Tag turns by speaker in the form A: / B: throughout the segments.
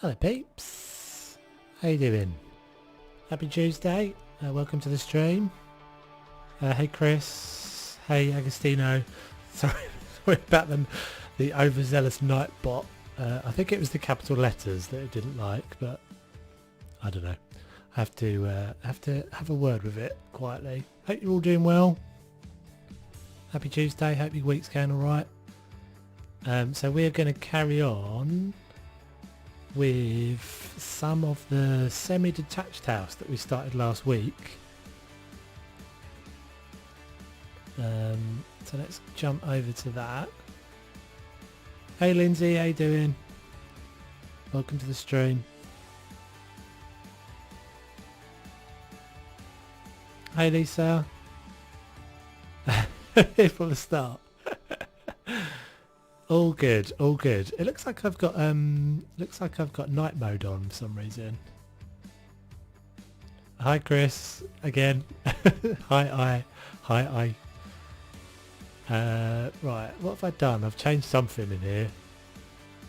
A: Hello peeps, how you doing? Happy Tuesday, welcome to the stream. Hey Chris, hey Agostino. Sorry about the overzealous Nightbot. I think it was the capital letters that it didn't like, but I don't know. I have to have a word with it quietly. Hope you're all doing well. Happy Tuesday, hope your week's going alright. So we're going to carry on with some of the semi-detached house that we started last week. So let's jump over to that. Hey Lindsay, how you doing? Welcome to the stream. Hey Lisa. From the start. All good, all good. It looks like I've got night mode on for some reason. Hi Chris, again. Hi. Right, what have I done? I've changed something in here.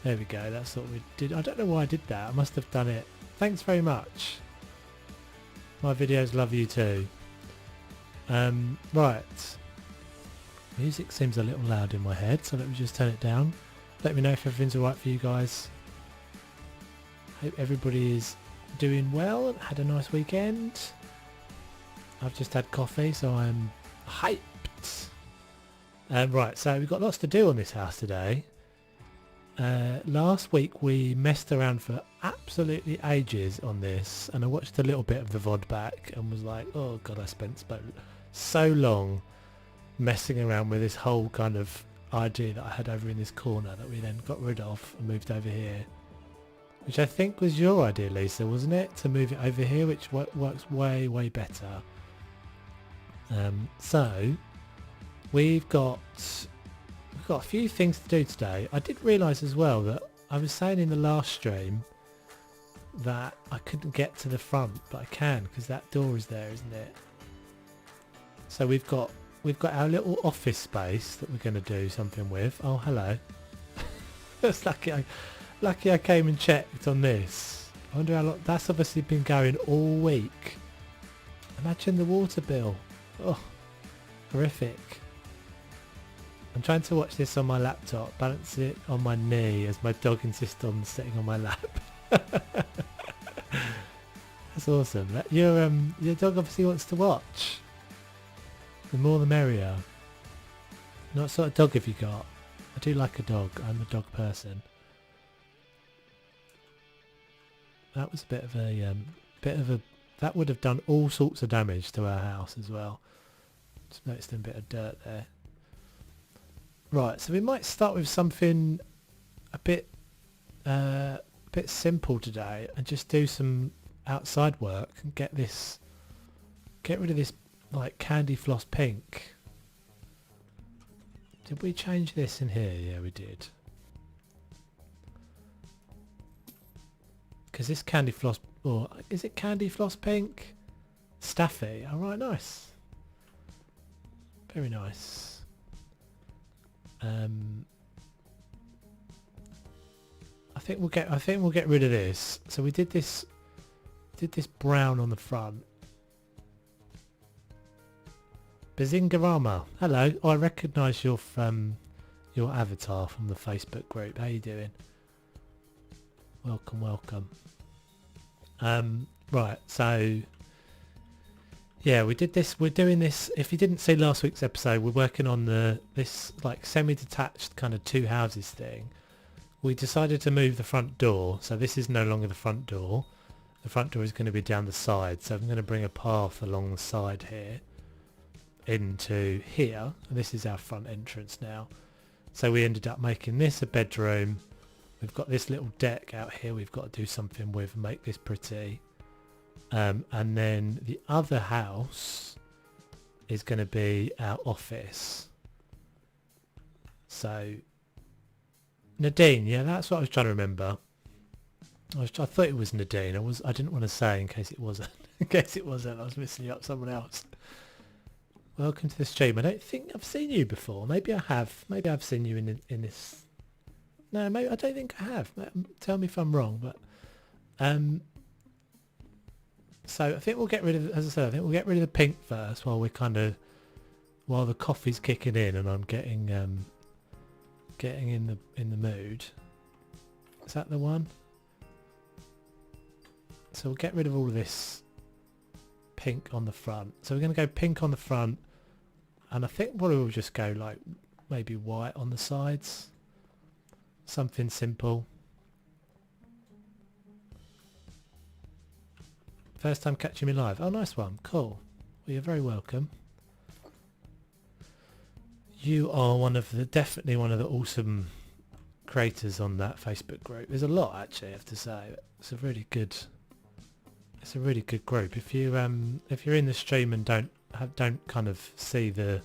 A: There we go, that's what we did. I don't know why I did that. I must have done it. Thanks very much. My videos love you too. Right. Music seems a little loud in my head, so let me just turn it down. Let me know if everything's alright for you guys. Hope everybody is doing well and had a nice weekend. I've just had coffee, so I'm hyped. Right, so we've got lots to do on this house today. Last week we messed around for absolutely ages on this, and I watched a little bit of the VOD back and was like, oh god, I spent so long messing around with this whole kind of idea that I had over in this corner that we then got rid of and moved over here, which I think was your idea, Lisa, wasn't it, to move it over here, which works way better. So we've got a few things to do today. I did realise as well that I was saying in the last stream that I couldn't get to the front, but I can because that door is there, isn't it? So we've got our little office space that we're going to do something with. Oh, hello. That's lucky I came and checked on this. I wonder how long. That's obviously been going all week. Imagine the water bill. Oh, horrific. I'm trying to watch this on my laptop, balance it on my knee as my dog insists on sitting on my lap. That's awesome. Your dog obviously wants to watch. The more the merrier. What sort of dog have you got? I do like a dog. I'm a dog person. That was a bit of a that would have done all sorts of damage to our house as well. Just noticed a bit of dirt there. Right, so we might start with something a bit simple today and just do some outside work and get rid of this like candy floss pink. Did we change this in here? Yeah, we did. Because this candy floss, or is it candy floss pink? Staffy. All right, nice. Very nice. I think we'll get rid of this. So we did this brown on the front. Bazingarama, hello. Oh, I recognise your avatar from the Facebook group. How you doing? Welcome. Right, so yeah, we did this. We're doing this. If you didn't see last week's episode, we're working on this like semi-detached kind of two houses thing. We decided to move the front door, so this is no longer the front door. The front door is going to be down the side, so I'm going to bring a path along the side here into here, and this is our front entrance now. So we ended up making this a bedroom. We've got this little deck out here we've got to do something with and make this pretty. And then the other house is going to be our office. So Nadine, yeah, that's what I was trying to remember. I thought it was Nadine. I didn't want to say in case it wasn't. In case it wasn't, I was missing up someone else. Welcome to the stream. I don't think I've seen you before. Maybe I have. Maybe I've seen you in this. No, maybe I don't think I have. Tell me if I'm wrong, but So I think we'll get rid of, as I said, I think we'll get rid of the pink first while while the coffee's kicking in and I'm getting in the mood. Is that the one? So we'll get rid of all of this pink on the front. So we're going to go pink on the front, and I think probably we'll just go like maybe white on the sides. Something simple. First time catching me live. Oh, nice one. Cool. Well, you're very welcome. You are definitely one of the awesome creators on that Facebook group. There's a lot, actually, I have to say. It's a really good group. If you're in the stream and don't kind of see the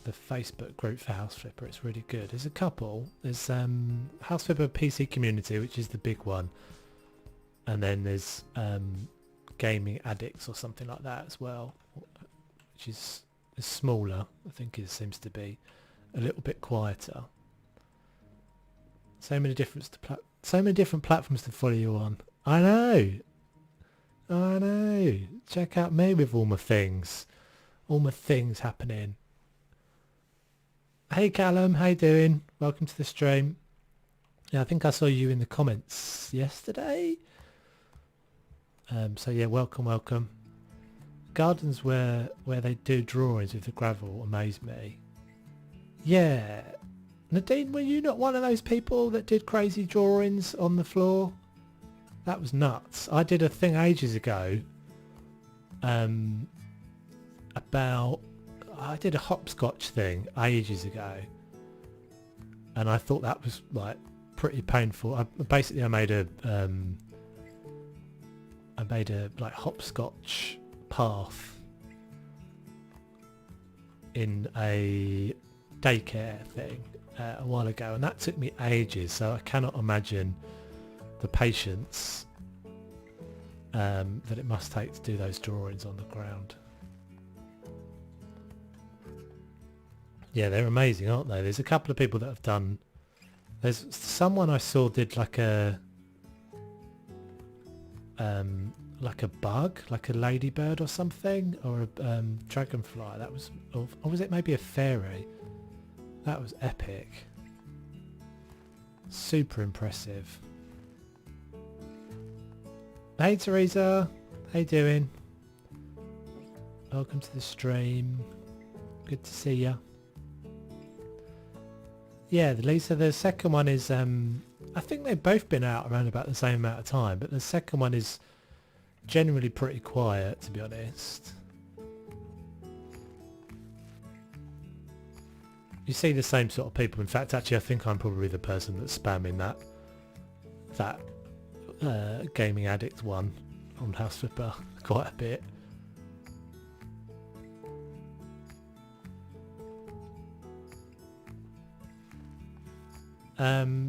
A: Facebook group for House Flipper, it's really good. There's a couple. There's House Flipper PC Community, which is the big one, and then there's Gaming Addicts or something like that as well, which is smaller. I think it seems to be a little bit quieter. So many different platforms to follow you on. I know. Check out me with all my things happening. Hey Callum, how you doing? Welcome to the stream. Yeah, I think I saw you in the comments yesterday. So yeah, welcome. Gardens where they do drawings with the gravel amaze me. Yeah. Nadine, were you not one of those people that did crazy drawings on the floor? That was nuts. I did a thing ages ago I did a hopscotch thing ages ago, and I thought that was like pretty painful. I made a like hopscotch path in a daycare thing a while ago, and that took me ages, so I cannot imagine the patience that it must take to do those drawings on the ground. Yeah, they're amazing, aren't they? There's a couple of people that have done... There's someone I saw did like a bug, like a ladybird or something, or a dragonfly. That was... Or was it maybe a fairy? That was epic. Super impressive. Hey Teresa, how you doing? Welcome to the stream. Good to see ya. Yeah, Lisa, the second one is, I think they've both been out around about the same amount of time, but the second one is generally pretty quiet, to be honest. You see the same sort of people. In fact, actually, I think I'm probably the person that's spamming that Gaming Addict one on House Flipper quite a bit.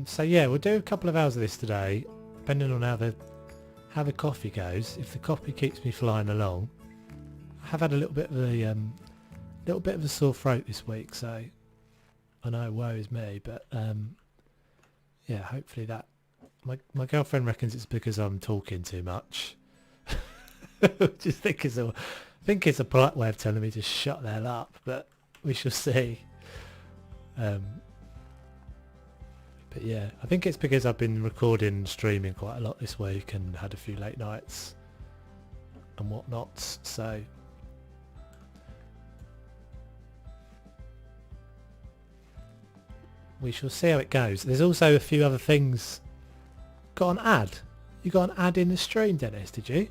A: So yeah, we'll do a couple of hours of this today, depending on how the coffee goes. If the coffee keeps me flying along, I have had a little bit of a sore throat this week, so I know, woe is me, but yeah, hopefully that my girlfriend reckons it's because I'm talking too much. Just think it's a polite way of telling me to shut the hell up, but we shall see. But yeah, I think it's because I've been recording and streaming quite a lot this week and had a few late nights and whatnot, so we shall see how it goes. There's also a few other things. Got an ad? You got an ad in the stream, Dennis, did you?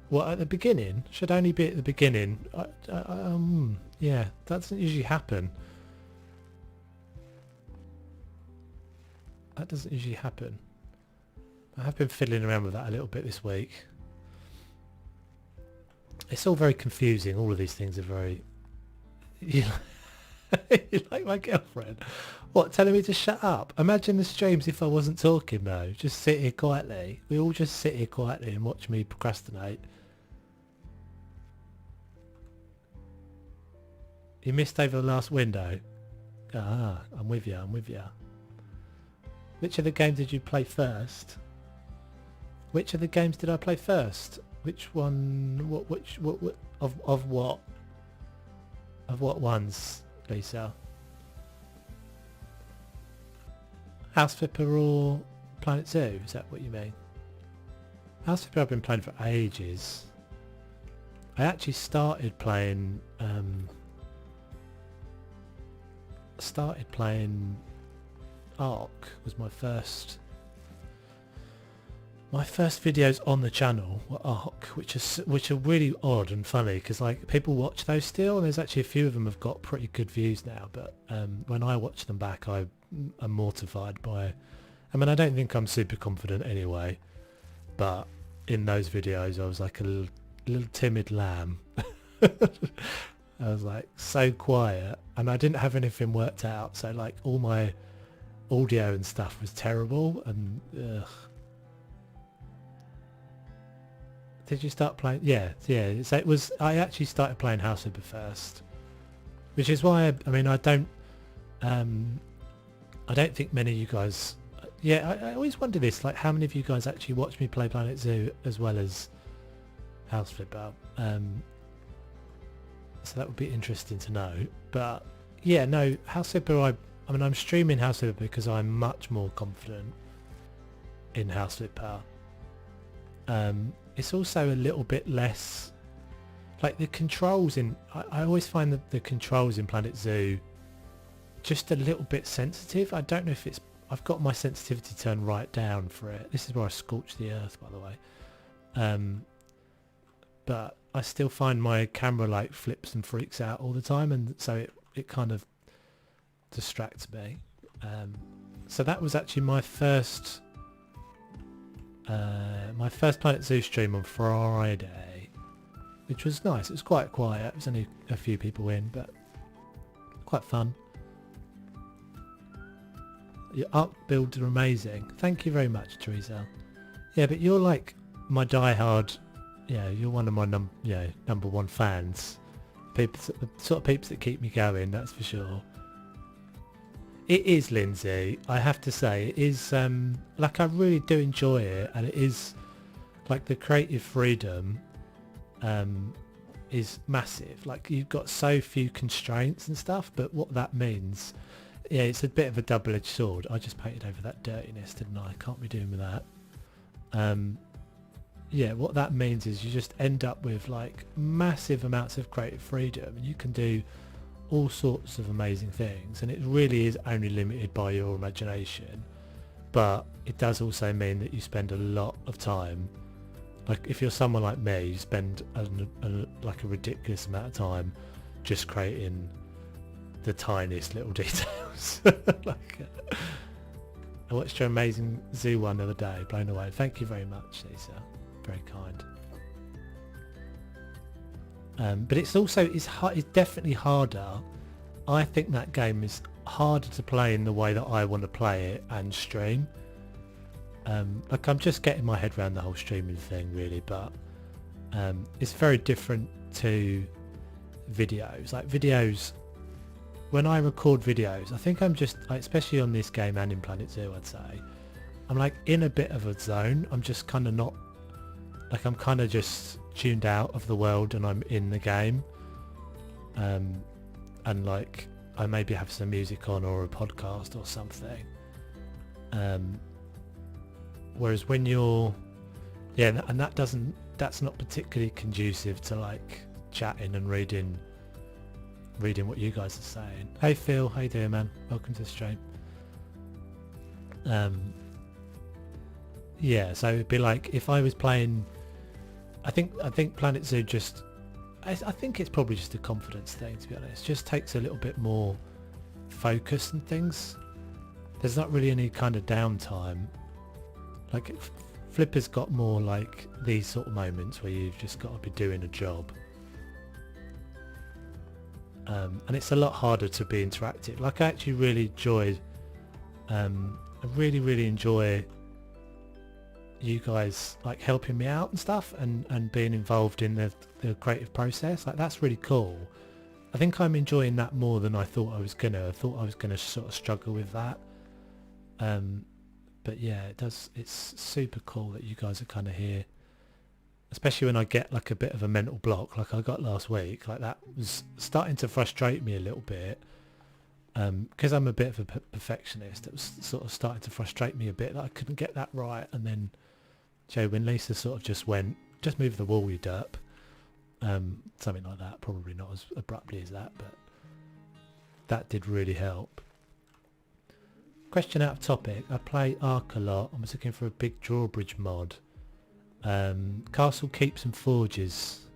A: What, at the beginning? Should only be at the beginning. Yeah, that doesn't usually happen. That doesn't usually happen. I have been fiddling around with that a little bit this week. It's all very confusing. All of these things are very... You like my girlfriend? What, telling me to shut up? Imagine the streams if I wasn't talking though. Just sit here quietly. We all just sit here quietly and watch me procrastinate. You missed over the last window. I'm with you. Which of the games did you play first? Which of the games did I play first? Which one? What of what? Of what ones, Lisa? House Flipper or Planet Zoo? Is that what you mean? House Flipper I've been playing for ages. I actually started playing Ark was my first videos on the channel were Ark, which are really odd and funny because like people watch those still, and there's actually a few of them have got pretty good views now, but when I watch them back I'm mortified by, I mean I don't think I'm super confident anyway, but in those videos I was like a little timid lamb. I was like so quiet and I didn't have anything worked out, so like all my audio and stuff was terrible and Did you start playing? Yeah. So it was. I actually started playing House Flipper first, which is why I don't think many of you guys. Yeah, I always wonder this, like how many of you guys actually watch me play Planet Zoo as well as House Flipper. So that would be interesting to know. But yeah, no, House Flipper. I'm streaming House Flipper because I'm much more confident in House Flipper. It's also a little bit less like the controls in I always find that the controls in Planet Zoo just a little bit sensitive. I don't know if it's I've got my sensitivity turned right down for it. This is where I scorched the earth, by the way. But I still find my camera like flips and freaks out all the time, and so it kind of distracts me. So that was actually my first Planet Zoo stream on Friday, which was nice. It was quite quiet. It was only a few people in, but quite fun. Your art builds are amazing. Thank you very much, Teresa. Yeah, but you're like my diehard. Yeah, you're one of my number one fans. People, the sort of peeps that keep me going. That's for sure. It is, Lindsay. I have to say, it is like I really do enjoy it, and it is like the creative freedom is massive. Like you've got so few constraints and stuff, but what that means, yeah, it's a bit of a double-edged sword. I just painted over that dirtiness, didn't I? Can't be doing with that. Yeah, what that means is you just end up with like massive amounts of creative freedom, and you can do all sorts of amazing things, and it really is only limited by your imagination. But it does also mean that you spend a lot of time, like if you're someone like me, you spend like a ridiculous amount of time just creating the tiniest little details. Like, I watched your amazing zoo one the other day, blown away. Thank you very much, Lisa. Very kind. But it's also it's definitely harder. I think that game is harder to play in the way that I want to play it and stream. Like I'm just getting my head around the whole streaming thing really, but it's very different to videos. Like videos, when I record videos, I think I'm just, especially on this game and in Planet Zoo, I'd say, I'm like in a bit of a zone. I'm just kind of not, like I'm kind of just tuned out of the world and I'm in the game. And like I maybe have some music on or a podcast or something. Whereas when you're, yeah, and that's not particularly conducive to like chatting and reading what you guys are saying. Hey Phil, how you doing, man? Welcome to the stream. Yeah, so it'd be like if I was playing, I think Planet Zoo just, I think it's probably just a confidence thing, to be honest. It just takes a little bit more focus and things. There's not really any kind of downtime. Like Flipper's got more like these sort of moments where you've just got to be doing a job. And it's a lot harder to be interactive. Like I actually really enjoyed, I really enjoy you guys like helping me out and stuff and being involved in the creative process. Like that's really cool. I think I'm enjoying that more than I thought I was gonna. I thought I was gonna sort of struggle with that. But yeah, it's super cool that you guys are kind of here, especially when I get like a bit of a mental block like I got last week. Like that was starting to frustrate me a little bit, because I'm a bit of a perfectionist. It was sort of starting to frustrate me a bit that I couldn't get that right. And then Joe, when Lisa sort of just went, just move the wall, you derp, something like that, probably not as abruptly as that, but that did really help. Question out of topic. I play Ark a lot. I was looking for a big drawbridge mod. Castle Keeps and Forges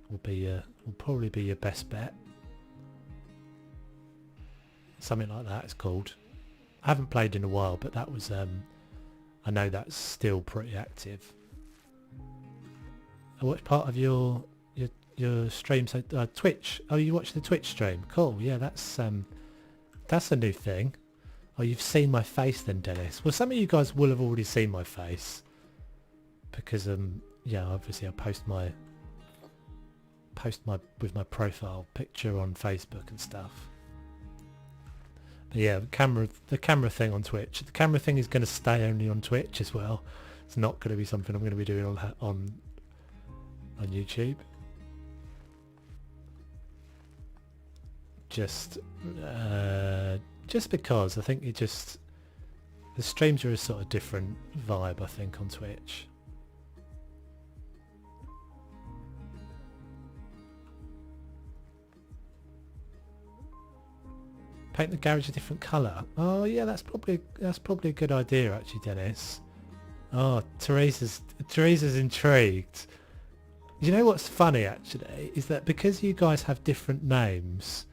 A: will probably be your best bet. Something like that it's called. I haven't played in a while, but that was I know that's still pretty active. What part of your stream? So Twitch. Oh, you watch the Twitch stream. Cool. Yeah, that's a new thing. Oh, you've seen my face then, Dennis. Well, some of you guys will have already seen my face because yeah, obviously I post my with my profile picture on Facebook and stuff. But yeah, the camera thing on Twitch. The camera thing is going to stay only on Twitch as well. It's not going to be something I'm going to be doing on YouTube. Just because I think the streams are a sort of different vibe, I think, on Twitch. Paint the garage a different colour. Oh yeah, that's probably a good idea actually, Dennis. Oh, Teresa's intrigued. You know what's funny actually is that because you guys have different names,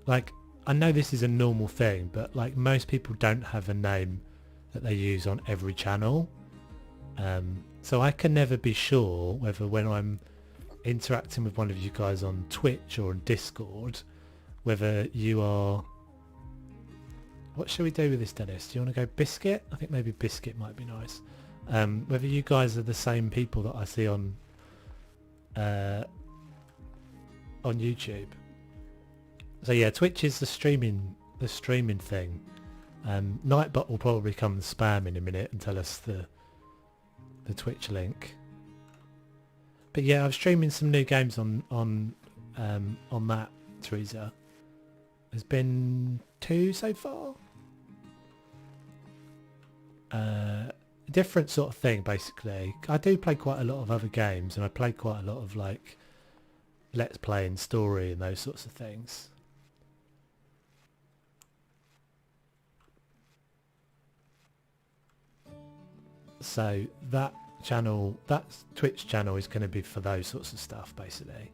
A: like I know this is a normal thing, but like most people don't have a name that they use on every channel. So I can never be sure whether when I'm interacting with one of you guys on Twitch or on Discord, whether you are... What should we do with this, Dennis? Do you want to go biscuit? I think maybe biscuit might be nice. Whether you guys are the same people that I see on YouTube. So yeah, Twitch is the streaming thing. Nightbot will probably come and spam in a minute and tell us the Twitch link. But yeah, I'm streaming some new games on that, Teresa. There's been 2 so far. Different sort of thing, basically. I do play quite a lot of other games, and I play quite a lot of like Let's Play and story and those sorts of things. So that Twitch channel is going to be for those sorts of stuff, basically.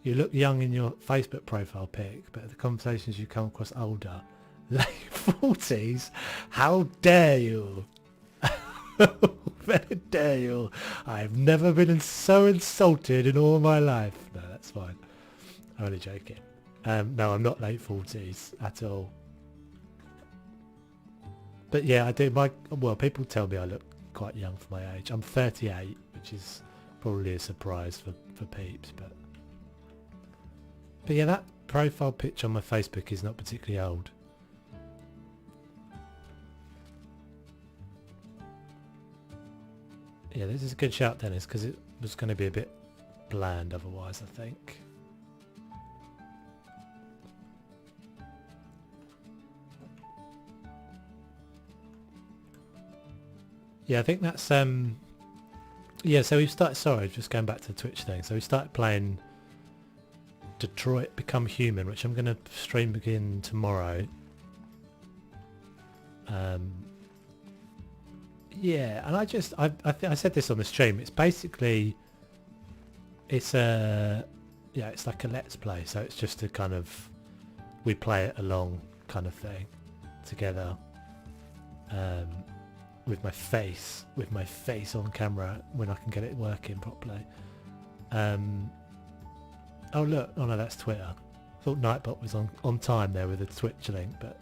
A: You look young in your Facebook profile pic, but the conversations you come across older. Late 40s? How dare you? Very dare you. I've never been so insulted in all my life. No, that's fine. I'm only joking. No, I'm not late 40s at all. But yeah, I do. Well, people tell me I look quite young for my age. I'm 38, which is probably a surprise for peeps, but yeah, that profile picture on my Facebook is not particularly old. Yeah, this is a good shout, Dennis, because it was going to be a bit bland otherwise, I think. Yeah, I think that's yeah, so we've started, sorry, just going back to the Twitch thing. So we started playing Detroit Become Human, which I'm going to stream again tomorrow. Yeah, and I said this on the stream. It's basically, it's like a Let's Play. So it's just a kind of, we play it along kind of thing together. With my face on camera when I can get it working properly. Oh look, oh no, that's Twitter. I thought Nightbot was on time there with the Twitch link, but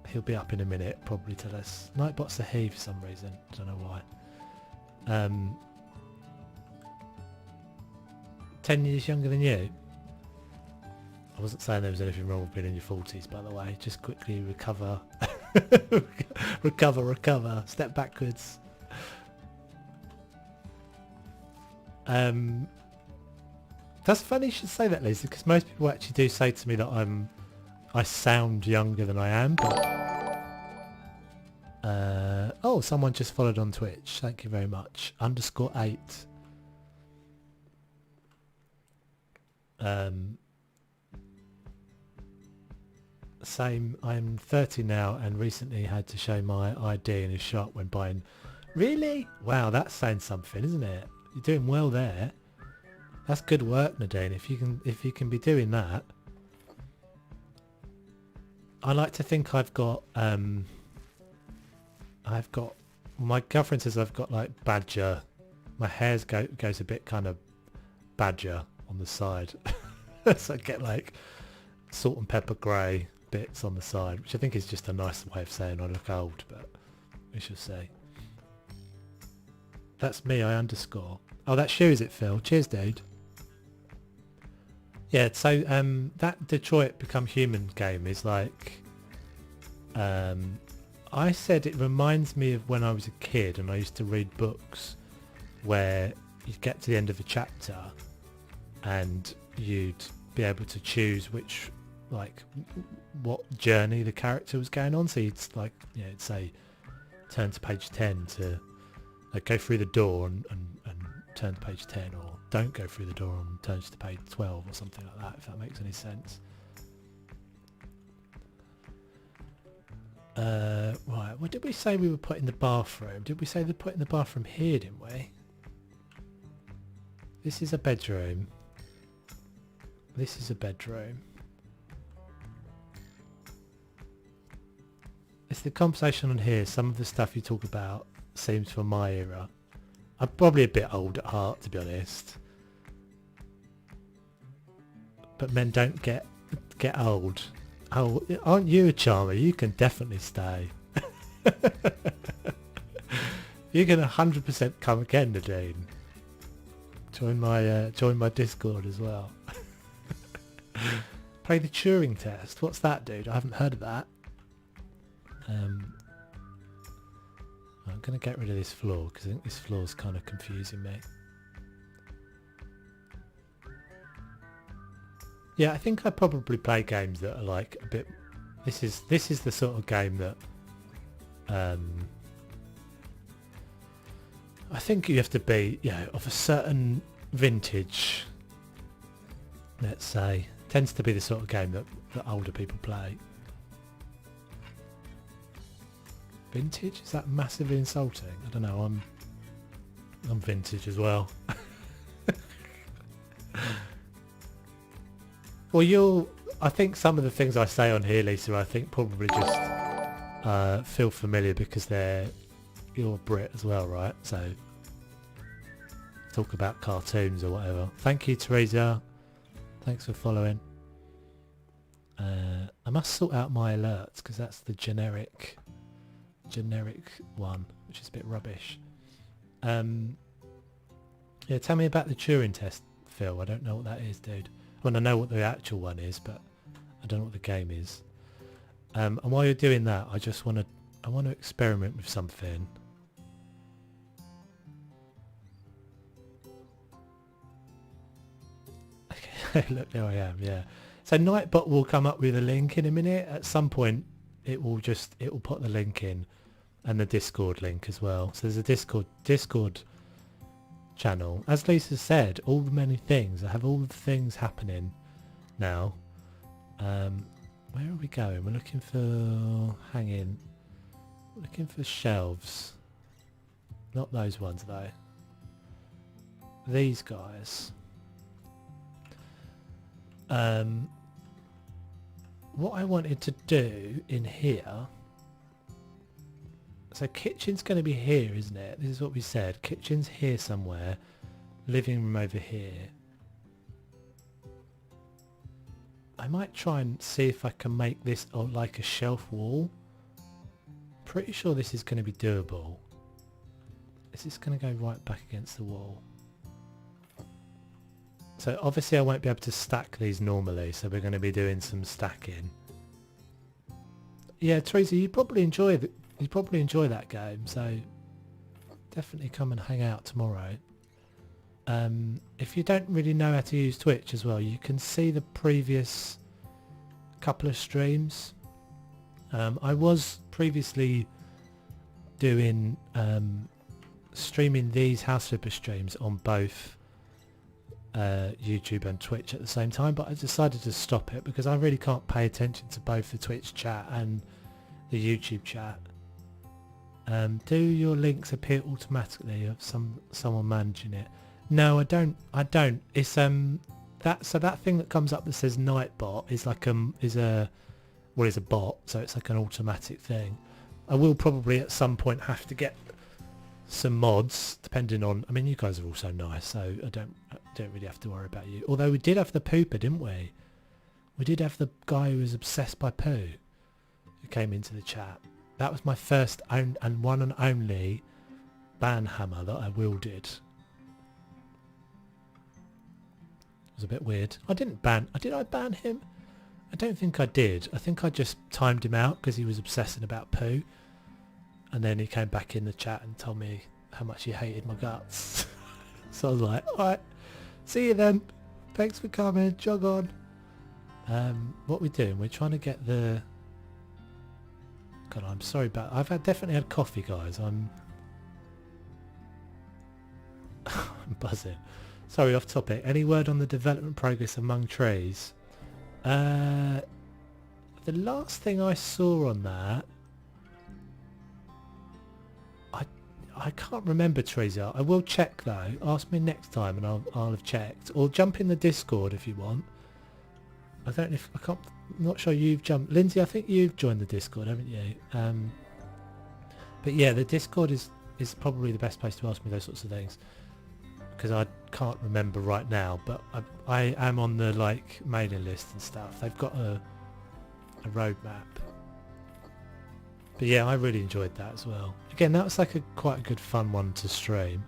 A: he'll be up in a minute, probably tell us. Nightbot's a he for some reason, don't know why. 10 years younger than you. I wasn't saying there was anything wrong with being in your 40s, by the way. Just quickly recover. recover. Step backwards. That's funny you should say that, Lisa, because most people actually do say to me that I sound younger than I am. But, oh, someone just followed on Twitch. Thank you very much. _8. Same. I'm 30 now and recently had to show my ID in a shop when buying. Really? Wow, that's saying something, isn't it? You're doing well there. That's good work, Nadine. If you can be doing that. I like to think I've got my girlfriend says I've got like badger. My hair goes a bit kind of badger on the side. So I get like salt and pepper grey bits on the side, which I think is just a nice way of saying I look old, but we shall see. That's me, I underscore. Oh, that's you, is it, Phil? Cheers, dude. Yeah, so that Detroit Become Human game is like... I said it reminds me of when I was a kid and I used to read books where you'd get to the end of a chapter and you'd be able to choose which, like, what journey the character was going on. So you'd like, you know, it'd say turn to page 10 to like, go through the door and turn to page 10, or don't go through the door and turn to page 12 or something like that, if that makes any sense. Right, what did we say we were putting in the bathroom? Did we say they put in the bathroom here, didn't we? This is a bedroom. This is a bedroom. It's the conversation on here. Some of the stuff you talk about seems from my era. I'm probably a bit old at heart, to be honest. But men don't get old. Oh, aren't you a charmer? You can definitely stay. You can 100% come again, Nadine. Join my Discord as well. Play the Turing test. What's that, dude? I haven't heard of that. I'm going to get rid of this floor because I think this floor is kind of confusing me. Yeah, I think I probably play games that are like a bit... This is the sort of game that I think you have to be, you know, of a certain vintage, let's say. Tends to be the sort of game that older people play. Vintage? Is that massively insulting? I don't know, I'm vintage as well. Well, I think some of the things I say on here, Lisa, I think probably just feel familiar because you're a Brit as well, right? So talk about cartoons or whatever. Thank you, Teresa. Thanks for following. I must sort out my alerts because that's the generic one, which is a bit rubbish. Yeah, tell me about the Turing test, Phil. I don't know what that is, dude. Well, I know what the actual one is, but I don't know what the game is. And while you're doing that, I want to experiment with something. Okay, look, there I am. Yeah. So Nightbot will come up with a link in a minute. At some point, it will put the link in, and the Discord link as well. So there's a Discord channel. As Lisa said, all the many things. I have all the things happening now. Where are we going? We're looking for looking for shelves. Not those ones though. These guys. What I wanted to do in here, so kitchen's going to be here, isn't it? This is what we said. Kitchen's here somewhere. Living room over here. I might try and see if I can make this like a shelf wall. Pretty sure this is going to be doable. is this going to go right back against the wall? So obviously I won't be able to stack these normally, so we're going to be doing some stacking. Yeah, Teresa, you probably enjoy that game, so definitely come and hang out tomorrow. If you don't really know how to use Twitch as well, you can see the previous couple of streams. I was previously doing streaming these house flipper streams on both YouTube and Twitch at the same time, but I decided to stop it because I really can't pay attention to both the Twitch chat and the YouTube chat. Do your links appear automatically of someone managing it? No, I don't. It's that thing that comes up that says Nightbot is like is a bot, so it's like an automatic thing. I will probably at some point have to get some mods, depending on. I mean, you guys are all so nice, so I don't really have to worry about you. Although we did have the pooper, didn't we? We did have the guy who was obsessed by poo, who came into the chat. That was my first and one and only ban hammer that I wielded. It was a bit weird. Did I ban him? I don't think I did. I think I just timed him out because he was obsessing about poo. And then he came back in the chat and told me how much he hated my guts. So I was like, alright, see you then. Thanks for coming, jog on. What we're doing, we're trying to get the... God, I'm sorry about... I've definitely had coffee, guys. I'm buzzing. Sorry, off topic. Any word on the development progress among trees? The last thing I saw on that... I can't remember, Teresa. I will check though. Ask me next time and I'll have checked. Or jump in the Discord if you want. I don't know if... I'm not sure you've jumped. Lindsay, I think you've joined the Discord, haven't you? But yeah, the Discord is probably the best place to ask me those sorts of things. Because I can't remember right now. But I am on the mailing list and stuff. They've got a roadmap. But yeah, I really enjoyed that as well. Again, that was quite a good fun one to stream.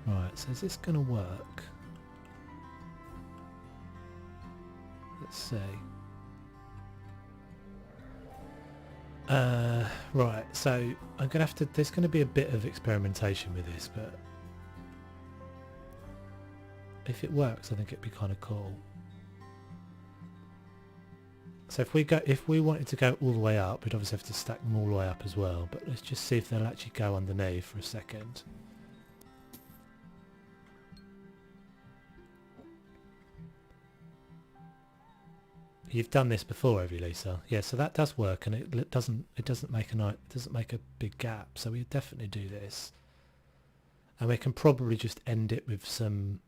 A: Right, so is this going to work? Let's see. Right, so I'm going to have to... There's going to be a bit of experimentation with this, but... if it works, I think it'd be kind of cool. So if we wanted to go all the way up, we'd obviously have to stack them all the way up as well. But let's just see if they'll actually go underneath for a second. You've done this before, have you, Lisa? Yeah, so that does work, and it doesn't make a big gap. So we definitely do this, and we can probably just end it with some.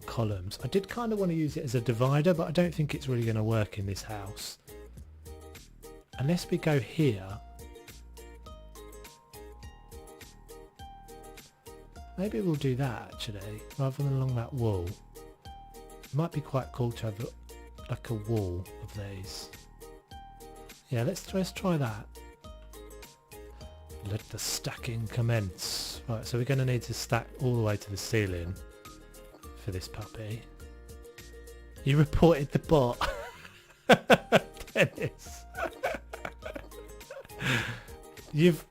A: Columns. I did kind of want to use it as a divider, but I don't think it's really going to work in this house. Unless we go here. Maybe we'll do that actually, rather than along that wall. It might be quite cool to have a wall of these. Yeah, let's try that. Let the stacking commence. Right, so we're going to need to stack all the way to the ceiling for this puppy. You reported the bot. Dennis. You've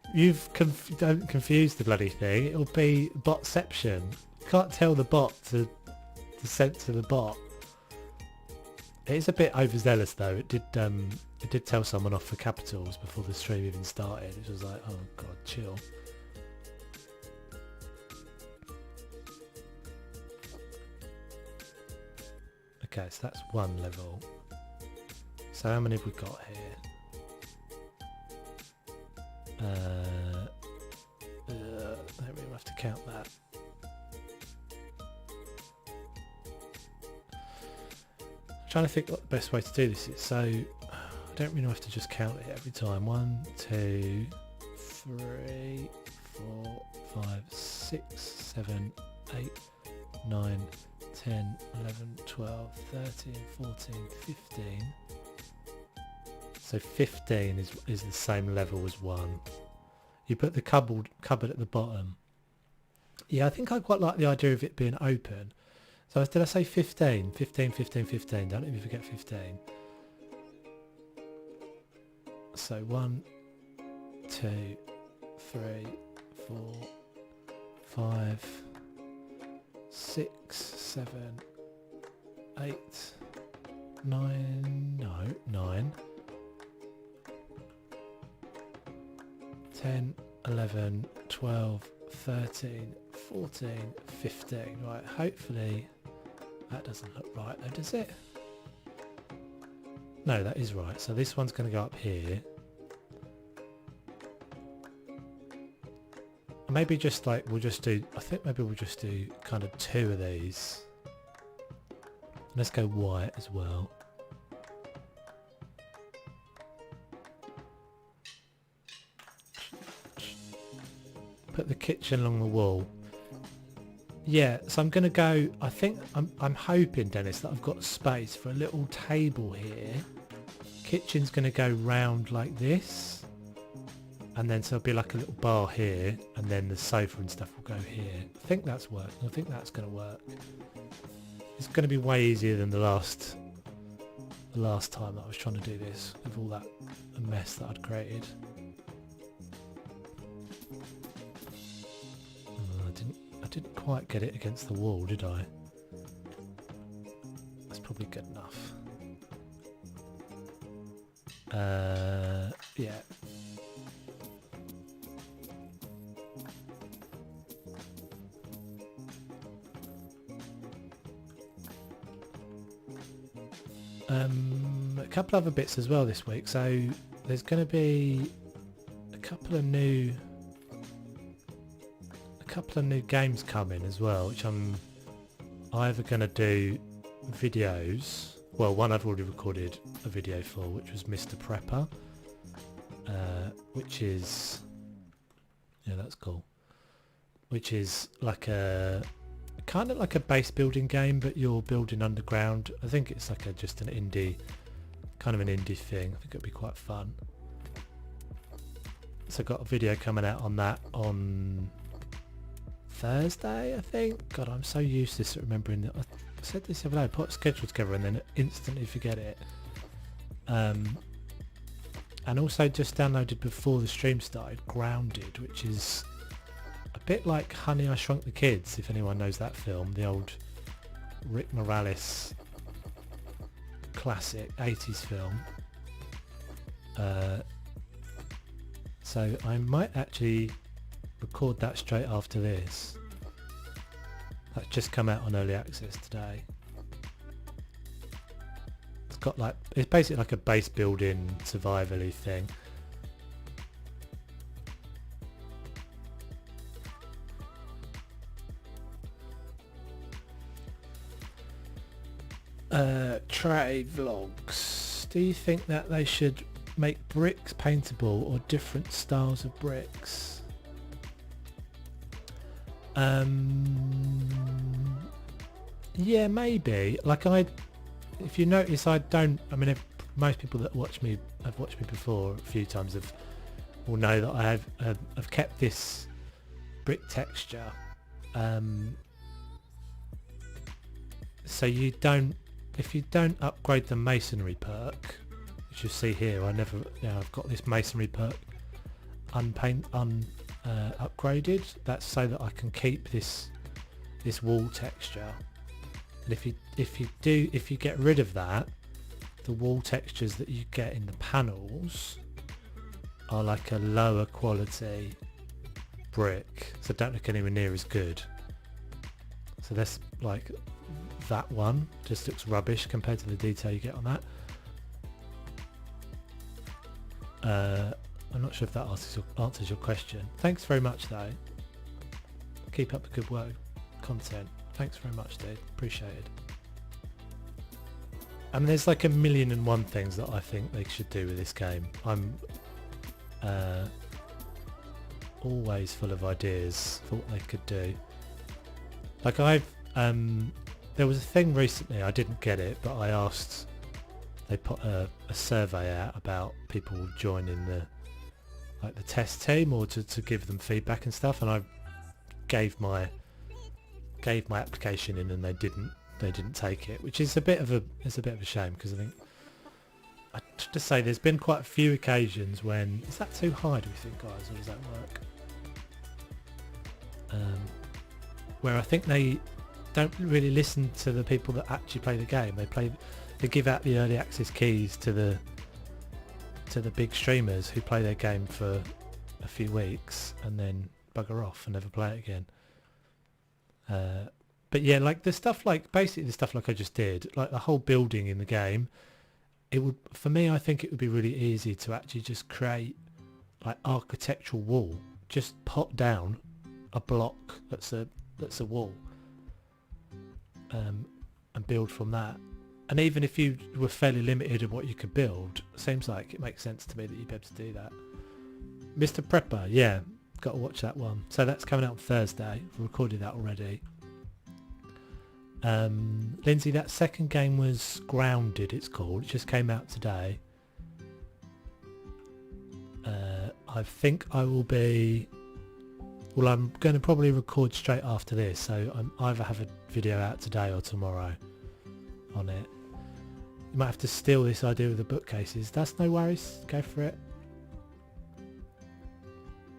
A: confused the bloody thing. It'll be botception. Can't tell the bot to censor the bot. It is a bit overzealous though. It did tell someone off for capitals before the stream even started. It was like, oh god, chill. Okay, so that's one level. So how many have we got here? I don't really have to count that. I'm trying to think what the best way to do this is. So I don't really have to just count it every time. 1, 2, 3, 4, 5, 6, 7, 8, 9, 10, 11, 12, 13, 14, 15. So 15 is the same level as 1. You put the cupboard at the bottom. Yeah, I think I quite like the idea of it being open. So did I say 15? 15, 15, 15. Don't let me forget 15. So 1, 2, 3, 4, 5, 6, 7, 8, 9, no, 9, 10, 11, 12, 13, 14, 15. Right, hopefully that doesn't look right though, does it? No, that is right. So this one's going to go up here. Maybe just like we'll just do, I think maybe we'll just do kind of 2 of these. Let's go white as well. Put the kitchen along the wall. Yeah, so I'm going to go, I think, I'm hoping, Dennis, that I've got space for a little table here. Kitchen's going to go round like this. And then so there'll be like a little bar here, and then the sofa and stuff will go here. I think that's working. I think that's going to work. It's going to be way easier than the last time that I was trying to do this with all that mess that I'd created. I didn't quite get it against the wall, did I? That's probably good enough. Yeah. A couple other bits as well this week. So there's going to be a couple of new games coming as well, which I'm either going to do videos. Well, one I've already recorded a video for, which was Mr. Prepper, which is, yeah, that's cool. Which is like a kind of like a base building game, but you're building underground. I think it's like just an indie, kind of an indie thing. I think it'll be quite fun. So I've got a video coming out on that on Thursday, I think. God, I'm so useless at remembering that. I said this the other day, I put a schedule together and then instantly forget it. And also just downloaded before the stream started, Grounded, which is a bit like Honey, I Shrunk the Kids, if anyone knows that film, the old Rick Moranis classic 80s film. So I might actually record that straight after this. That's just come out on early access today. It's got like, it's basically like a base building survival-y thing. Trade vlogs. Do you think that they should make bricks paintable or different styles of bricks? Yeah, maybe. Like if you notice, I mean, if most people that watch me have watched me before a few times will know that I have kept this brick texture. So if you don't upgrade the masonry perk, which you see here, I've got this masonry perk upgraded. That's so that I can keep this wall texture. And if you get rid of that, the wall textures that you get in the panels are like a lower quality brick, so don't look anywhere near as good. So that's like that one just looks rubbish compared to the detail you get on that. I'm not sure if that answers your question. Thanks very much though. Keep up the good work, content. Thanks very much, dude. Appreciate it. I mean, there's like 1,000,001 things that I think they should do with this game. I'm always full of ideas for what they could do. Like there was a thing recently, I didn't get it, but I asked, they put a survey out about people joining the test team, or to give them feedback and stuff, and I gave my application in, and they didn't take it, which is a bit of a shame, because I think, I just say, there's been quite a few occasions when, is that too high, do we think, guys, or does that work? Where I think they don't really listen to the people that actually play the game. They give out the early access keys to the big streamers who play their game for a few weeks and then bugger off and never play it again. But yeah, like basically the stuff like I just did, like the whole building in the game, for me, I think it would be really easy to actually just create like architectural wall, just pop down a block that's a wall, and build from that. And even if you were fairly limited in what you could build, it seems like it makes sense to me that you'd be able to do that. Mr. Prepper, yeah, got to watch that one. So that's coming out on Thursday. I've recorded that already. Lindsay, that second game was Grounded, it's called. It just came out today. I think I will be... Well, I'm going to probably record straight after this, so I either have a video out today or tomorrow on it. You might have to steal this idea with the bookcases. That's no worries. Go for it.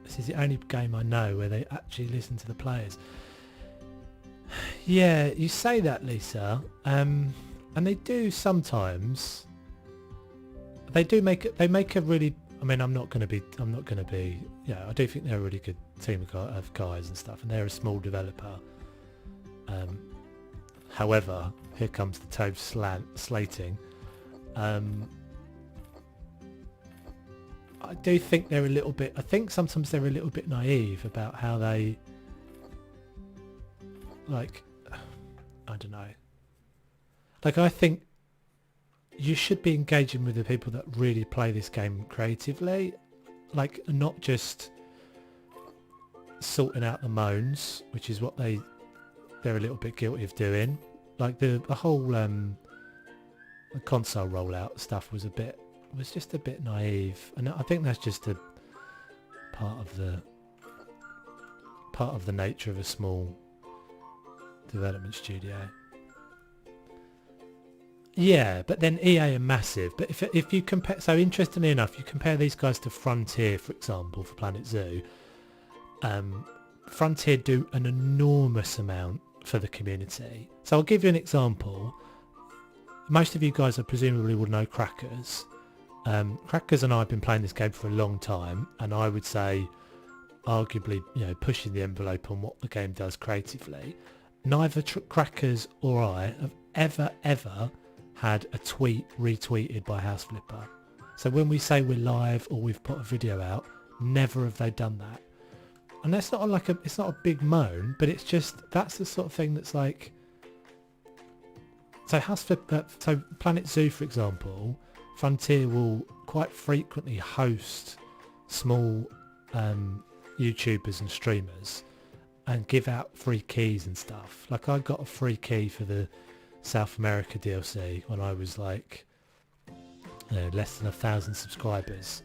A: This is the only game I know where they actually listen to the players. Yeah, you say that, Lisa. And they do sometimes. They make a really... I mean, I'm not going to be... Yeah, I do think they're a really good team of guys and stuff, and they're a small developer. However, here comes the Tove slating. I do think they're a little bit... I think sometimes they're a little bit naive about how they... Like, I don't know. Like, I think you should be engaging with the people that really play this game creatively. Like, not just sorting out the moans, which is what they're a little bit guilty of doing. Like the whole the console rollout stuff was just a bit naive, and I think that's just a part of the nature of a small development studio. Yeah, but then EA are massive. But if you compare, so interestingly enough, you compare these guys to Frontier, for example, for Planet Zoo. Frontier do an enormous amount for the community. So I'll give you an example. Most of you guys presumably will know Crackers. Crackers and I have been playing this game for a long time, and I would say arguably, pushing the envelope on what the game does creatively. Neither Crackers or I have ever had a tweet retweeted by House Flipper. So when we say we're live or we've put a video out, never have they done that. And that's not it's not a big moan, but it's just, that's the sort of thing that's like... So so Planet Zoo, for example, Frontier will quite frequently host small YouTubers and streamers and give out free keys and stuff. Like, I got a free key for the South America DLC when I was like less than 1,000 subscribers,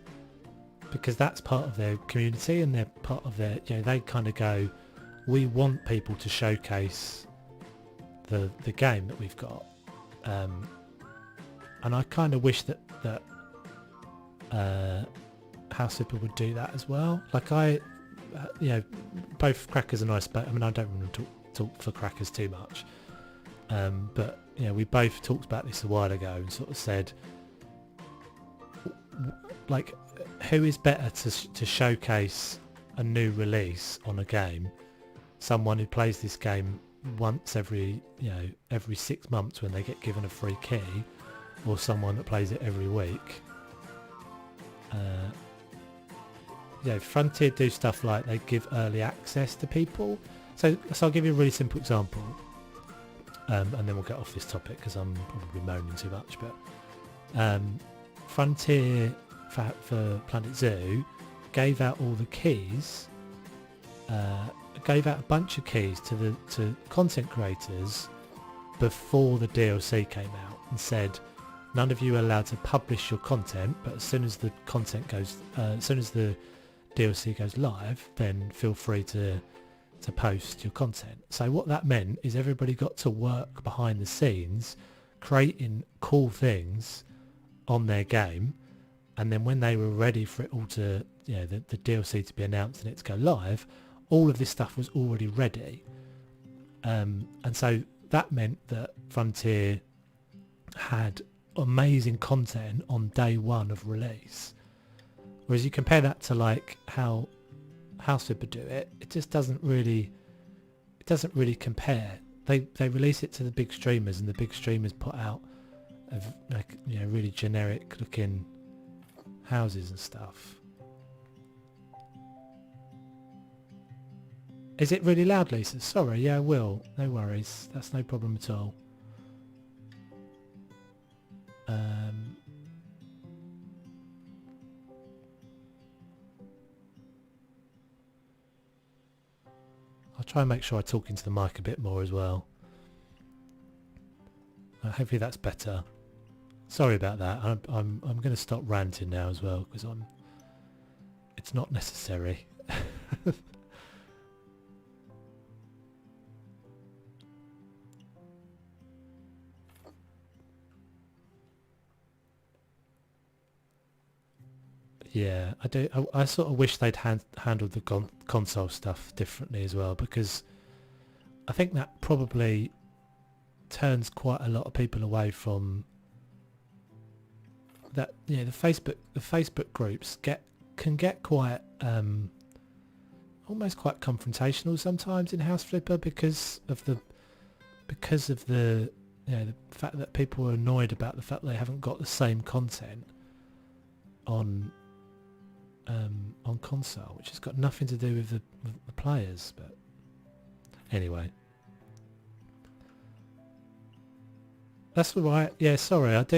A: because that's part of their community and they're part of their, they kind of go, we want people to showcase the game that we've got, and I kind of wish that House Flipper would do that as well. Like, both Crackers and I spoke. I mean, I don't want to talk for Crackers too much, but we both talked about this a while ago and sort of said, like, who is better to showcase a new release on a game? Someone who plays this game once every 6 months when they get given a free key, or someone that plays it every week? Frontier do stuff like they give early access to people. So I'll give you a really simple example, and then we'll get off this topic because I'm probably moaning too much. But Frontier for Planet Zoo gave out all the keys, gave out a bunch of keys to content creators before the DLC came out, and said, none of you are allowed to publish your content, but as soon as the as soon as the DLC goes live, then feel free to post your content. So what that meant is everybody got to work behind the scenes, creating cool things on their game, and then when they were ready for it all to, the DLC to be announced and it to go live, all of this stuff was already ready. And so that meant that Frontier had amazing content on day one of release. Whereas you compare that to like how House Flipper do it, it just doesn't really compare. They release it to the big streamers, and the big streamers put out really generic looking houses and stuff. Is it really loud, Lisa? Sorry, yeah, I will. No worries. That's no problem at all. I'll try and make sure I talk into the mic a bit more as well. Hopefully that's better. Sorry about that. I'm going to stop ranting now as well because it's not necessary. Yeah, I do. I sort of wish they'd handled the console stuff differently as well, because I think that probably turns quite a lot of people away from that. The Facebook groups can get quite almost quite confrontational sometimes in House Flipper because of the the fact that people are annoyed about the fact they haven't got the same content on console, which has got nothing to do with the players. But anyway, that's all right. Yeah, sorry. I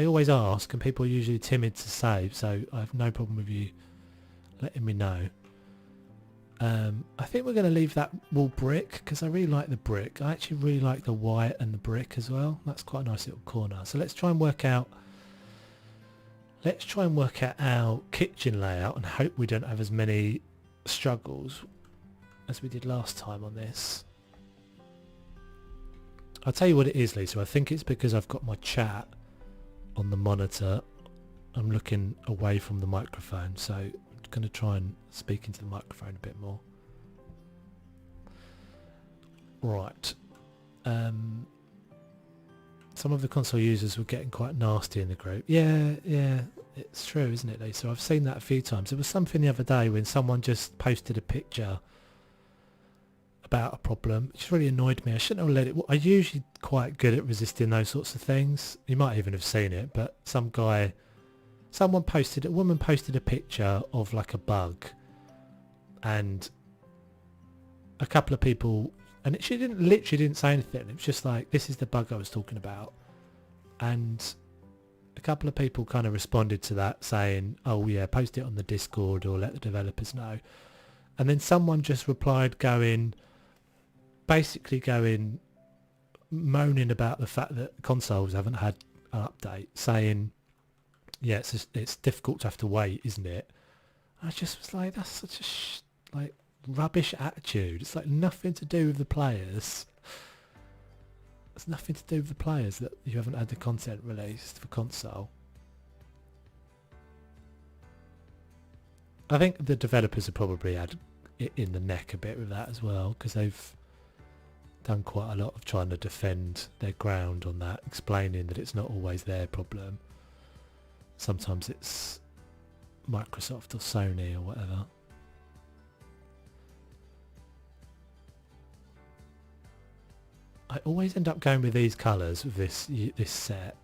A: always ask, and people are usually timid to say, so I have no problem with you letting me know. I think we're going to leave that wall brick because I really like the brick. I actually really like the white and the brick as well. That's quite a nice little corner. So let's try and work out our kitchen layout and hope we don't have as many struggles as we did last time on this. I'll tell you what it is, Lisa. I think it's because I've got my chat on the monitor. I'm looking away from the microphone, so I'm going to try and speak into the microphone a bit more. Right. Some of the console users were getting quite nasty in the group. Yeah, it's true, isn't it, Lisa? I've seen that a few times. There was something the other day when someone just posted a picture about a problem. It just really annoyed me. I shouldn't have let it... I'm usually quite good at resisting those sorts of things. You might even have seen it, but a woman posted a picture of like a bug, and a couple of people... And she literally didn't say anything. It was just like, this is the bug I was talking about. And a couple of people kind of responded to that saying, oh yeah, post it on the Discord or let the developers know. And then someone just replied basically moaning about the fact that consoles haven't had an update, saying, yeah, it's difficult to have to wait, isn't it? I just was like, that's such a rubbish attitude. It's like nothing to do with the players. It's nothing to do with the players that you haven't had the content released for console. I think the developers have probably had it in the neck a bit with that as well, because they've done quite a lot of trying to defend their ground on that, explaining that it's not always their problem. Sometimes it's Microsoft or Sony or whatever. I always end up going with these colours with this set.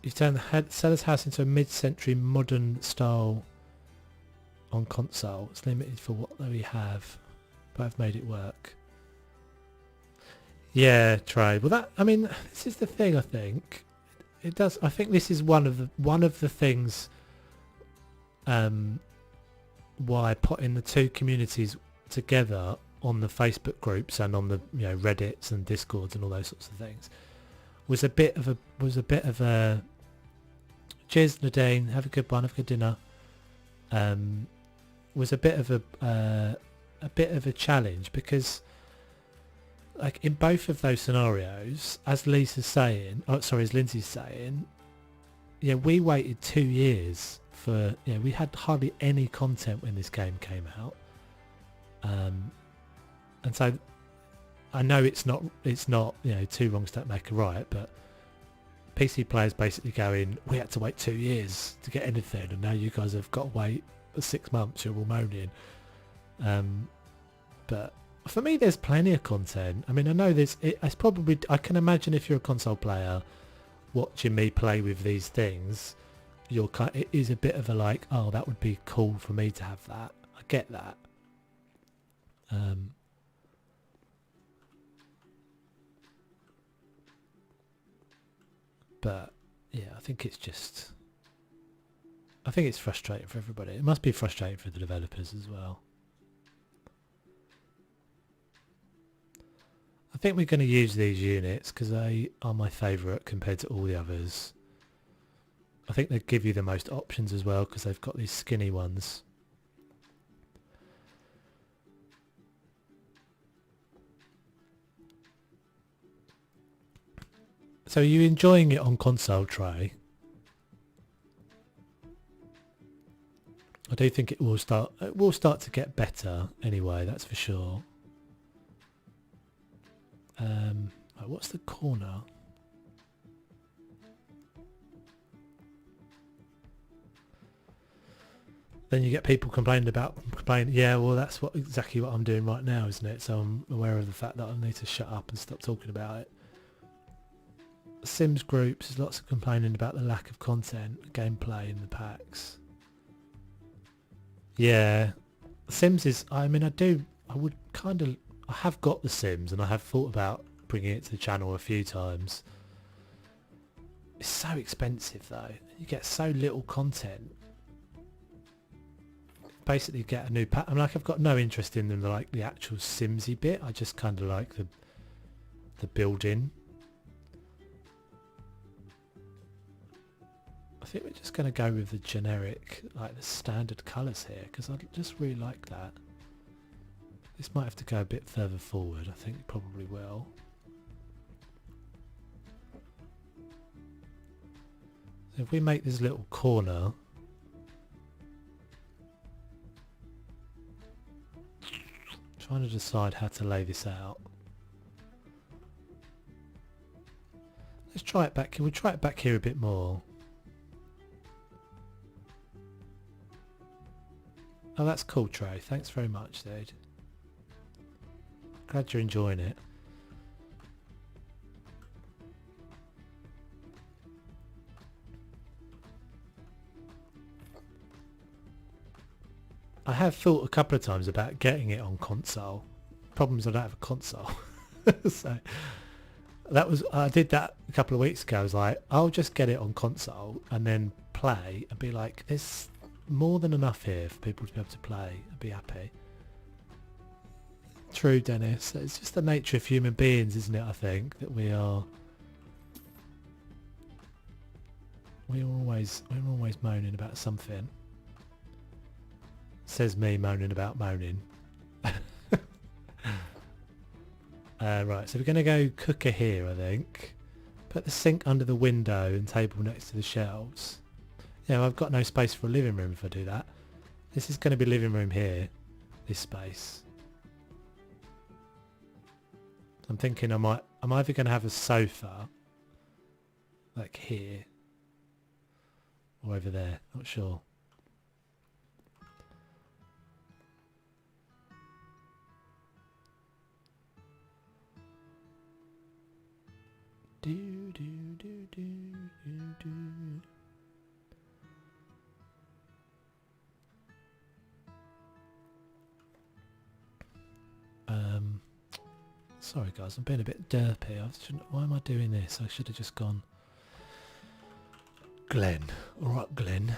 A: You've turned the seller's house into a mid-century modern style on console. It's limited for what we have, but I've made it work. Yeah, Trey. Well, this is the thing. I think it does. I think this is one of the things. Why putting the two communities together on the Facebook groups and on the Reddits and Discords and all those sorts of things was a bit of a cheers Nadine, have a good one, have a good dinner. Was a bit of a challenge because like in both of those scenarios, as Lindsay's saying, we waited 2 years for, we had hardly any content when this game came out. And so I know it's not two wrongs don't make a right, but PC players basically going, we had to wait 2 years to get anything, and now you guys have got to wait 6 months, you're all moaning. But for me, there's plenty of content. I mean, I know it's probably, I can imagine if you're a console player watching me play with these things, it is a bit of a like, oh, that would be cool for me to have that. I get that. But yeah, I think it's frustrating for everybody. It must be frustrating for the developers as well. I think we're going to use these units because they are my favourite compared to all the others. I think they give you the most options as well because they've got these skinny ones. So are you enjoying it on console, Trey? I do think it will start to get better anyway, that's for sure. What's the corner? Then you get people complaining. Yeah, well, that's exactly what I'm doing right now, isn't it? So I'm aware of the fact that I need to shut up and stop talking about it. Sims groups, there's lots of complaining about the lack of content, gameplay in the packs. Yeah, Sims is, I have got the Sims and I have thought about bringing it to the channel a few times. It's so expensive though. You get so little content. Basically get a new pack. I've got no interest in the actual Simsy bit. I just kind of like the building. I think we're just going to go with the generic, the standard colours here, because I just really like that. This might have to go a bit further forward. I think it probably will. So if we make this little corner, trying to decide how to lay this out. Let's try it back. Can we try it back here a bit more? Oh, that's cool, Trey. Thanks very much, dude. Glad you're enjoying it. I have thought a couple of times about getting it on console. Problems I don't have a console. So I did that a couple of weeks ago. I was like, I'll just get it on console and then play and be like, there's more than enough here for people to be able to play and be happy. True, Dennis. It's just the nature of human beings, isn't it? I think that we're always moaning about something. Says me moaning about moaning. Right, so we're going to go cooker here, I think. Put the sink under the window and table next to the shelves. Yeah, I've got no space for a living room if I do that. This is going to be living room here, this space. I'm thinking I'm either going to have a sofa, like here, or over there, not sure. Do, do, do, do, do, do. Sorry guys, I'm being a bit derpy. Why am I doing this? I should have just gone Glenn. Alright, Glenn.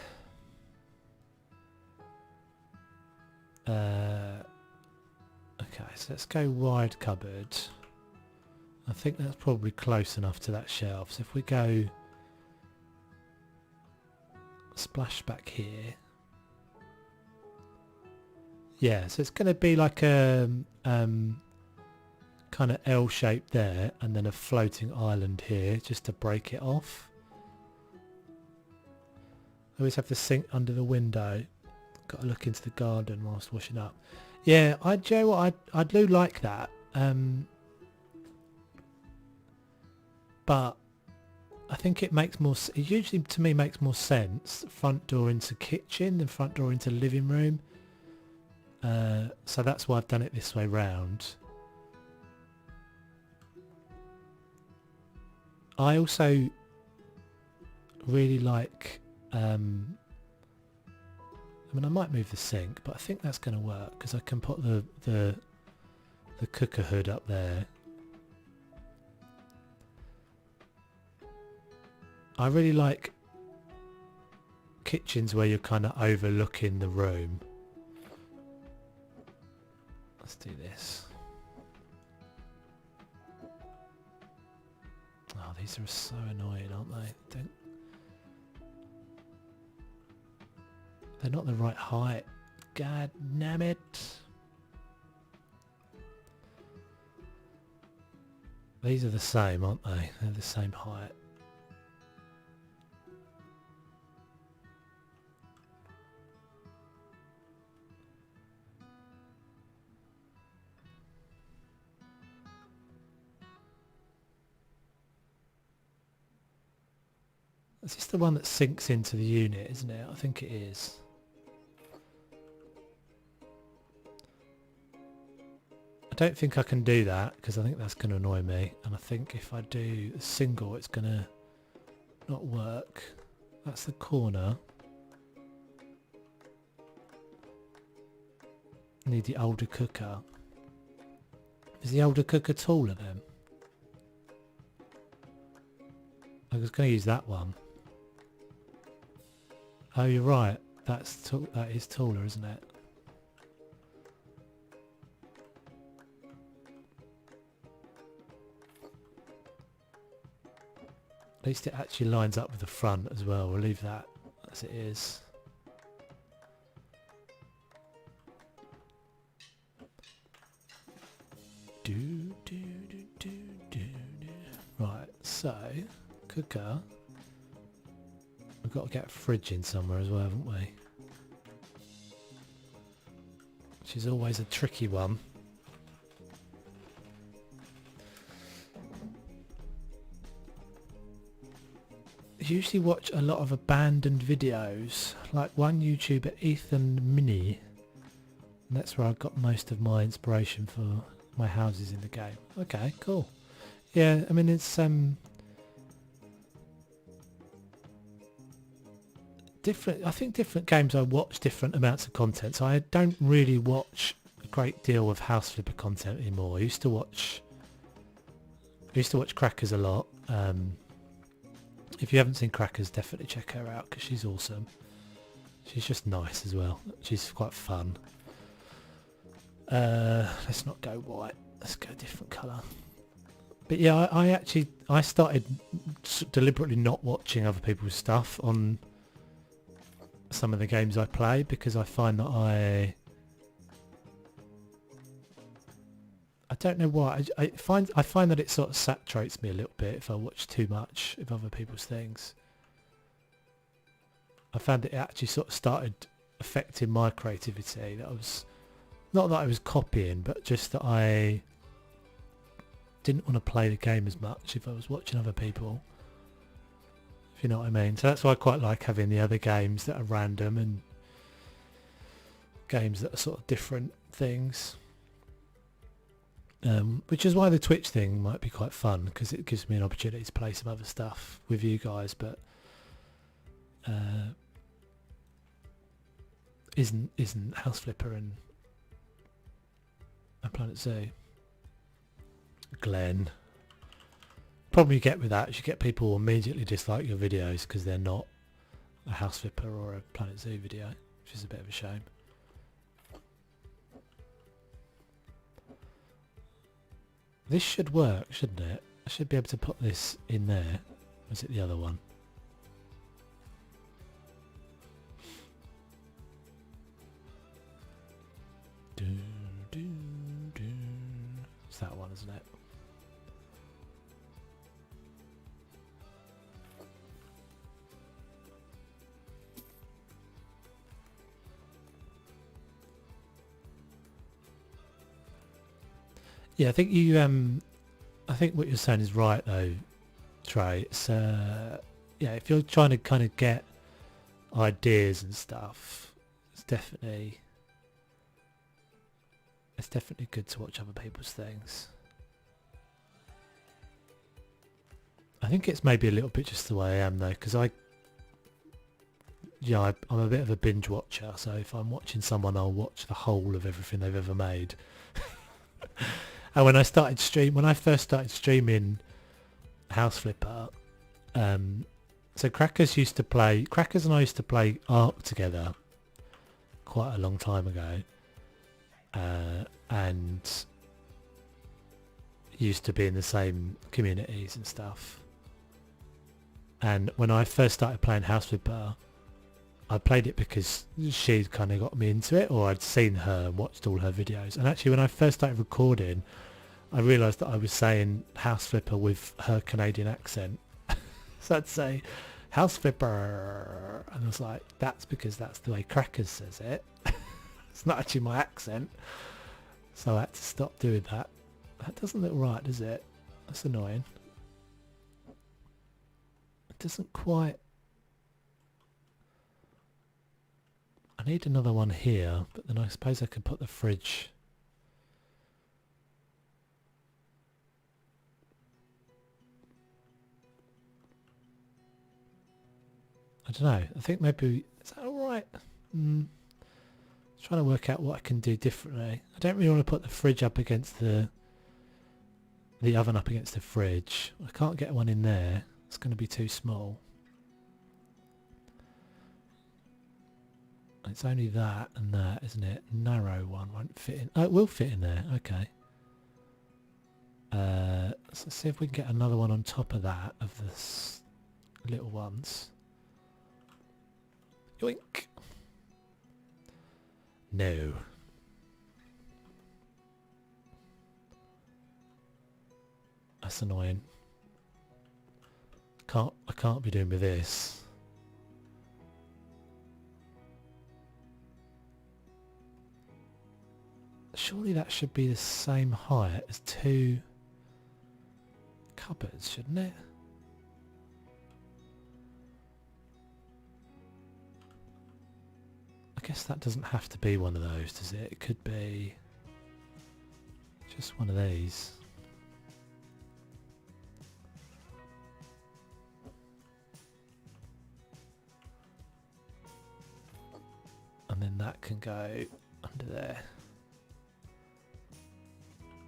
A: Okay, Okay, so let's go wide cupboard. I think that's probably close enough to that shelf. So if we go splash back here. Yeah, so it's going to be like a kind of L shape there and then a floating island here just to break it off. I always have the sink under the window. Got to look into the garden whilst washing up. Yeah, Joe, I do like that. But I think it makes more. It usually to me makes more sense. Front door into kitchen than front door into living room. So that's why I've done it this way round. I also really like. I mean, I might move the sink, but I think that's going to work because I can put the cooker hood up there. I really like kitchens where you're kind of overlooking the room. Let's do this. Oh, these are so annoying, aren't they? They're not the right height. God damn it. These are the same, aren't they? They're the same height. Is this the one that sinks into the unit, isn't it? I think it is. I don't think I can do that because I think that's going to annoy me. And I think if I do a single, it's going to not work. That's the corner. I need the older cooker. Is the older cooker taller then? I was going to use that one. Oh, you're right. That is taller, isn't it? At least it actually lines up with the front as well. We'll leave that as it is. Right, so cooker. We've got to get a fridge in somewhere as well, haven't we? Which is always a tricky one. I usually watch a lot of abandoned videos, like one YouTuber, Ethan Mini, and that's where I got most of my inspiration for my houses in the game. Okay, cool. Yeah, I mean it's different. I think different games I watch different amounts of content, so I don't really watch a great deal of house flipper content anymore. I used to watch Crackers a lot. If you haven't seen Crackers, definitely check her out because she's awesome. She's just nice as well. She's quite fun. Let's not go white. Let's go different colour. But yeah, I started deliberately not watching other people's stuff on some of the games I play because I find that I don't know why. I find that it sort of saturates me a little bit if I watch too much of other people's things. I found that it actually sort of started affecting my creativity. That I was not that I was copying, but just that I didn't want to play the game as much if I was watching other people. If you know what I mean. So that's why I quite like having the other games that are random and games that are sort of different things. Which is why the Twitch thing might be quite fun because it gives me an opportunity to play some other stuff with you guys, but isn't House Flipper and a Planet Zoo. Glenn. Problem you get with that is you get people who immediately dislike your videos because they're not a House Flipper or a Planet Zoo video, which is a bit of a shame. This should work, shouldn't it? I should be able to put this in there. Or is it the other one? It's that one, isn't it? Yeah, I think you I think what you're saying is right though, Trey. It's yeah, if you're trying to kind of get ideas and stuff, it's definitely good to watch other people's things. I think it's maybe a little bit just the way I am though, because I'm a bit of a binge watcher, so if I'm watching someone, I'll watch the whole of everything they've ever made. And when I first started streaming House Flipper, so Crackers and I used to play Ark together quite a long time ago, and used to be in the same communities and stuff. And when I first started playing House Flipper, I played it because she'd kind of got me into it, or I'd seen her and watched all her videos. And actually when I first started recording, I realised that I was saying House Flipper with her Canadian accent. So I'd say House Flipper, and I was like, that's because that's the way Crackers says it. It's not actually my accent. So I had to stop doing that. That doesn't look right, does it? That's annoying. It doesn't quite... I need another one here, but then I suppose I could put the fridge... I don't know. I think maybe... Is that alright? Trying to work out what I can do differently. I don't really want to put the fridge up against the oven up against the fridge. I can't get one in there. It's going to be too small. It's only that and that, isn't it? Narrow one won't fit in. Oh, it will fit in there. Okay. So let's see if we can get another one on top of that, of the little ones. Yoink. No. That's annoying. I can't be doing with this. Surely that should be the same height as two cupboards, shouldn't it? I guess that doesn't have to be one of those, does it? It could be just one of these. And then that can go under there.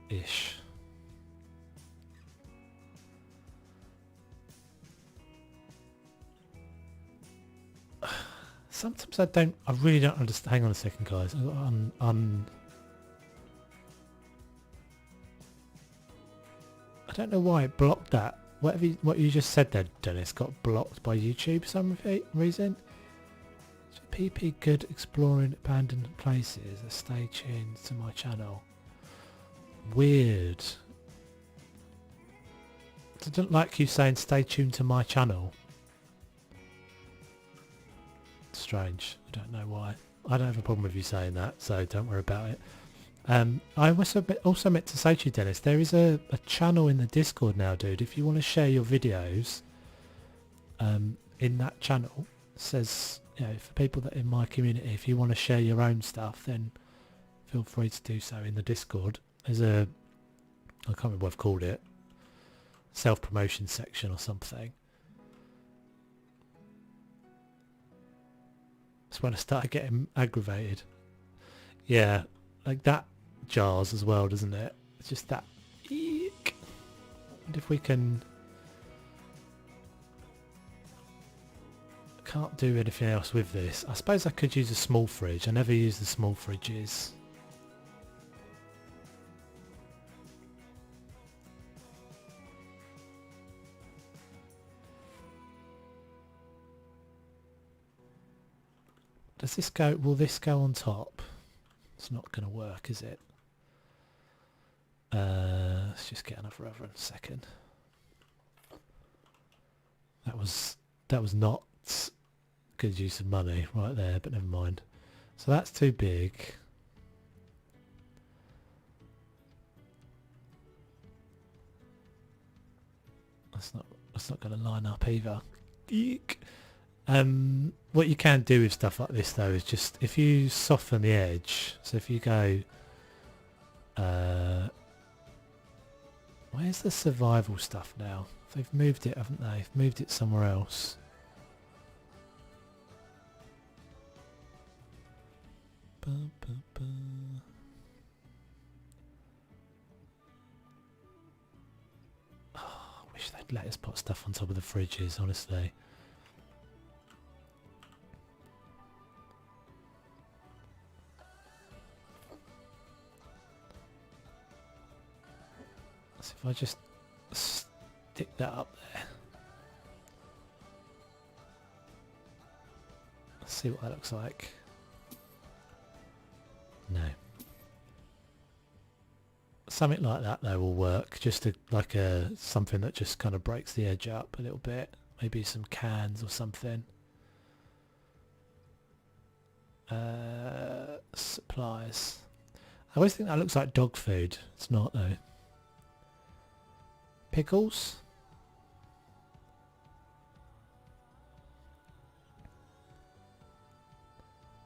A: Ish. Sometimes I really don't understand. Hang on a second, guys. I don't know why it blocked that. What you just said there, Dennis, got blocked by YouTube for some reason. So PP good exploring abandoned places. Stay tuned to my channel. Weird. I don't like you saying stay tuned to my channel. Strange. I don't know why. I don't have a problem with you saying that, so don't worry about it. I also meant to say to you, Dennis, there is a channel in the Discord now, dude. If you want to share your videos in that channel, it says, you know, for people that are in my community, if you want to share your own stuff, then feel free to do so in the Discord. There's I can't remember what I've called it, self-promotion section or something. That's when I started getting aggravated. Yeah, like that jars as well, doesn't it? It's just that. Eek. And if we can... Can't do anything else with this. I suppose I could use a small fridge. I never use the small fridges. Does this go, will this go on top? It's not going to work, is it? Let's just get another oven in a second. That was not good use of money right there, but never mind. So that's too big. That's not going to line up either. Eek. What you can do with stuff like this though is just if you soften the edge. So if you go, where's the survival stuff now? They've moved it, haven't they? They've moved it somewhere else. Oh, I wish they'd let us put stuff on top of the fridges, honestly. So if I just stick that up there. Let's see what that looks like. No. Something like that though will work. Just like something that just kind of breaks the edge up a little bit. Maybe some cans or something. Supplies. I always think that looks like dog food. It's not though. Pickles.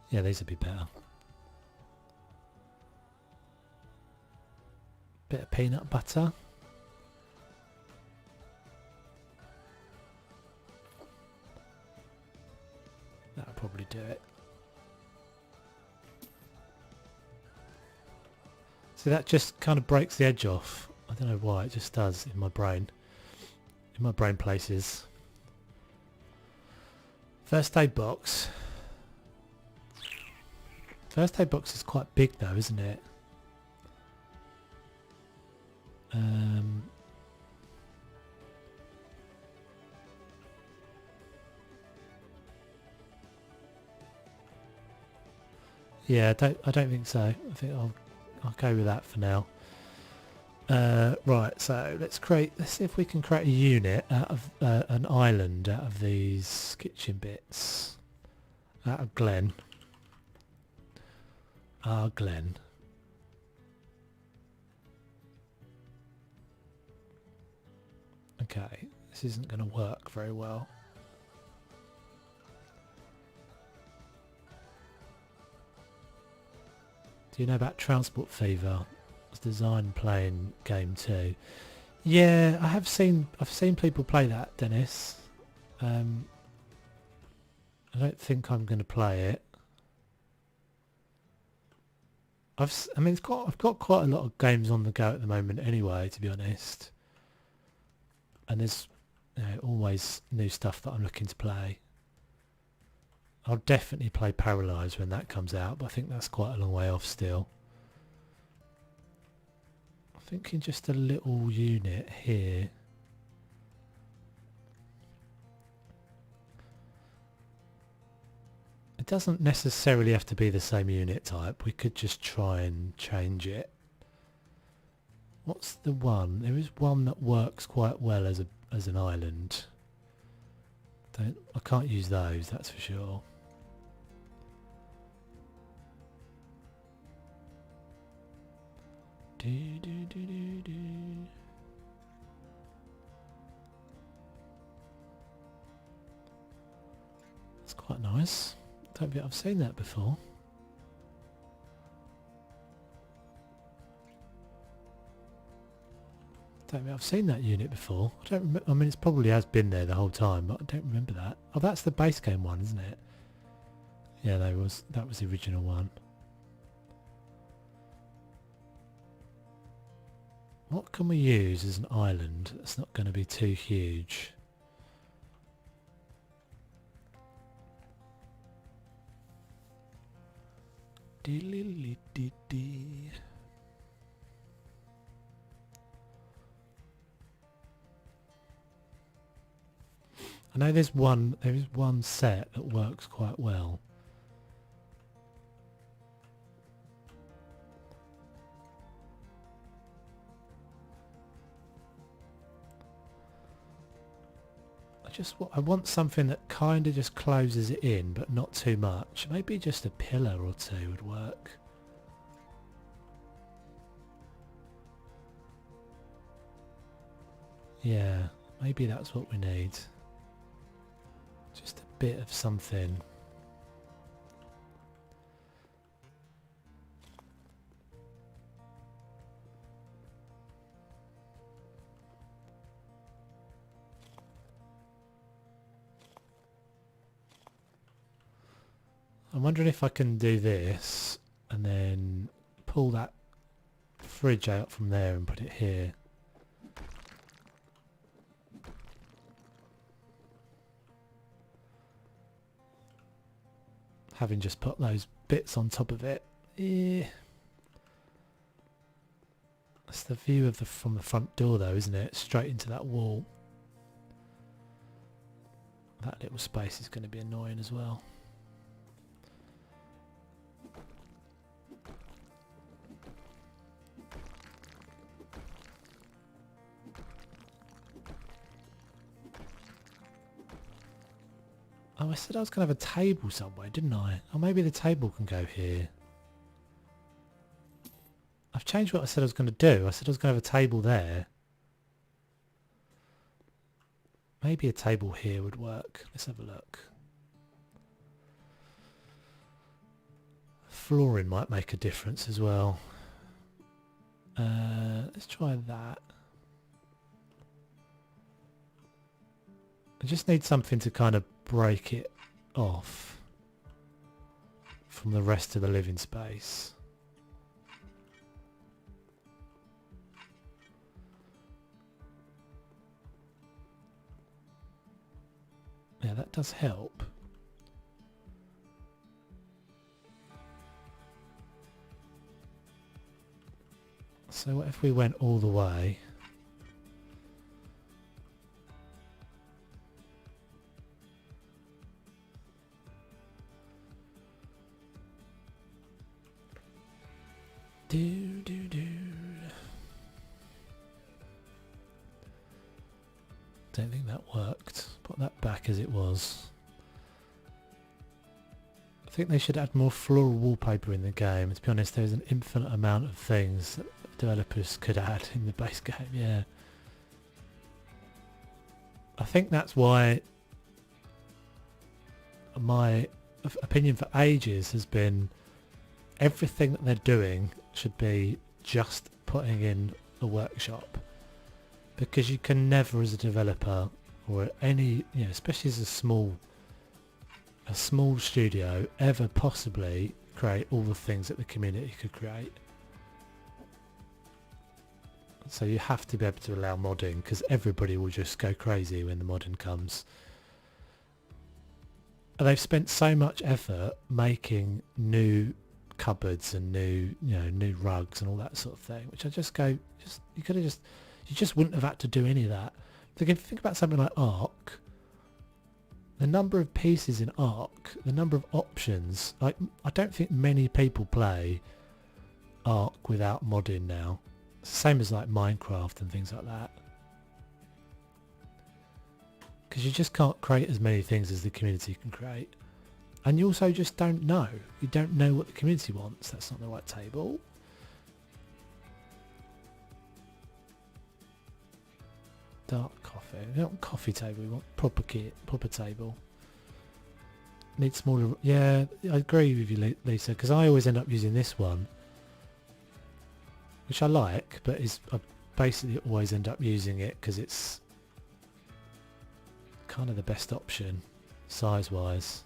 A: Yeah, these would be better. Bit of peanut butter. That'll probably do it. So that just kind of breaks the edge off. I don't know why, it just does in my brain. In my brain places. First aid box. First aid box is quite big though, isn't it? Yeah, I don't think so. I think I'll go with that for now. Right, so let's see if we can create a unit out of an island out of these kitchen bits. Out of Glen. Glen. Okay, this isn't going to work very well. Do you know about Transport Fever? It's designed playing game 2. Yeah, I've seen people play that, Dennis. I don't think I'm going to play it. I mean, I've got quite a lot of games on the go at the moment anyway, to be honest. And there's always new stuff that I'm looking to play. I'll definitely play Paralysed when that comes out, but I think that's quite a long way off still. I'm thinking just a little unit here. It doesn't necessarily have to be the same unit type. We could just try and change it. What's the one? There is one that works quite well as an island. I can't use those, that's for sure. That's quite nice. Don't think I've seen that before. Don't think I've seen that unit before. I don't remember. I mean, it probably has been there the whole time, but I don't remember that. Oh, that's the base game one, isn't it? Yeah, that was the original one. What can we use as an island that's not going to be too huge? I know there is one set that works quite well. I want something that kind of just closes it in, but not too much. Maybe just a pillar or two would work. Yeah, maybe that's what we need. Just a bit of something. I'm wondering if I can do this and then pull that fridge out from there and put it here. Having just put those bits on top of it. Yeah. That's the view of from the front door though, isn't it? Straight into that wall. That little space is going to be annoying as well. Oh, I said I was going to have a table somewhere, didn't I? Or maybe the table can go here. I've changed what I said I was going to do. I said I was going to have a table there. Maybe a table here would work. Let's have a look. Flooring might make a difference as well. Let's try that. I just need something to kind of break it off from the rest of the living space. Yeah, that does help. So what if we went all the way? Don't think that worked. Put that back as it was. I think they should add more floral wallpaper in the game. To be honest, there's an infinite amount of things that developers could add in the base game, yeah. I think that's why my opinion for ages has been everything that they're doing should be just putting in a workshop, because you can never as a developer or any, you know, especially as a small studio, ever possibly create all the things that the community could create. So you have to be able to allow modding, because everybody will just go crazy when the modding comes. And they've spent so much effort making new cupboards and new rugs and all that sort of thing, which I just go, you just wouldn't have had to do any of that. If you think about something like Ark, the number of pieces in Ark, the number of options, like I don't think many people play Ark without modding now. It's the same as like Minecraft and things like that. Because you just can't create as many things as the community can create. And you also just don't know. You don't know what the community wants. That's not the right table. Dark coffee. We don't want coffee table. We want proper kit, proper table. Need smaller. Yeah, I agree with you, Lisa, because I always end up using this one, which I like, but I basically always end up using it because it's kind of the best option size-wise.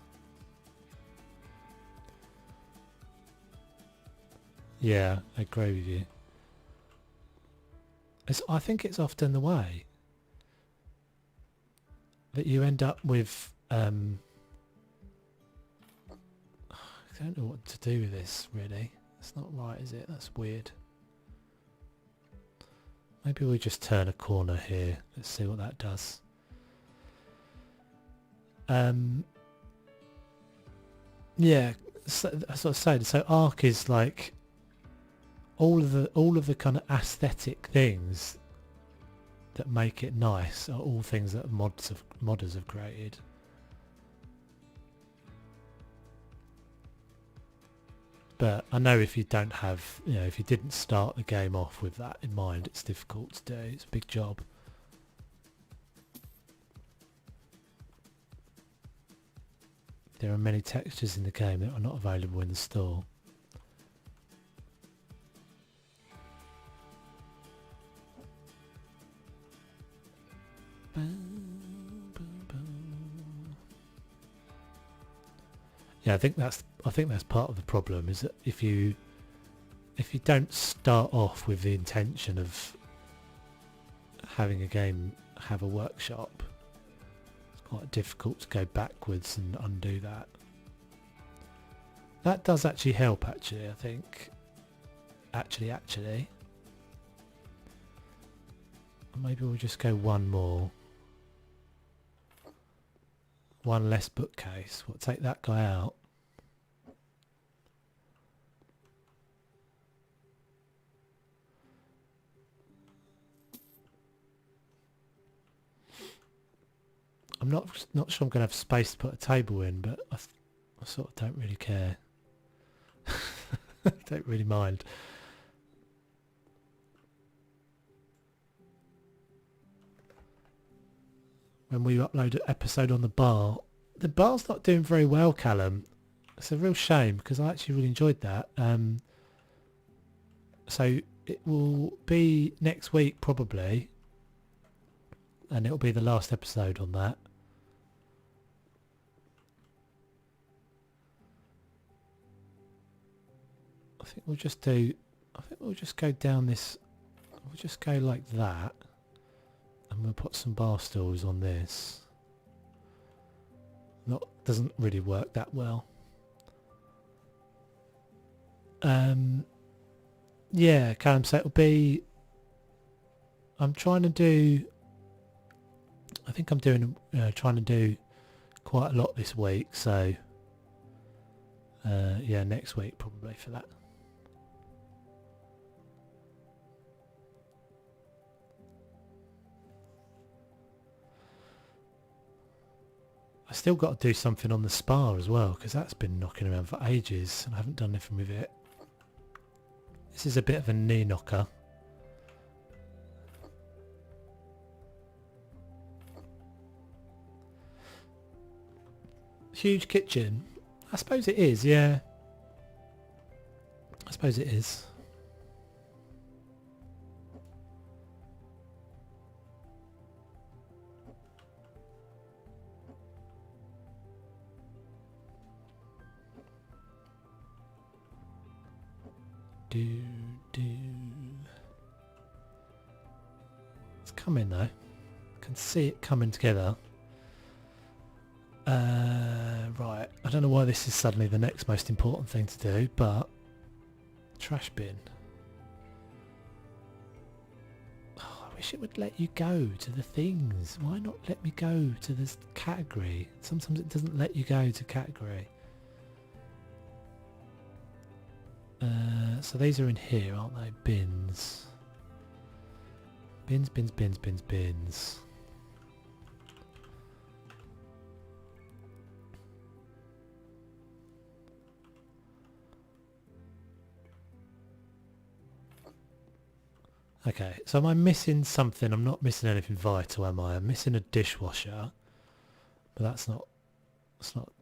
A: Yeah, I agree with you. I think it's often the way that you end up with I don't know what to do with this, really. It's not right, is it? That's weird. Maybe we just turn a corner here. Let's see what that does. Yeah, so, that's what I said. So Ark is like all of the kind of aesthetic things that make it nice are all things that modders have created. But I know if you don't have, if you didn't start the game off with that in mind, it's difficult to do. It's a big job. There are many textures in the game that are not available in the store. Yeah, I think that's part of the problem, is that if you don't start off with the intention of having a game have a workshop, it's quite difficult to go backwards and undo that. That does actually help, actually, I think. Actually. Maybe we'll just go one more. One less bookcase. We'll take that guy out. I'm not sure I'm going to have space to put a table in, but I sort of don't really care. Don't really mind. When we upload an episode on the bar's not doing very well, Callum. It's a real shame because I actually really enjoyed that. So it will be next week probably, and it'll be the last episode on that. I think we'll just go down this. We'll just go like that. And we'll put some bar stools on this. Doesn't really work that well. Yeah, Callum, so it'll be... I think I'm trying to do quite a lot this week, so yeah, next week probably for that. I still got to do something on the spa as well, because that's been knocking around for ages and I haven't done anything with it. This is a bit of a knee knocker. Huge kitchen. I suppose it is, yeah. I suppose it is. It's coming though. I can see it coming together. Right. I don't know why this is suddenly the next most important thing to do, but trash bin. Oh, I wish it would let you go to the things. Why not let me go to this category? Sometimes it doesn't let you go to category. So these are in here, aren't they? Bins. Bins. Okay, so am I missing something? I'm not missing anything vital, am I? I'm missing a dishwasher, but that's not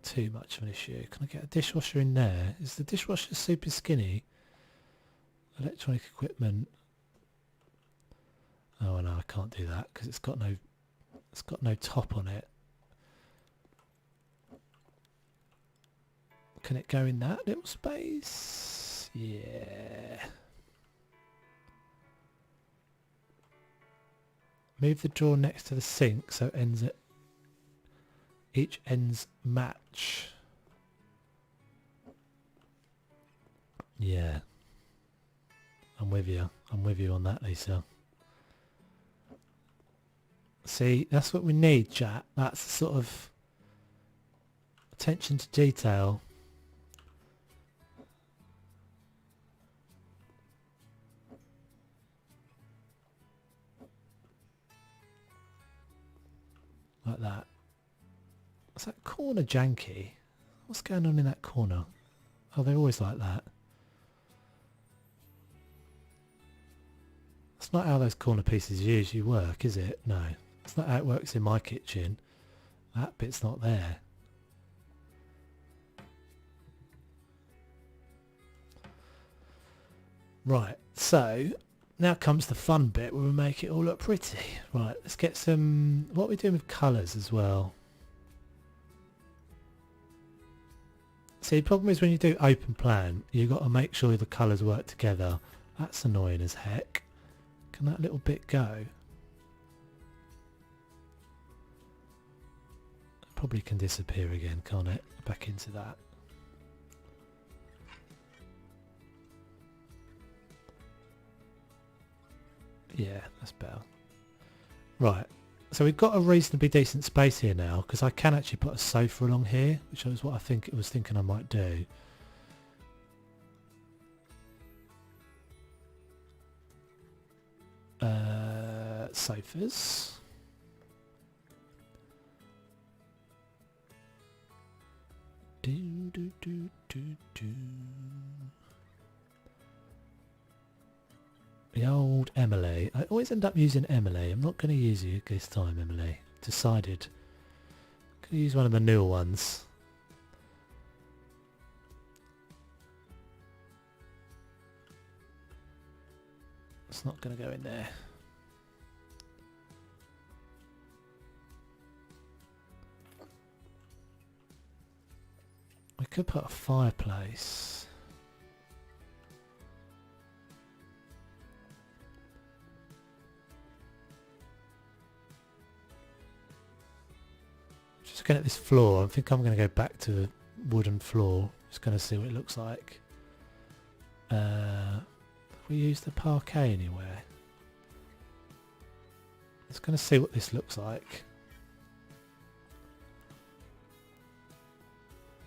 A: too much of an issue. Can I get a dishwasher in there? Is the dishwasher super skinny? Electronic equipment. Oh no, I can't do that because it's got no top on it. Can it go in that little space? Yeah. Move the drawer next to the sink so each ends match. Yeah. I'm with you on that, Lisa. See, that's what we need, chat. That's the sort of attention to detail. that corner janky? What's going on in that corner? Oh, they're always like that. That's not how those corner pieces usually work, is it? No. It's not how it works in my kitchen. That bit's not there. Right, so now comes the fun bit where we make it all look pretty. Right, let's get some... What are we doing with colours as well? See, the problem is when you do open plan, you've got to make sure the colours work together. That's annoying as heck. Can that little bit go? Probably can disappear again, can't it? Back into that. Yeah, that's better. Right, so we've got a reasonably decent space here now, because I can actually put a sofa along here, which is what I think it was thinking I might do. Sofas. Do, do, do, do, do. The old Emily. I always end up using Emily. I'm not going to use you this time, Emily. Decided. I'm going to use one of the newer ones. It's not going to go in there. We could put a fireplace. Just looking at this floor, I think I'm going to go back to a wooden floor. Just going to see what it looks like. Have we used the parquet anywhere? Just going to see what this looks like.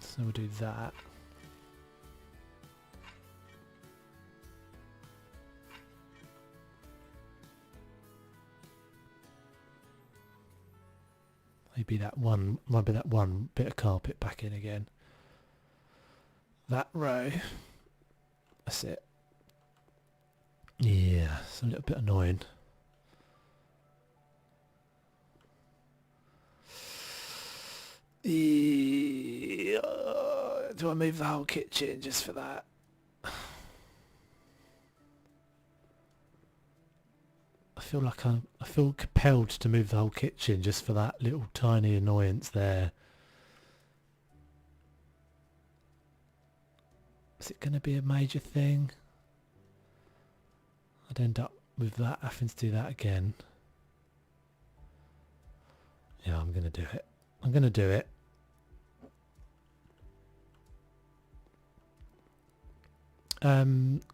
A: So we'll do that. Maybe that one bit of carpet back in again. That row. That's it. Yeah, it's a little bit annoying. Yeah. Do I move the whole kitchen just for that? I feel compelled to move the whole kitchen just for that little tiny annoyance there. Is it going to be a major thing? I'd end up with that having to do that again. Yeah, I'm going to do it. I'm going to do it.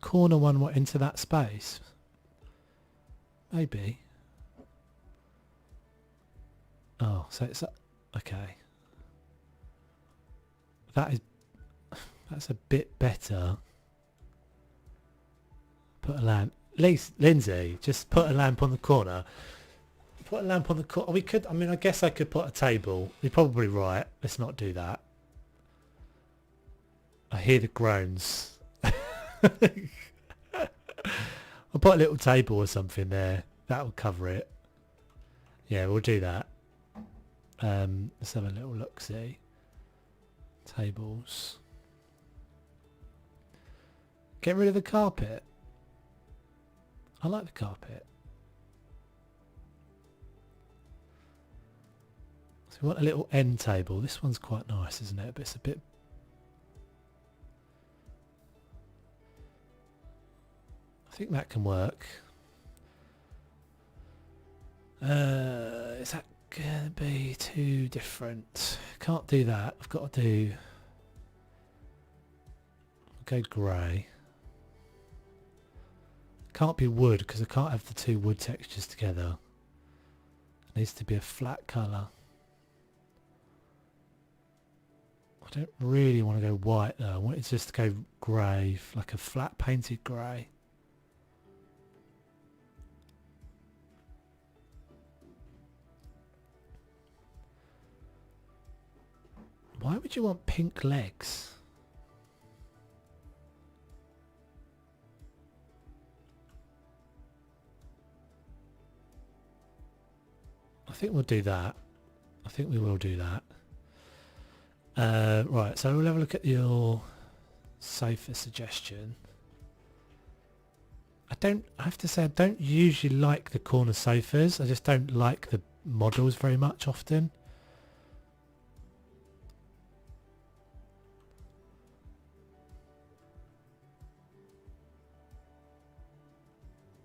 A: Corner one, what, into that space? Maybe. Oh, so it's okay. That's a bit better. Put a lamp. Lindsay, just put a lamp on the corner. Put a lamp on the corner. We could. I mean, I guess I could put a table. You're probably right. Let's not do that. I hear the groans. I'll put a little table or something there. That'll cover it. Yeah, we'll do that. Let's have a little look-see. Tables. Get rid of the carpet. I like the carpet. So we want a little end table. This one's quite nice, isn't it? But it's a bit... I think that can work. Is that going to be too different? Can't do that. I've got to do... I'll go grey. Can't be wood because I can't have the two wood textures together. It needs to be a flat colour. I don't really want to go white though. I want it just to go grey, like a flat painted grey. would you want pink legs? I think we'll do that. I think we will do that. Right, so we'll have a look at your sofa suggestion. I have to say I don't usually like the corner sofas. I just don't like the models very much often.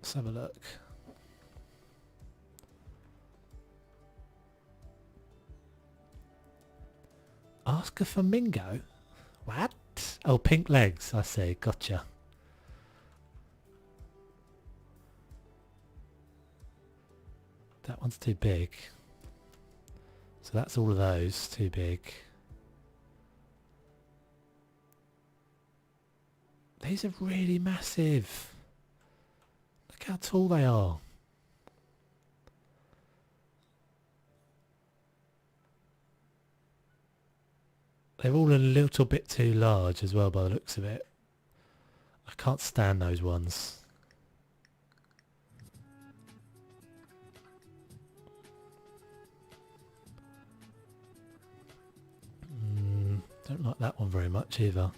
A: Let's have a look. Ask a flamingo? What? Oh, pink legs, I see. Gotcha. That one's too big. So that's all of those, too big. These are really massive. Look how tall they are. They're all a little bit too large as well by the looks of it. I can't stand those ones. Don't like that one very much either.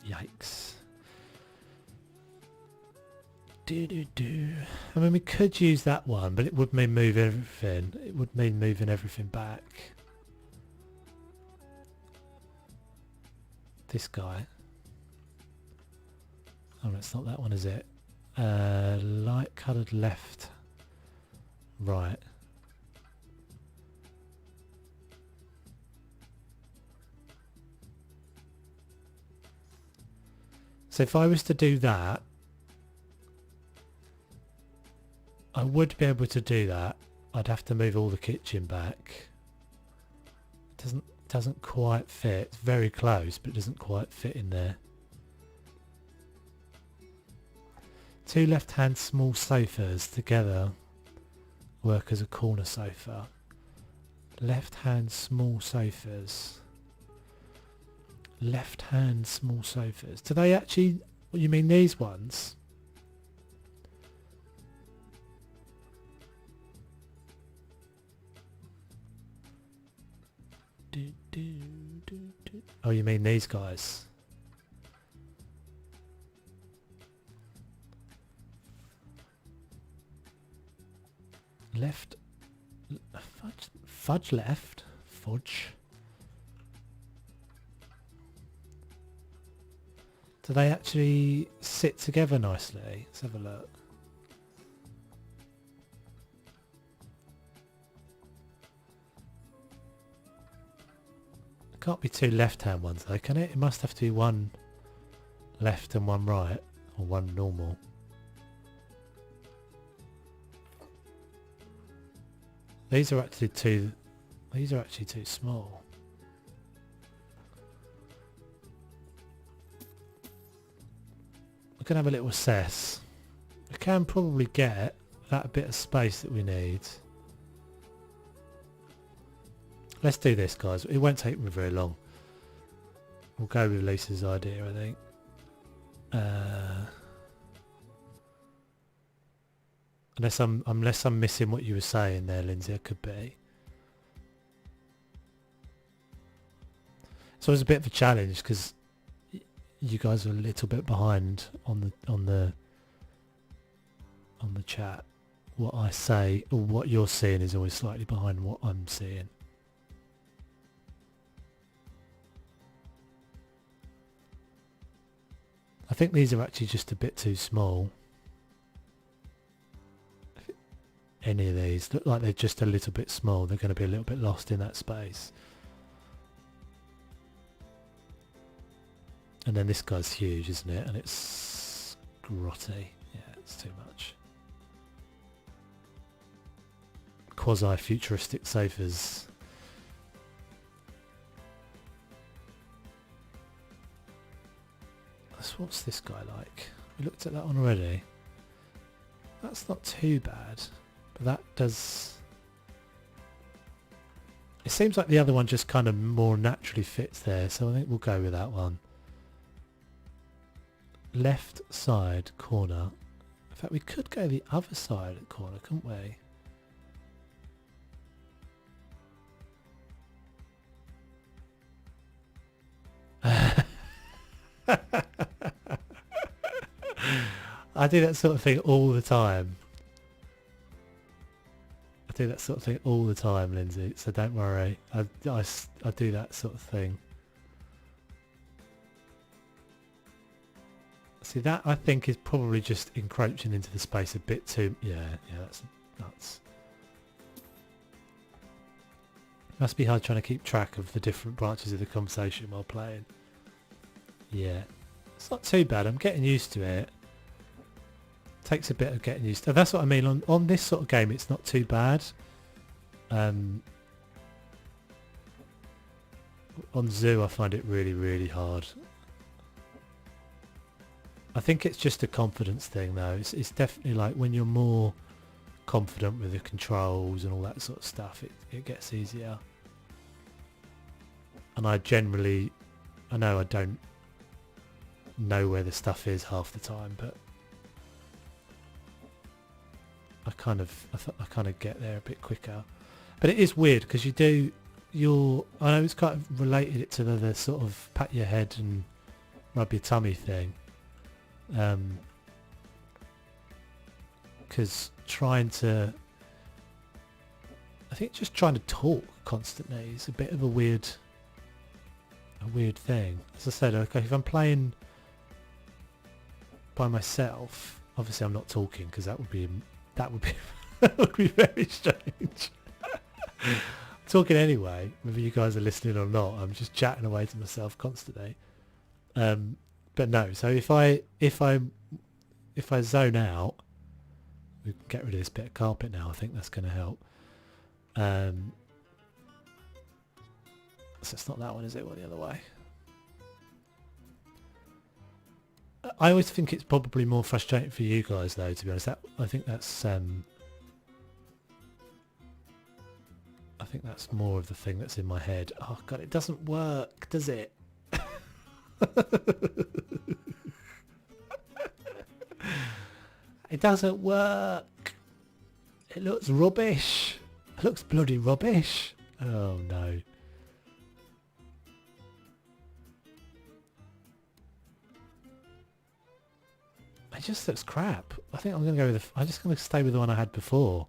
A: Yikes. I mean, we could use that one, but it would mean move everything. It would mean moving everything back. This guy. Oh, it's not that one, is it? Light coloured left. Right. So if I was to do that, I would be able to do that. I'd have to move all the kitchen back. Doesn't quite fit. It's very close, but it doesn't quite fit in there. Two left-hand small sofas together work as a corner sofa. Left-hand small sofas. Left-hand small sofas. Do they actually... What, you mean these ones? Oh, you mean these guys? Left... Fudge left? Fudge? Do they actually sit together nicely? Let's have a look. It can't be two left-hand ones though, can it? It must have to be one left and one right, or one normal. These are actually too small. We can have a little assess. We can probably get that bit of space that we need. Let's do this, guys. It won't take me very long. We'll go with Lisa's idea, I think. Unless I'm missing what you were saying there, Lindsay, it could be. So it's a bit of a challenge because you guys are a little bit behind on the chat. What I say or what you're seeing is always slightly behind what I'm seeing. I think these are actually just a bit too small. Any of these look like they're just a little bit small. They're going to be a little bit lost in that space. And then this guy's huge, isn't it? And it's grotty. Yeah, it's too much. Quasi-futuristic sofas. What's this guy like? We looked at that one already. That's not too bad, but that does... It seems like the other one just kind of more naturally fits there, so I think we'll go with that one. Left side corner. In fact, we could go the other side of the corner, couldn't we? I do that sort of thing all the time. I do that sort of thing all the time, Lindsay, so don't worry. I do that sort of thing. See, that I think is probably just encroaching into the space a bit too... Yeah, that's nuts. Must be hard trying to keep track of the different branches of the conversation while playing. Yeah, it's not too bad. I'm getting used to it. Takes a bit of getting used to. That's what I mean. On this sort of game, it's not too bad. On Zoo, I find it really, really hard. I think it's just a confidence thing, though. It's definitely like when you're more confident with the controls and all that sort of stuff, it gets easier. And I know I don't know where the stuff is half the time, but I kind of get there a bit quicker. But it is weird because I know it's kind of related it to the sort of pat your head and rub your tummy thing. Because I think just trying to talk constantly is a bit of a weird thing. As I said, okay, if I'm playing by myself, obviously I'm not talking because that would be that would be very strange. I'm talking anyway, whether you guys are listening or not. I'm just chatting away to myself constantly. But no, so if I zone out, we can get rid of this bit of carpet now. I think that's going to help. So it's not that one, is it? Or the other way? I always think it's probably more frustrating for you guys, though. To be honest, I think that's more of the thing that's in my head. Oh god, it doesn't work, does it? It doesn't work. It looks rubbish. It looks bloody rubbish. Oh no. It just looks crap. I think I'm going to go with I'm just going to stay with the one I had before.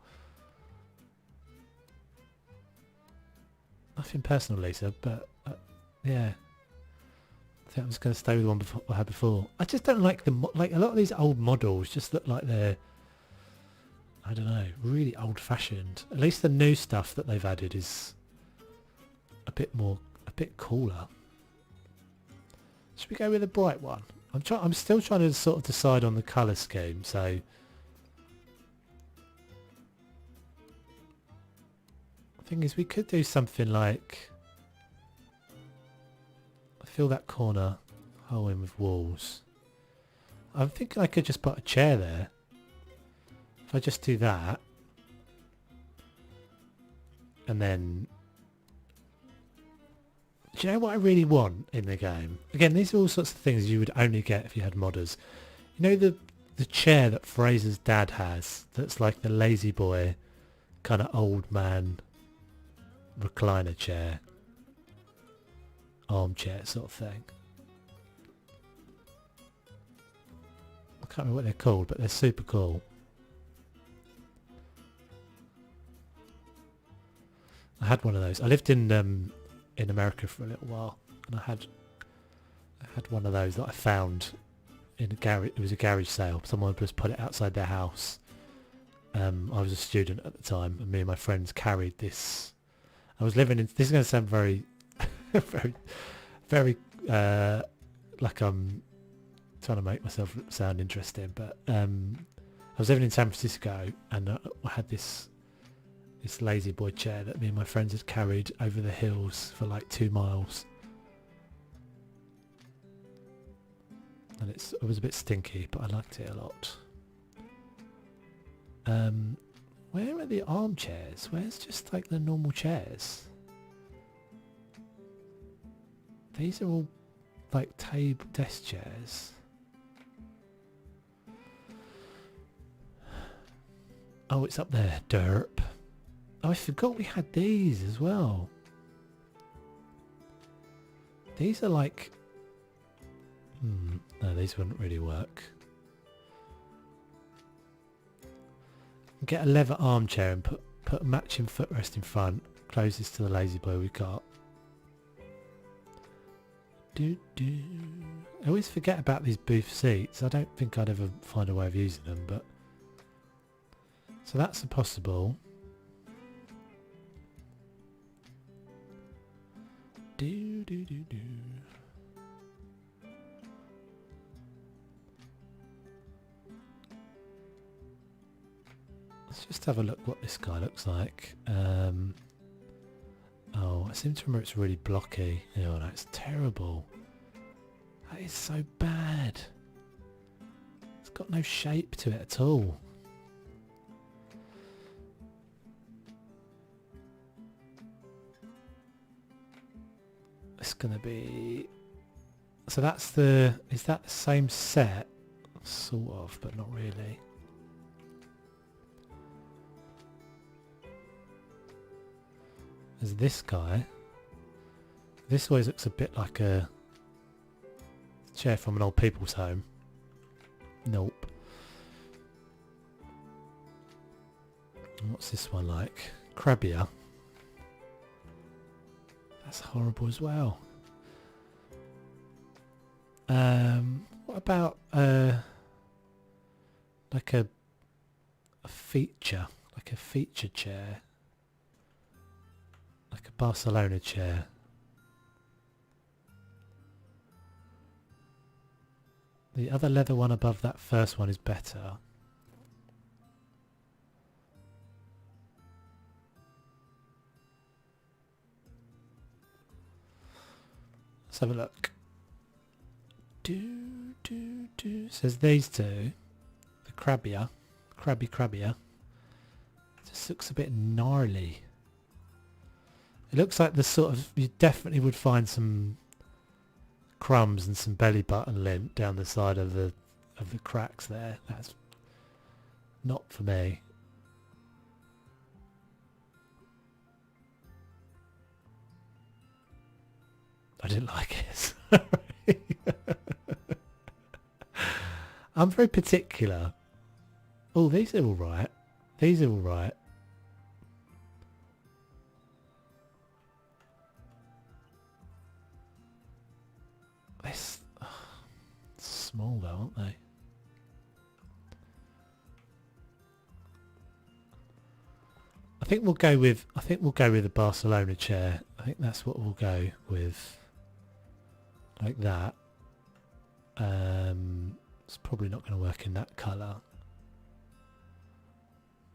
A: Nothing personal, Lisa, but yeah. I think I'm just going to stay with the one I had before. I just don't like a lot of these old models just look like they're, I don't know, really old-fashioned. At least the new stuff that they've added is a bit cooler. Should we go with a bright one? I'm still trying to sort of decide on the colour scheme, so the thing is we could do something like fill that corner hole in with walls. I'm thinking I could just put a chair there. If I just do that and then do you know what I really want in the game? Again, these are all sorts of things you would only get if you had modders. You know the chair that Fraser's dad has that's like the lazy boy kind of old man recliner chair, armchair sort of thing. I can't remember what they're called, but they're super cool. I had one of those. I lived in America for a little while, and I had one of those that I found in a garage. It was a garage sale. Someone just put it outside their house. I was a student at the time, and me and my friends carried this. I was living in. This is going to sound very, very, very like I'm trying to make myself sound interesting, but I was living in San Francisco, and I had this lazy boy chair that me and my friends had carried over the hills for like 2 miles, and it was a bit stinky, but I liked it a lot. Where are the armchairs? Where's just like the normal chairs? These are all like table desk chairs. Oh, it's up there. Derp. Oh, I forgot we had these as well. These are like... no, these wouldn't really work. Get a leather armchair and put a matching footrest in front. Closest to the lazy boy we got. I always forget about these booth seats. I don't think I'd ever find a way of using them, but... So that's a possible. Let's just have a look what this guy looks like. Oh, I seem to remember it's really blocky. Oh, that's terrible. That is so bad. It's got no shape to it at all. It's going to be... So that's the... Is that the same set? Sort of, but not really. There's this guy. This always looks a bit like a chair from an old people's home. Nope. What's this one like? Crabbier. That's horrible as well. What about like a feature, like a feature chair, like a Barcelona chair? The other leather one above that first one is better. Let's have a look. Says these two, the crabbier, just looks a bit gnarly. It looks like the sort of, you definitely would find some crumbs and some belly button lint down the side of the cracks there. That's not for me. I didn't like it. I'm very particular. Oh, these are all right. These are all right. They're small though, aren't they? I think we'll go with the Barcelona chair. I think that's what we'll go with. Like that. It's probably not going to work in that colour.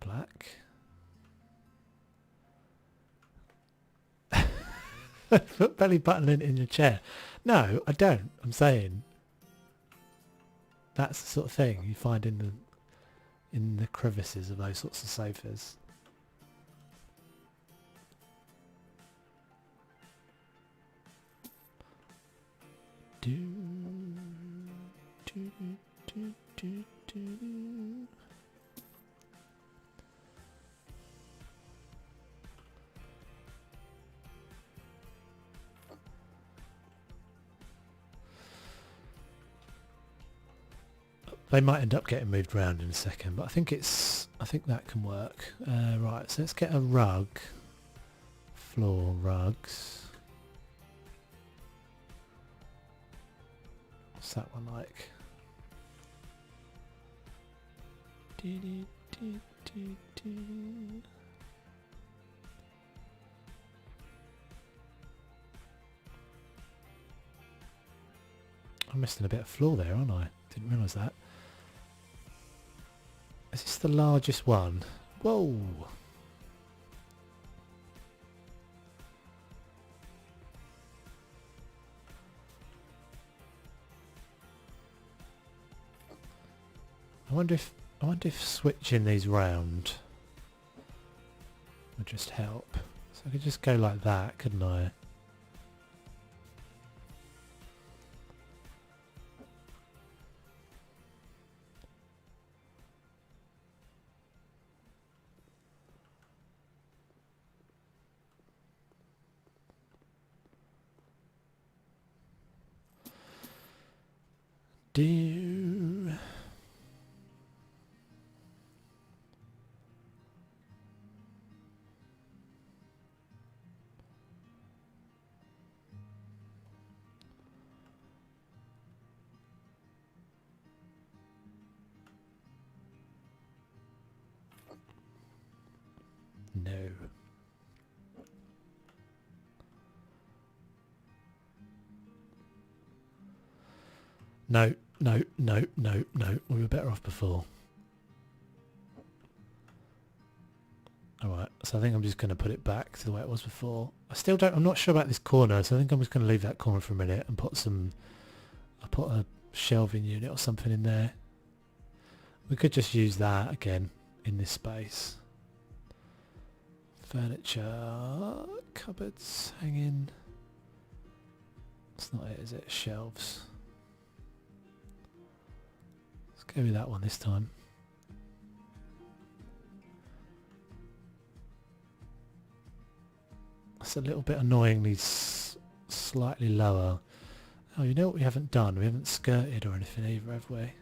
A: Black. Put belly button in your chair. No, I don't. I'm saying that's the sort of thing you find in the crevices of those sorts of sofas. They might end up getting moved around in a second, but I think that can work. Right, so let's get a rug. Floor rugs. What's that one like? I'm missing a bit of floor there, aren't I? Didn't realise that. Is this the largest one? Whoa! I wonder if I wonder if switching these round would just help. So I could just go like that, couldn't I? Do no. No, no, no, no, no. We were better off before. Alright, so I think I'm just going to put it back to the way it was before. I'm not sure about this corner, so I think I'm just going to leave that corner for a minute and I'll put a shelving unit or something in there. We could just use that again in this space. Furniture, cupboards, hanging. That's not it, is it? Shelves. Let's go with that one this time. That's a little bit annoyingly slightly lower. Oh, you know what we haven't done? We haven't skirted or anything either, have we?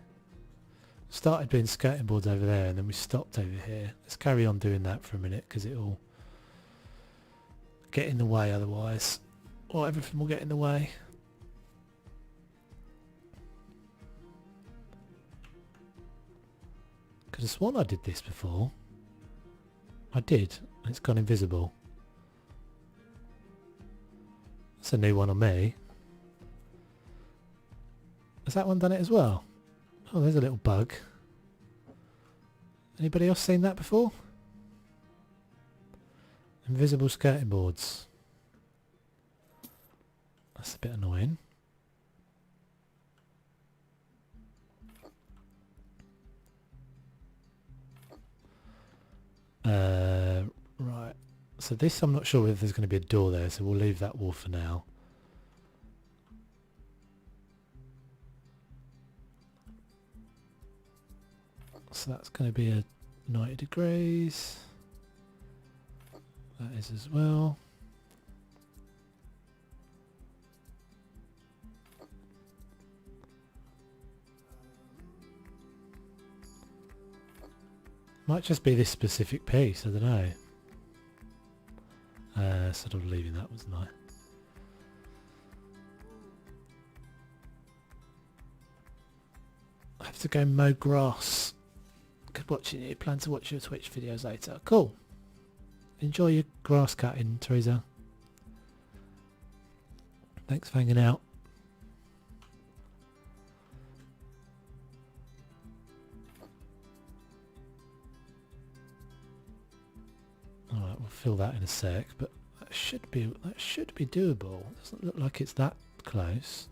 A: Started doing skirting boards over there and then we stopped over here. Let's carry on doing that for a minute because it'll get in the way otherwise. Or everything will get in the way. Could have sworn I did this before. I did. And it's gone invisible. That's a new one on me. Has that one done it as well? Oh, there's a little bug. Anybody else seen that before? Invisible skirting boards. That's a bit annoying. Right. So this I'm not sure whether there's going to be a door there, so we'll leave that wall for now. So that's going to be a 90 degrees. That is as well. Might just be this specific piece, I don't know. Sort of leaving that, wasn't I? I have to go mow grass. Good watching you. Plan to watch your Twitch videos later. Cool. Enjoy your grass cutting, Teresa. Thanks for hanging out. Alright, we'll fill that in a sec, but that should be doable. It doesn't look like it's that close.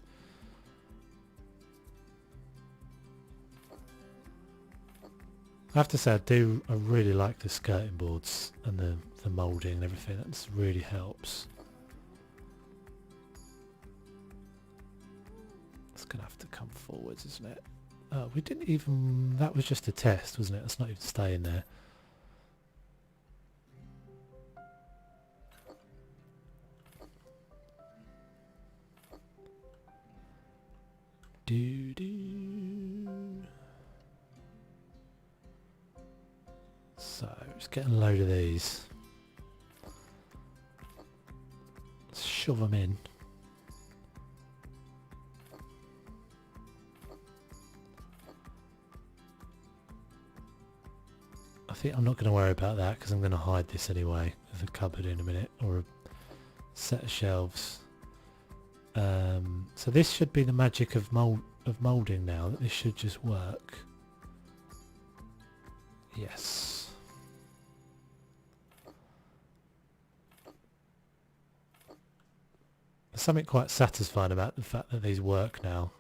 A: I have to say I really like the skirting boards and the moulding and everything. That really helps. It's gonna have to come forwards, isn't it? Oh, we didn't even, that was just a test, wasn't it? That's not even staying there. So, just get a load of these. Let's shove them in. I think I'm not going to worry about that because I'm going to hide this anyway with a cupboard in a minute or a set of shelves. So this should be the magic of moulding now, that this should just work. Yes. There's something quite satisfying about the fact that these work now.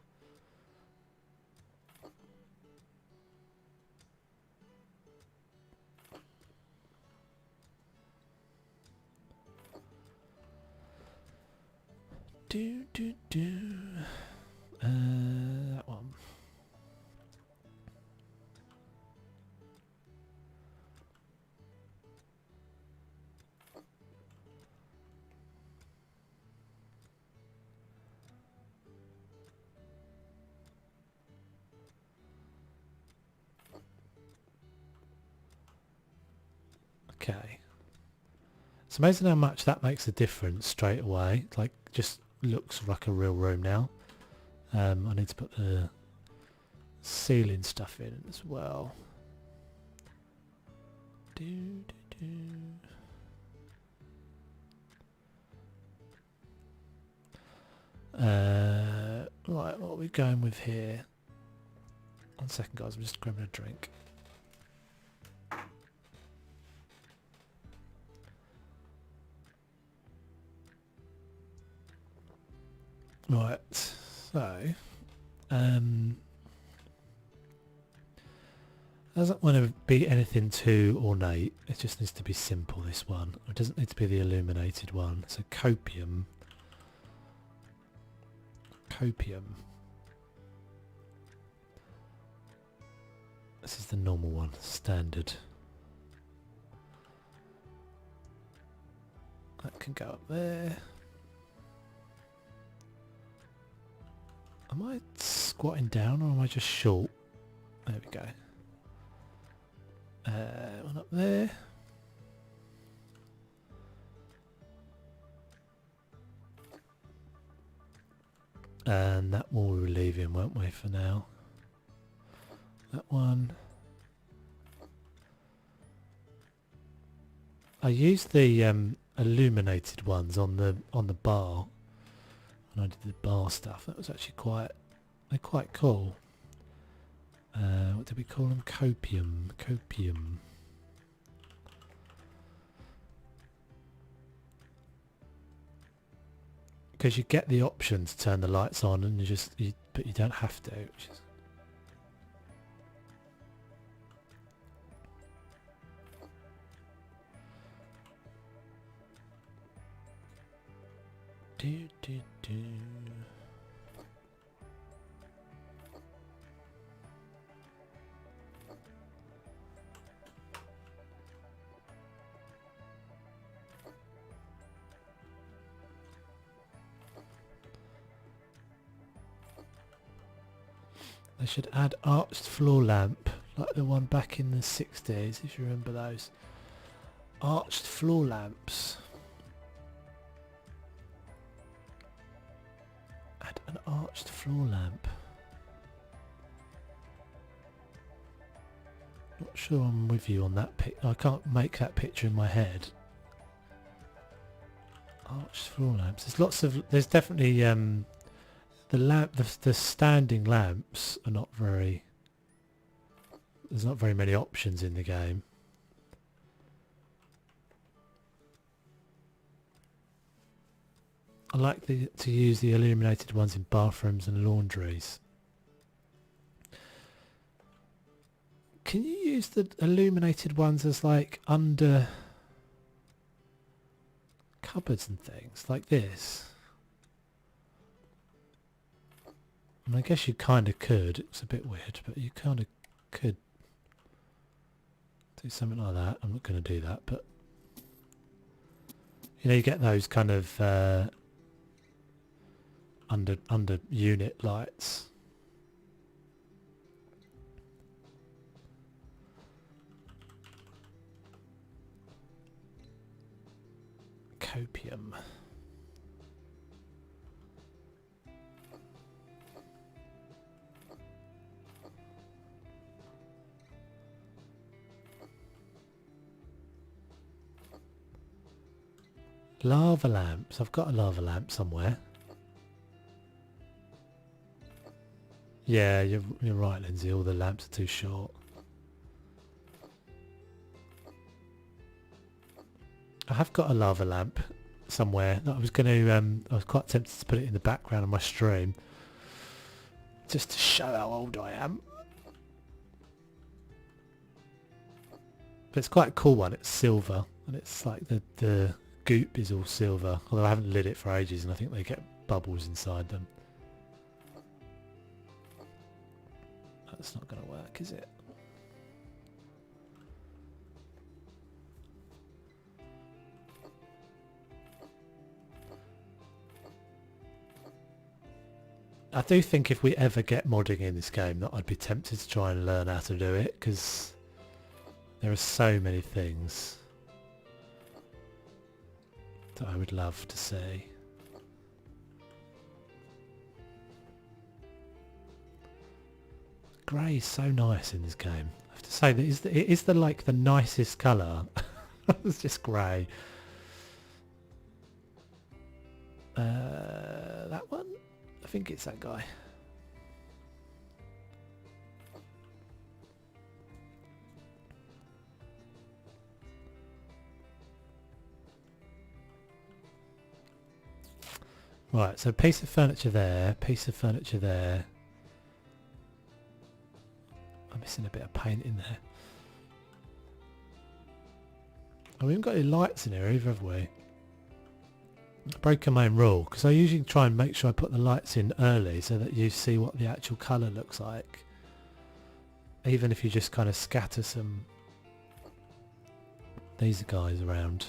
A: That one. Okay. It's amazing how much that makes a difference straight away. Like, just looks like a real room now. I need to put the ceiling stuff in as well. Right, what are we going with here? 1 second, guys. I'm just grabbing a drink. Right, so doesn't want to be anything too ornate. It just needs to be simple, this one. It doesn't need to be the illuminated one. So copium. This is the normal one, standard. That can go up there. Am I squatting down or am I just short? There we go. One up there. And that wall we were leaving, won't we, for now? That one. I used the illuminated ones on the bar when I did the bar stuff. That was actually they're quite cool. What did we call them? Copium. Because you get the option to turn the lights on, and but you don't have to. Which is They should add arched floor lamp, like the one back in the 60s, if you remember those. Arched floor lamps. Add an arched floor lamp. Not sure I'm with you on that pic. I can't make that picture in my head. Arched floor lamps. There's definitely the standing lamps are not very. There's not very many options in the game. I like to use the illuminated ones in bathrooms and laundries. Can you use the illuminated ones as like under cupboards and things like this? And I guess you kind of could. It's a bit weird, but you kind of could do something like that. I'm not going to do that, but you know, you get those kind of under unit lights. Copium. Lava lamps. I've got a lava lamp somewhere. Yeah, you're right, Lindsay. All the lamps are too short. I have got a lava lamp somewhere that I was going to. I was quite tempted to put it in the background of my stream, just to show how old I am. But it's quite a cool one. It's silver, and it's like the goop is all silver, although I haven't lit it for ages and I think they get bubbles inside them. That's not going to work, is it? I do think if we ever get modding in this game that I'd be tempted to try and learn how to do it, because there are so many things that I would love to see. Grey is so nice in this game. I have to say that it is the like the nicest colour. It's just grey. That one? I think it's that guy. Right, so piece of furniture there, piece of furniture there. I'm missing a bit of paint in there. Oh, we haven't got any lights in here either, have we? Broken my own rule, because I usually try and make sure I put the lights in early so that you see what the actual colour looks like. Even if you just kind of scatter some these guys around.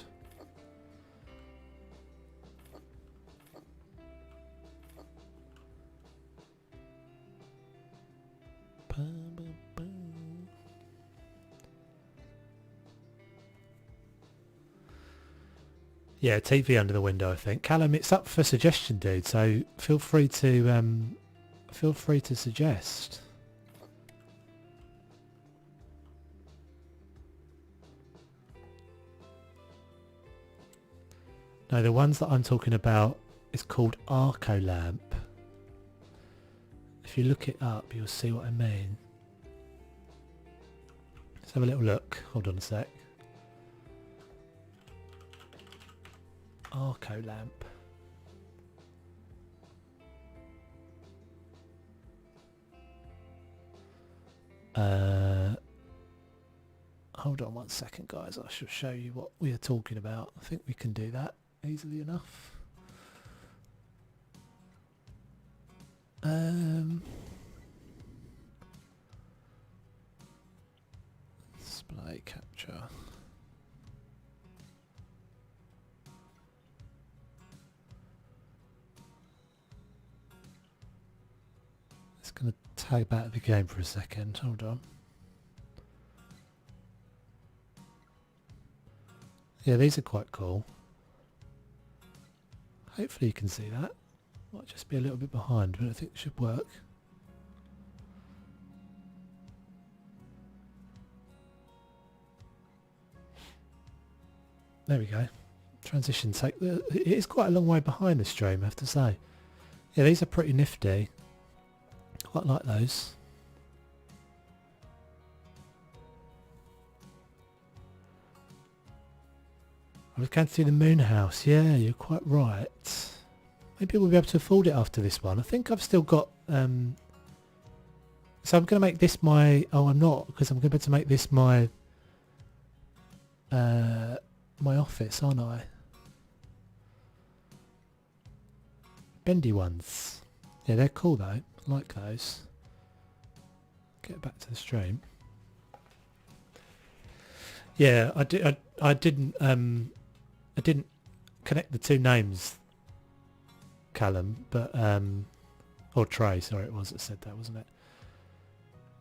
A: Yeah, TV under the window, I think. Callum, it's up for suggestion, dude. So feel free to suggest. No, the ones that I'm talking about is called Arco lamp. If you look it up, you'll see what I mean. Let's have a little look. Hold on a sec. Arco lamp. Hold on one second, guys. I shall show you what we are talking about. I think we can do that easily enough. Display capture. It's going to tag back the game for a second. Hold on. Yeah, these are quite cool. Hopefully you can see that. Might just be a little bit behind, but I think it should work. There we go. Transition take. It is quite a long way behind the stream, I have to say. Yeah, these are pretty nifty. Quite like those. I was going to see the moon house. Yeah, you're quite right. Maybe we'll be able to afford it after this one. I think I've still got... so I'm going to make this my... Oh, I'm not, because I'm going to be able to make this my... my office, aren't I? Bendy ones. Yeah, they're cool though. I like those. Get back to the stream. Yeah, I didn't connect the two names, Callum, but or Trey, sorry, it was that said that, wasn't it?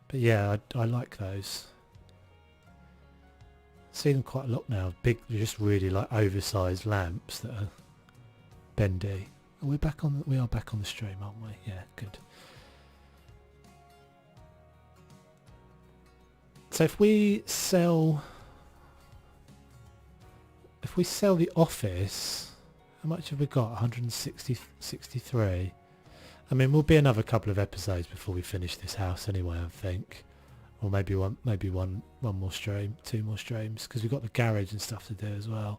A: But yeah, I like those. See them quite a lot now. Big, just really like oversized lamps that are bendy. We are back on the stream, aren't we? Yeah, good. So if we sell the office, how much have we got? 163. I mean, we'll be another couple of episodes before we finish this house anyway, I think. Or maybe one more stream, 2 more streams, because we've got the garage and stuff to do as well.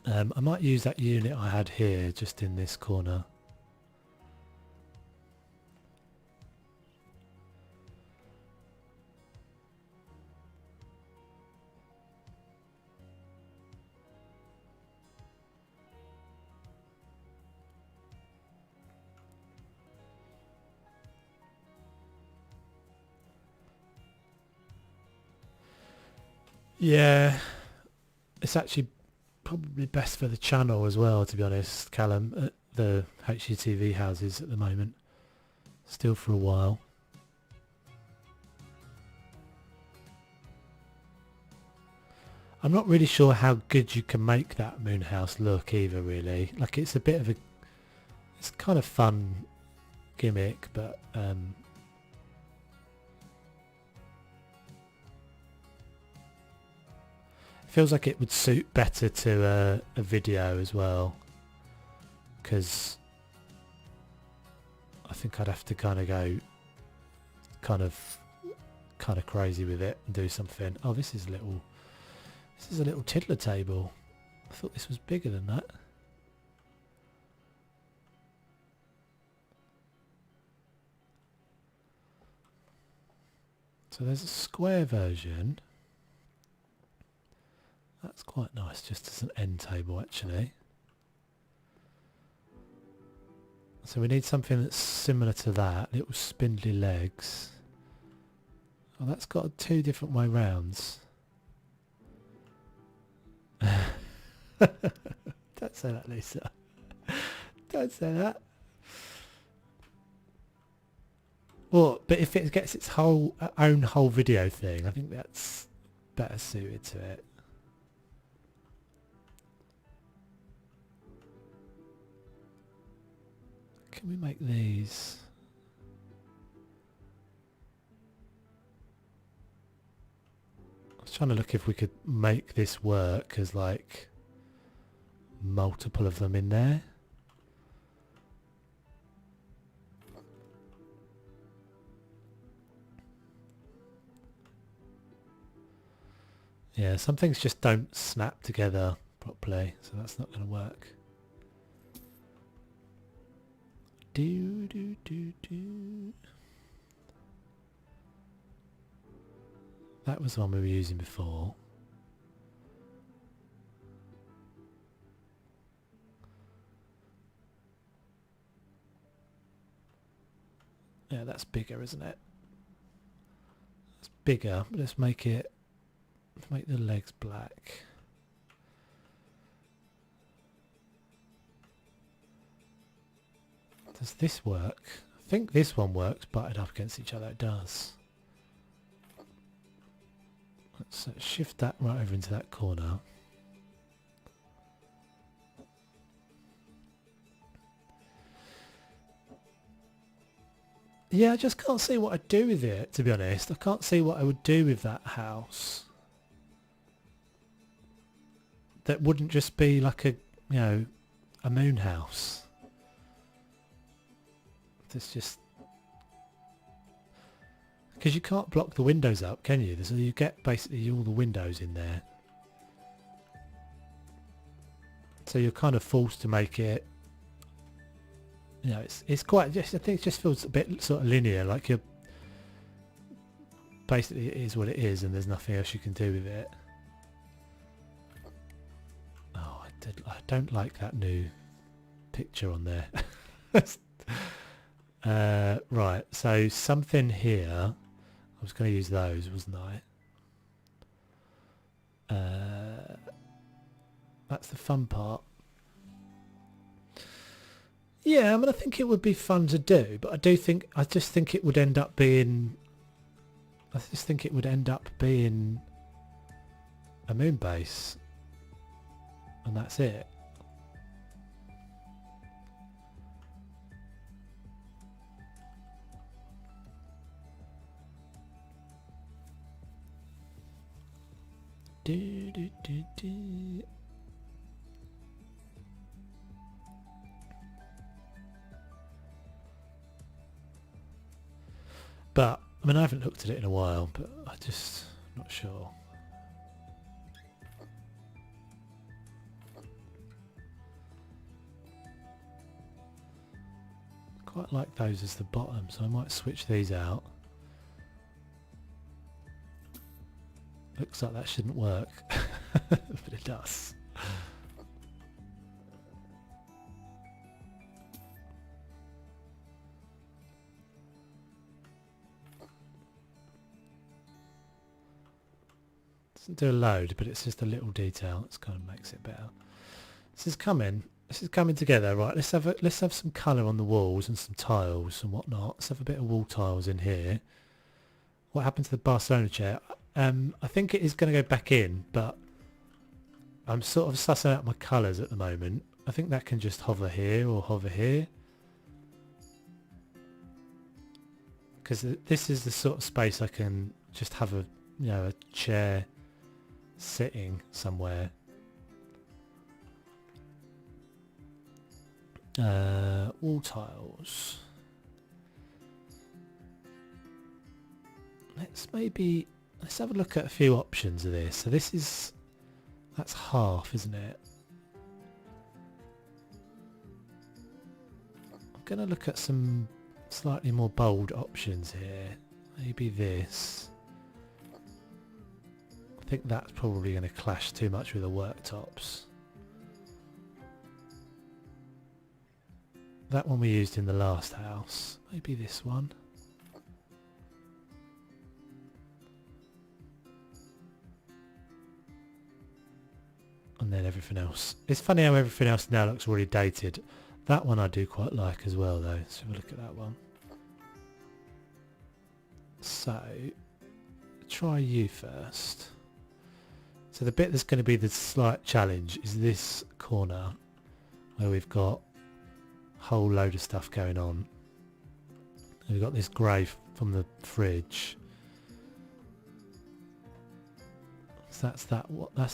A: I might use that unit I had here, just in this corner. Yeah, it's actually probably best for the channel as well, to be honest, Callum, at the HGTV houses at the moment. Still for a while. I'm not really sure how good you can make that moon house look either, really. Like, it's a bit of a... It's kind of fun gimmick, but... feels like it would suit better to a video as well. Because I think I'd have to kind of go kind of crazy with it and do something. Oh, this is a little tiddler table. I thought this was bigger than that. So there's a square version. That's quite nice, just as an end table actually. So we need something that's similar to that, little spindly legs. Oh, that's got 2 different way rounds. Don't say that, Lisa. Don't say that. Well, but if it gets its own whole video thing, I think that's better suited to it. Can we make these? I was trying to look if we could make this work as like multiple of them in there. Yeah, some things just don't snap together properly, so that's not going to work. Do do do do. That was the one we were using before. Yeah, that's bigger, isn't it? It's bigger, but let's make the legs black. Does this work? I think this one works, butted up against each other. It does. Let's shift that right over into that corner. Yeah, I just can't see what I'd do with it, to be honest. I can't see what I would do with that house. That wouldn't just be like a moon house. It's just... Because you can't block the windows up, can you? So you get basically all the windows in there. So you're kind of forced to make it... it's quite... I think it just feels a bit sort of linear, like you're... Basically it is what it is and there's nothing else you can do with it. Oh, I don't like that new picture on there. Right, so something here... I was going to use those, wasn't I? That's the fun part. Yeah, I mean, I think it would be fun to do, but I just think it would end up being... I just think it would end up being a moon base. And that's it. Do, do, do, do. But, I mean, I haven't looked at it in a while, but I just not sure. Quite like those as the bottom, so I might switch these out. Looks like that shouldn't work, but it does. Doesn't do a load, but it's just a little detail. It's kind of makes it better. This is coming together, right? Let's have some colour on the walls and some tiles and whatnot. Let's have a bit of wall tiles in here. What happened to the Barcelona chair? I think it is going to go back in, but I'm sort of sussing out my colours at the moment. I think that can just hover here or hover here. Because this is the sort of space I can just have a, you know, a chair sitting somewhere. Wall tiles. Let's have a look at a few options of this. So that's half, isn't it? I'm going to look at some slightly more bold options here. Maybe this. I think that's probably going to clash too much with the worktops. That one we used in the last house. Maybe this one. And then everything else. It's funny how everything else now looks really dated. That one I do quite like as well though. Let's have a look at that one. So, try you first. So the bit that's going to be the slight challenge is this corner where we've got a whole load of stuff going on. And we've got this grey from the fridge. So that's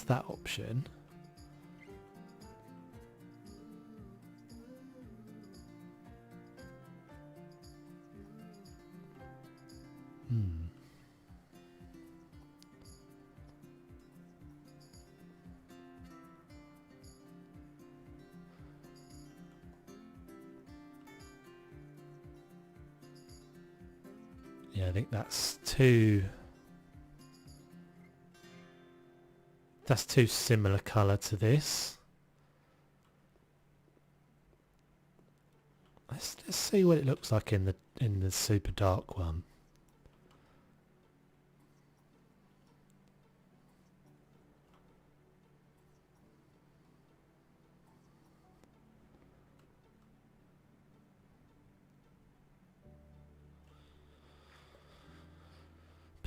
A: that option. Yeah, I think that's too similar colour to this. Let's see what it looks like in the super dark one.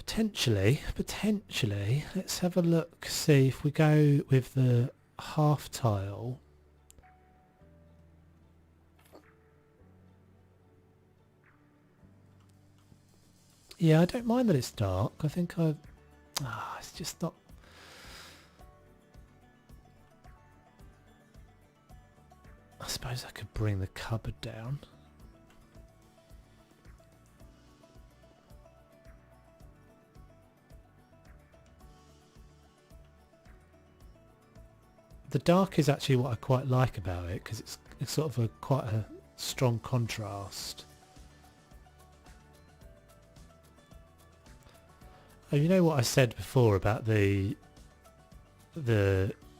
A: Potentially, let's have a look, see if we go with the half tile. Yeah, I don't mind that it's dark. I think it's just not... I suppose I could bring the cupboard down. The dark is actually what I quite like about it, because it's sort of quite a strong contrast. Oh, you know what I said before about the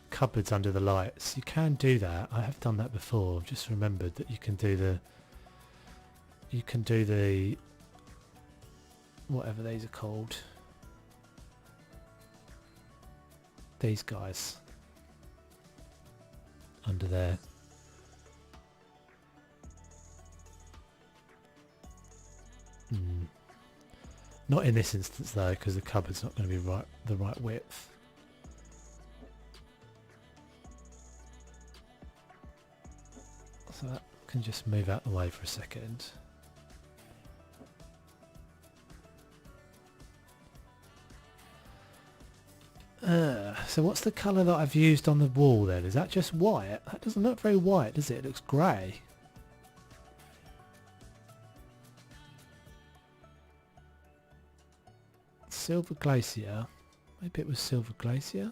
A: cupboards under the lights? You can do that. I have done that before. I've just remembered that you can do the whatever these are called. These guys. Under there. Not in this instance though, because the cupboard's not going to be the right width. So that can just move out the way for a second. So what's the colour that I've used on the wall then? Is that just white? That doesn't look very white, does it? It looks grey. Silver Glacier. Maybe it was Silver Glacier.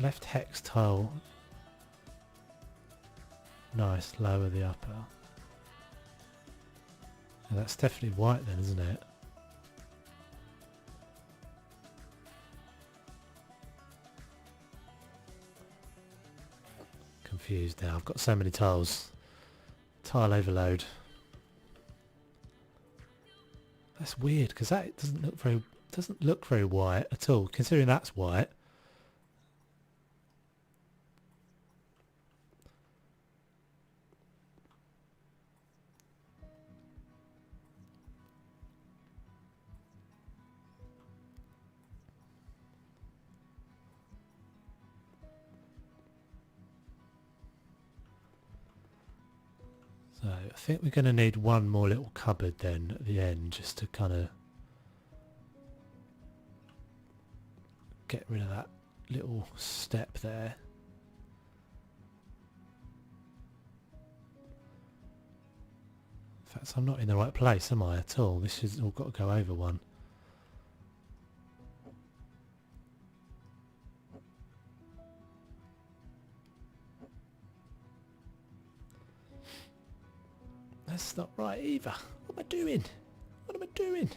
A: Left hex tile. Nice, lower the upper. Oh, that's definitely white then, isn't it? confused now. I've got so many tiles. Tile overload. That's weird because that doesn't look very white at all, considering that's white. So I think we're going to need one more little cupboard then at the end, just to kind of get rid of that little step there. In fact, I'm not in the right place, am I, at all? This has all got to go over one. That's not right either. What am I doing? What am I doing?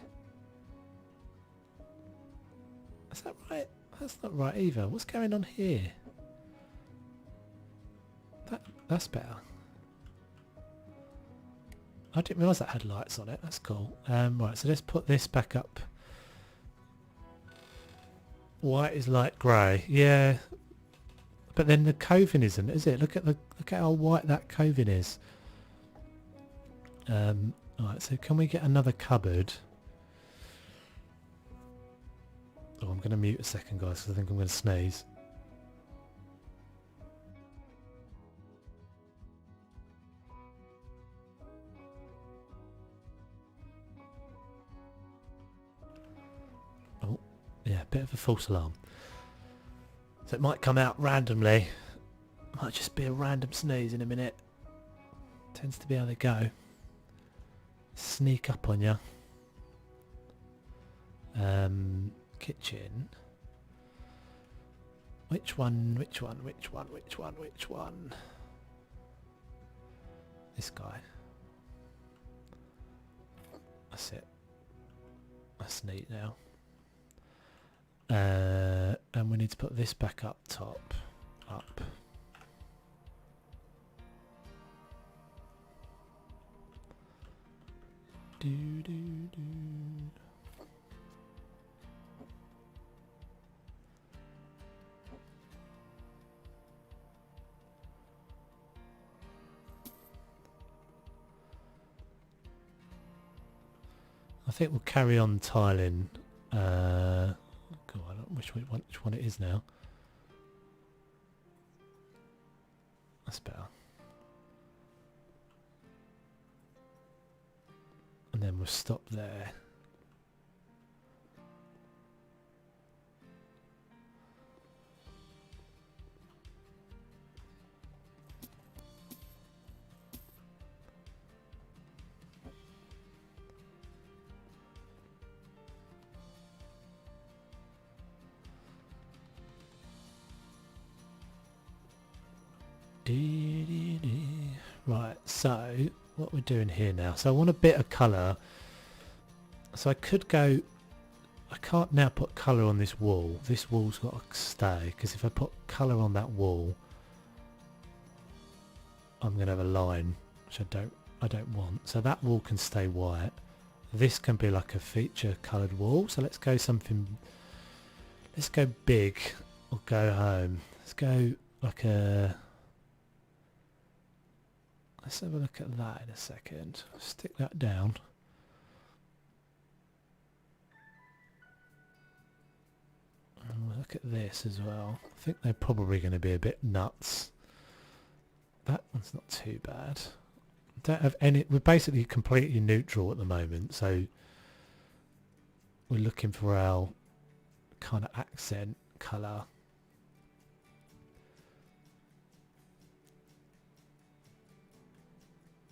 A: Is that right? That's not right either. What's going on here? That's better. I didn't realise that had lights on it. That's cool. Right, so let's put this back up. White is light grey. Yeah. But then the coving isn't, is it? Look at how white that coving is. Alright, so can we get another cupboard? Oh, I'm going to mute a second, guys, because I think I'm going to sneeze. Oh, yeah, bit of a false alarm. So it might come out randomly. Might just be a random sneeze in a minute. Tends to be how they go. Sneak up on you. Kitchen. Which one? Which one? Which one? Which one? Which one? This guy. That's it. That's neat now. And we need to put this back up top. Up. Do do do. I think we'll carry on tiling. God, I don't know which one it is now. That's better. And then we'll stop there. Right, so what we're doing here now. So I want a bit of colour. So I could go... I can't now put colour on this wall. This wall's got to stay, because if I put colour on that wall, I'm going to have a line, which I don't want. So that wall can stay white. This can be like a feature coloured wall. So let's go something... Let's go big or go home. Let's go like a... Let's have a look at that in a second. Stick that down. And we'll look at this as well. I think they're probably going to be a bit nuts. That one's not too bad. Don't have any. We're basically completely neutral at the moment, so we're looking for our kind of accent colour.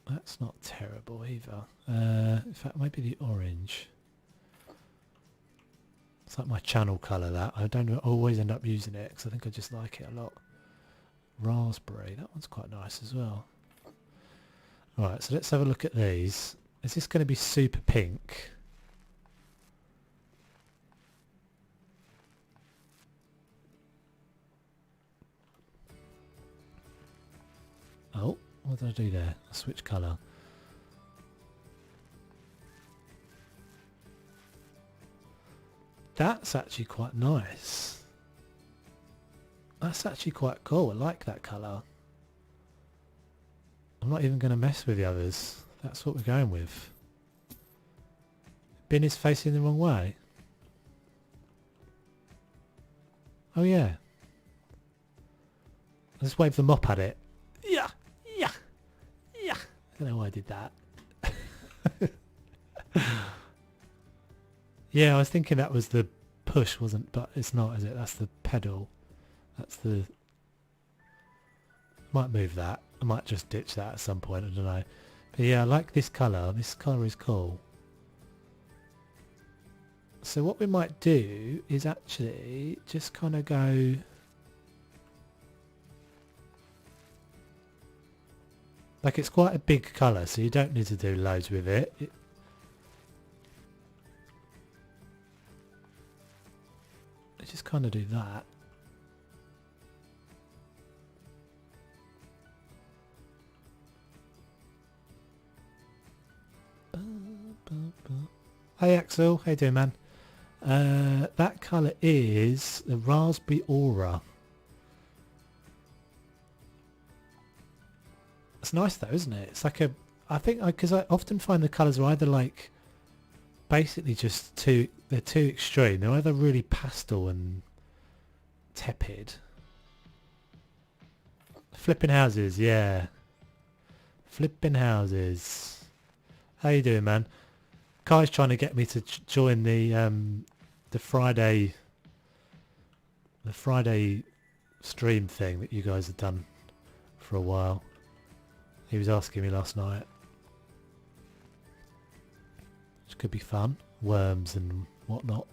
A: That's not terrible either. In fact, maybe the orange. It's like my channel colour, that. I don't always end up using it because I think I just like it a lot. Raspberry, that one's quite nice as well. Alright, so let's have a look at these. Is this going to be super pink? Oh, what did I do there? I switched colour. That's actually quite nice. That's actually quite cool. I like that colour. I'm not even going to mess with the others. That's what we're going with. Bin is facing the wrong way. Oh yeah. I'll just wave the mop at it. Yeah, yeah, yeah. I don't know why I did that. Yeah, I was thinking that was the push, wasn't? But it's not, is it? That's the pedal. That's the... Might move that. I might just ditch that at some point. I don't know. But yeah, I like this colour. This colour is cool. So what we might do is actually just kind of go... Like, it's quite a big colour, so you don't need to do loads with it. Just kind of do that. Hey Axel, how you doing, man? That colour is the Raspberry Aura. It's nice though, isn't it? It's like a... I think, because I often find the colours are either like... Basically just too... They're too extreme. They're either really pastel and tepid. Flipping houses, yeah. Flipping houses. How you doing, man? Kai's trying to get me to join the Friday stream thing that you guys have done for a while. He was asking me last night. Which could be fun. Worms and whatnot.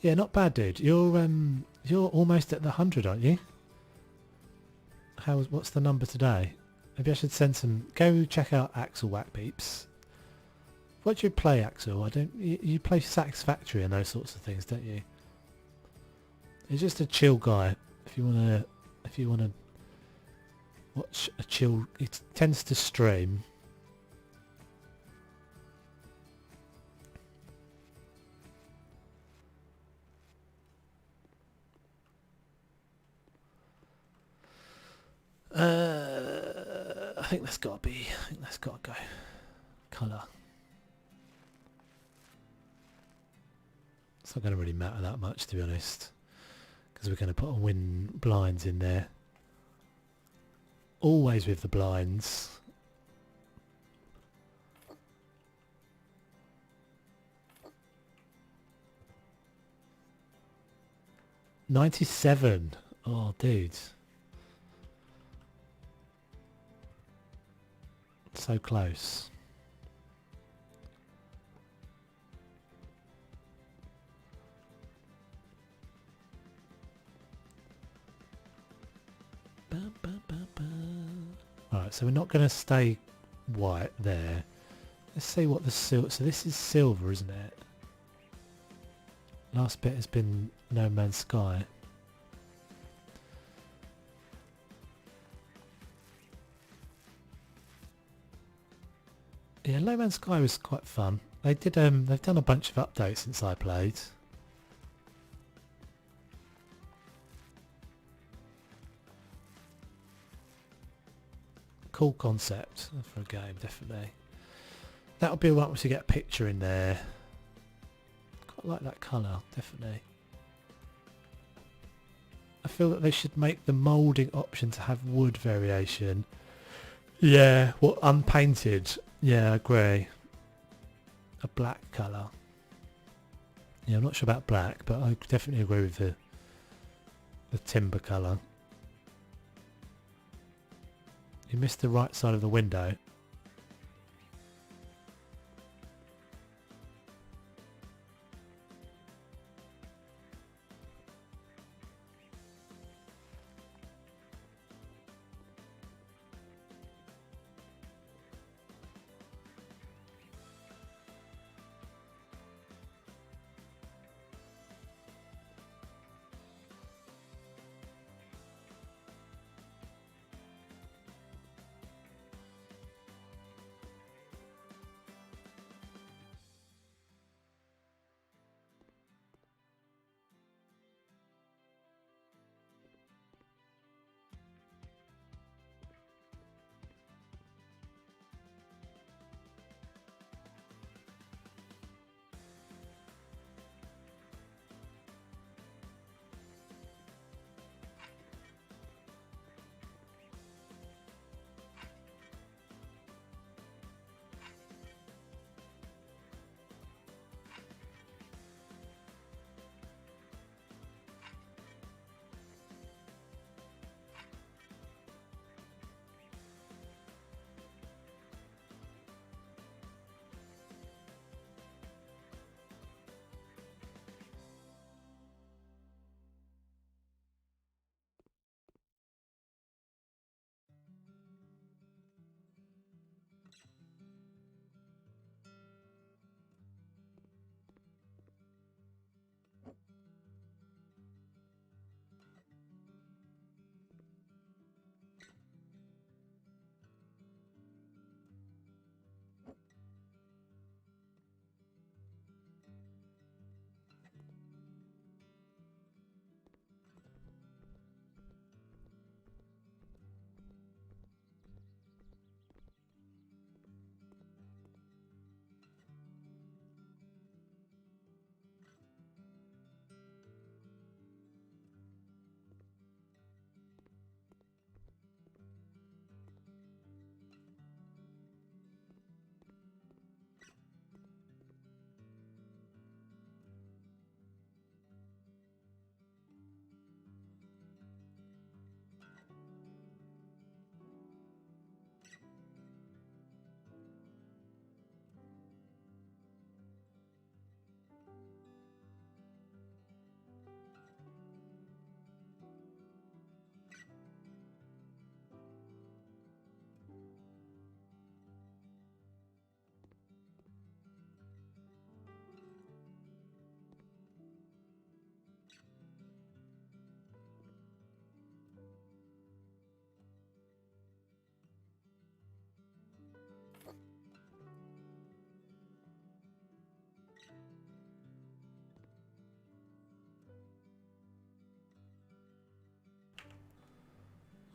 A: Yeah, not bad, dude. You're almost at the 100, aren't you? What's the number today? Maybe I should send some... Go check out Axel Whack Peeps. What do you play, Axel? You play Satisfactory and those sorts of things, don't you? He's just a chill guy. If you wanna watch a chill... He tends to stream. I think that's got to be... I think that's got to go. Colour. It's not going to really matter that much, to be honest. Because we're going to put a wind blinds in there. Always with the blinds. $97. Oh, dude. So close. Alright, so we're not going to stay white there. Let's see what the silver... So this is silver, isn't it? Last bit has been No Man's Sky. Yeah, No Man's Sky was quite fun. They did they've done a bunch of updates since I played. Cool concept for a game, definitely. That would be right once you get a picture in there. Quite like that colour, definitely. I feel that they should make the moulding option to have wood variation. Yeah, well, unpainted. Yeah, I agree. A black colour. Yeah, I'm not sure about black, but I definitely agree with the timber colour. You missed the right side of the window.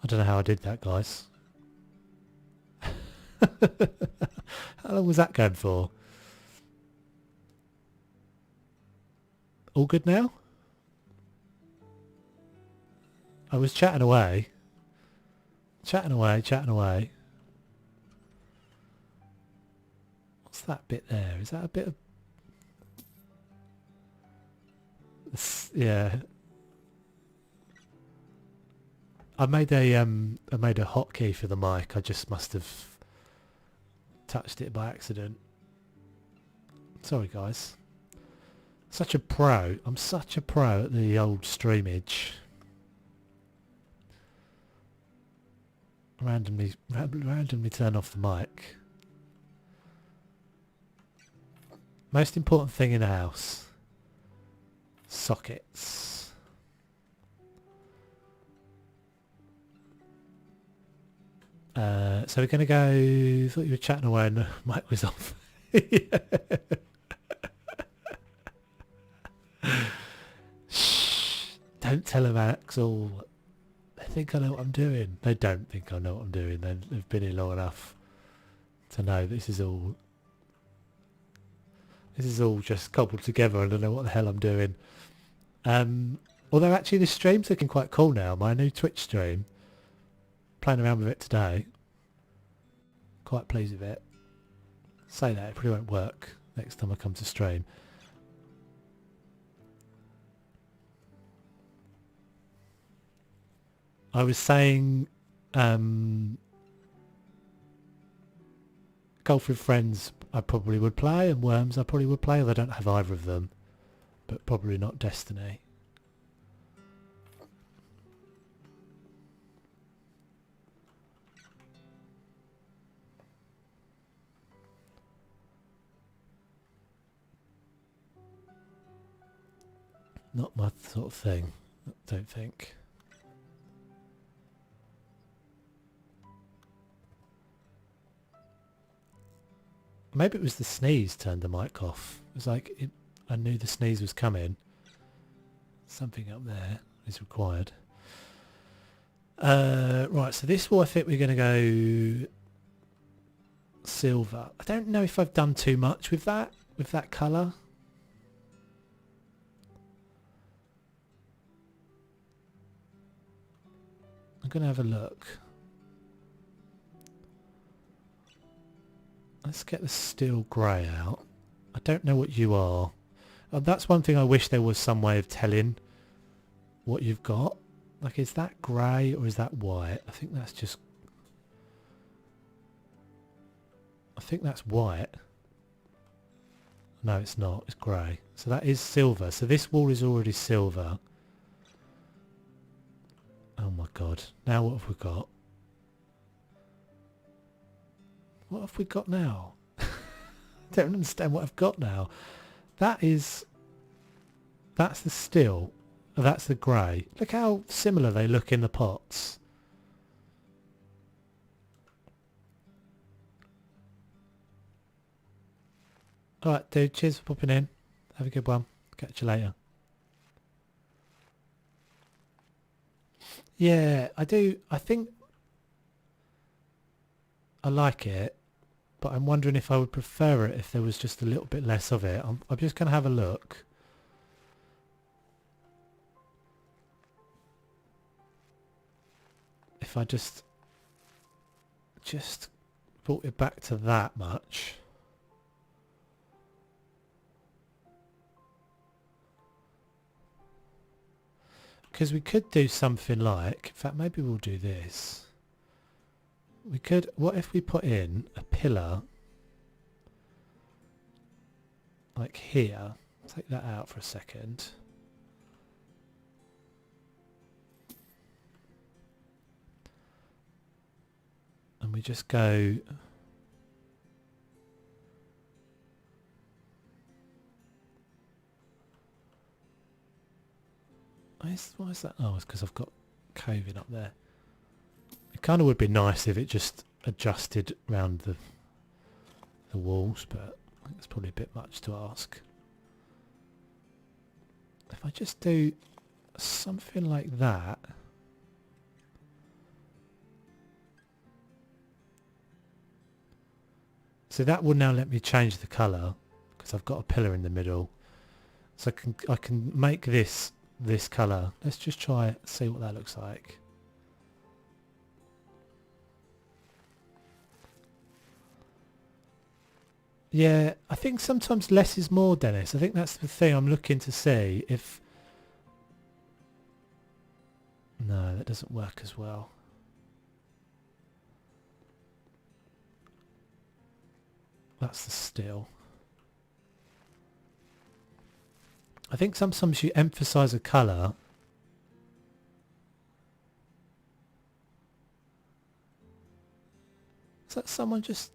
A: I don't know how I did that, guys. How long was that going for? All good now? I was chatting away. Chatting away, chatting away. What's that bit there? Is that a bit of... Yeah. I made a hotkey for the mic. I just must have touched it by accident. Sorry guys. Such a pro. I'm such a pro at the old streamage. Randomly turn off the mic. Most important thing in a house. Sockets. So we're going to go... Thought you were chatting away and the mic was off. Shh. Don't tell them, Axel. They think I know what I'm doing. They don't think I know what I'm doing. They've been here long enough to know this is all just cobbled together. I don't know what the hell I'm doing. Although actually this stream's looking quite cool now. My new Twitch stream. Playing around with it today. Quite pleased with it. Say that, it probably won't work next time I come to stream. I was saying Golf with Friends I probably would play, and Worms I probably would play, although I don't have either of them. But probably not Destiny. Not my sort of thing, I don't think. Maybe it was the sneeze turned the mic off. It was like, I knew the sneeze was coming. Something up there is required. Right, so this wall I think we're going to go silver. I don't know if I've done too much with that colour. I'm going to have a look. Let's get the steel grey out. I don't know what you are. That's one thing I wish there was some way of telling what you've got. Like, is that grey or is that white? I think that's just... I think that's white. No, it's not. It's grey. So that is silver. So this wall is already silver. Oh my god. Now what have we got? What have we got now? I don't understand what I've got now. That's the steel. Oh, that's the grey. Look how similar they look in the pots. Alright dude, cheers for popping in. Have a good one. Catch you later. Yeah, I do. I think I like it, but I'm wondering if I would prefer it if there was just a little bit less of it. I'm just going to have a look. If I just brought it back to that much. Because we could do something like, in fact maybe we'll do this. We could, what if we put in a pillar like here, take that out for a second. And we just go, why is that? Oh, it's because I've got caving up there. It kind of would be nice if it just adjusted around the walls, but I think it's probably a bit much to ask. If I just do something like that, So that will now let me change the colour because I've got a pillar in the middle. So I can make this colour. Let's just try it, see what that looks like. Yeah, I think sometimes less is more, Dennis. I think that's the thing I'm looking to see if... No, that doesn't work as well. That's the still. I think sometimes you emphasise a colour. Is that someone just...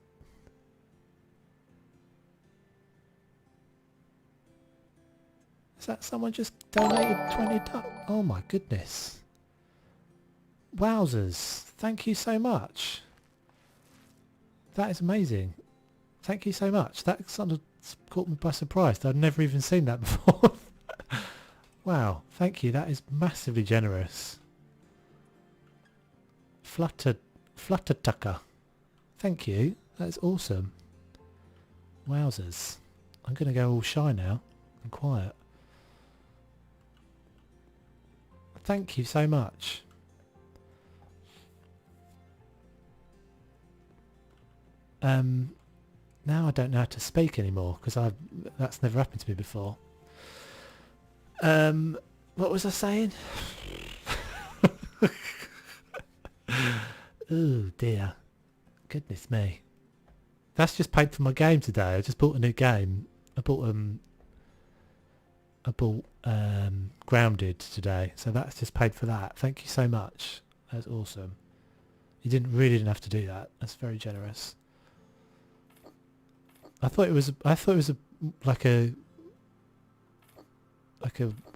A: Is that someone just donated 20 duck? Oh my goodness. Wowzers. Thank you so much. That is amazing. Thank you so much. That sort of caught me by surprise. I'd never even seen that before. Wow. Thank you. That is massively generous. Flutter Tucker. Thank you. That is awesome. Wowzers. I'm going to go all shy now and quiet. Thank you so much. Now I don't know how to speak anymore because that's never happened to me before. What was I saying? Oh dear. Goodness me. That's just paid for my game today. I just bought a new game. I bought Grounded today, so that's just paid for that. Thank you so much. That's awesome. You really didn't have to do that. That's very generous. I thought it was like a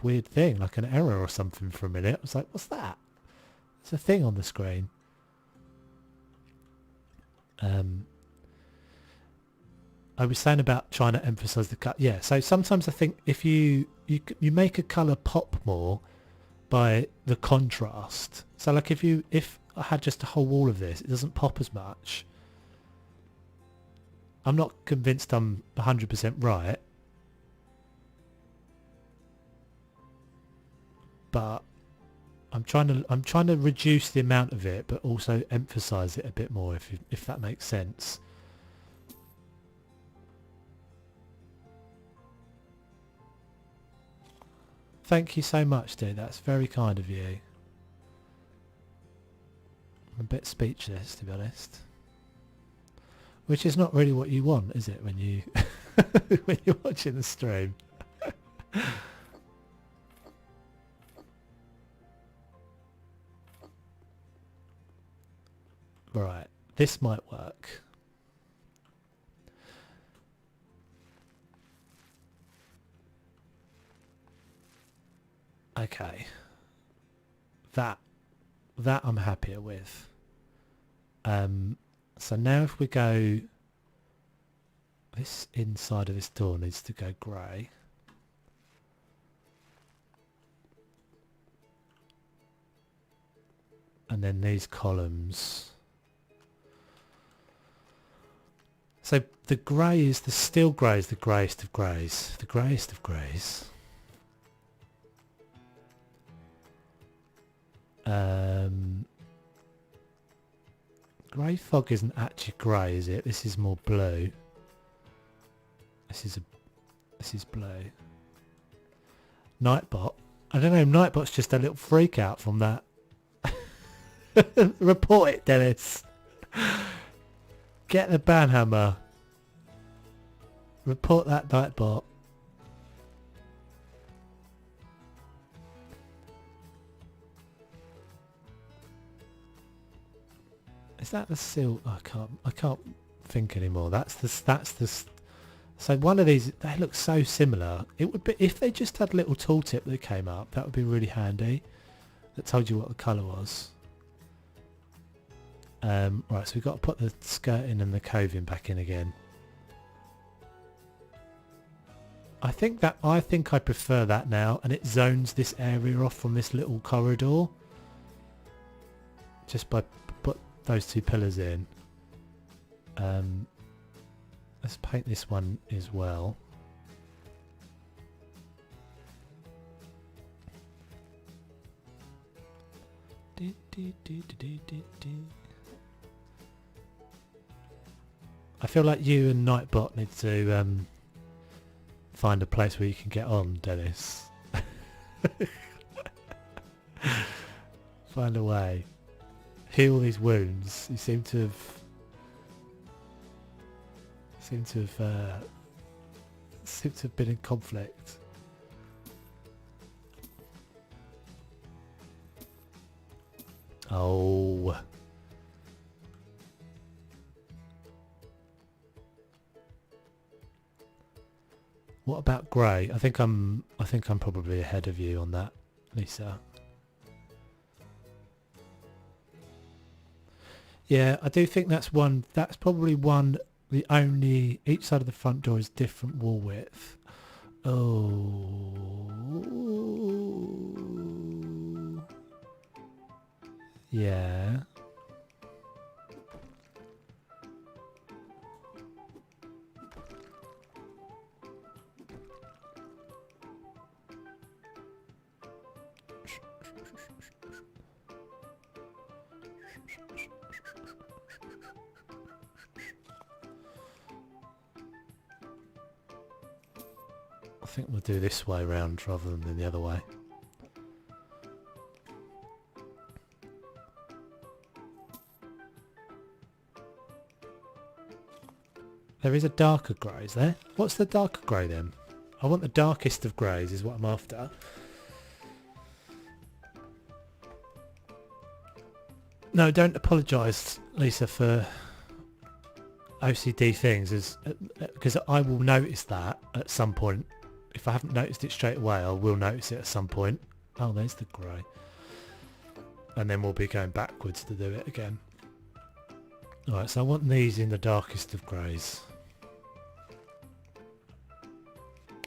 A: weird thing, like an error or something for a minute. I was like, what's that? It's a thing on the screen. I was saying about trying to emphasize the cut. Yeah, so sometimes I think if you make a color pop more by the contrast. So like if I had just a whole wall of this, it doesn't pop as much. I'm not convinced I'm 100% right, but I'm trying to reduce the amount of it, but also emphasize it a bit more, if that makes sense. Thank you so much, dude. That's very kind of you. I'm a bit speechless, to be honest. Which is not really what you want, is it, when you when you're watching the stream? Right, this might work. Okay, that I'm happier with. So now if we go, this inside of this door needs to go grey. And then these columns. So the grey is, the steel grey is the greyest of greys. The greyest of greys. Grey fog isn't actually grey, is it? This is more blue. This is blue. Nightbot. I don't know, Nightbot's just a little freak out from that. Report it, Dennis. Get the banhammer. Report that Nightbot. Is that the seal? I can't think anymore. That's the. So one of these, they look so similar. It would be, if they just had a little tooltip that came up, that would be really handy. That told you what the colour was. Right, so we've got to put the skirting and the coving back in again. I think I prefer that now, and it zones this area off from this little corridor. Just by put those two pillars in. Let's paint this one as well. I feel like you and Nightbot need to find a place where you can get on, Dennis. Find a way. Heal these wounds. You seem to have been in conflict. Oh. What about grey? I think I'm probably ahead of you on that, Lisa. Yeah, I do think that's probably the only, each side of the front door is different wall width. Oh. Yeah. I think we'll do this way round rather than the other way. There is a darker grey, is there? What's the darker grey then? I want the darkest of greys is what I'm after. No, don't apologise, Lisa, for OCD things, because I will notice that at some point. If I haven't noticed it straight away, I will notice it at some point. Oh, there's the grey. And then we'll be going backwards to do it again. Alright, so I want these in the darkest of greys.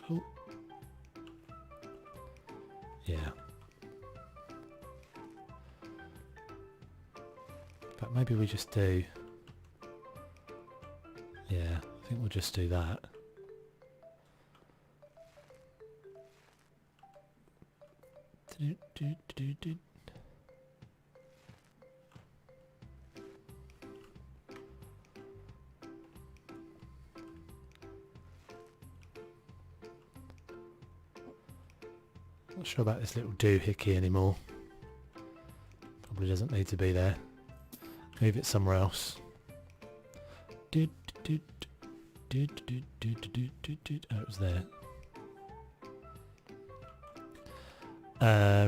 A: Oh. Yeah. But maybe we just do... Yeah, I think we'll just do that. Not sure about this little doohickey anymore. Probably doesn't need to be there. Move it somewhere else. Oh, it was there.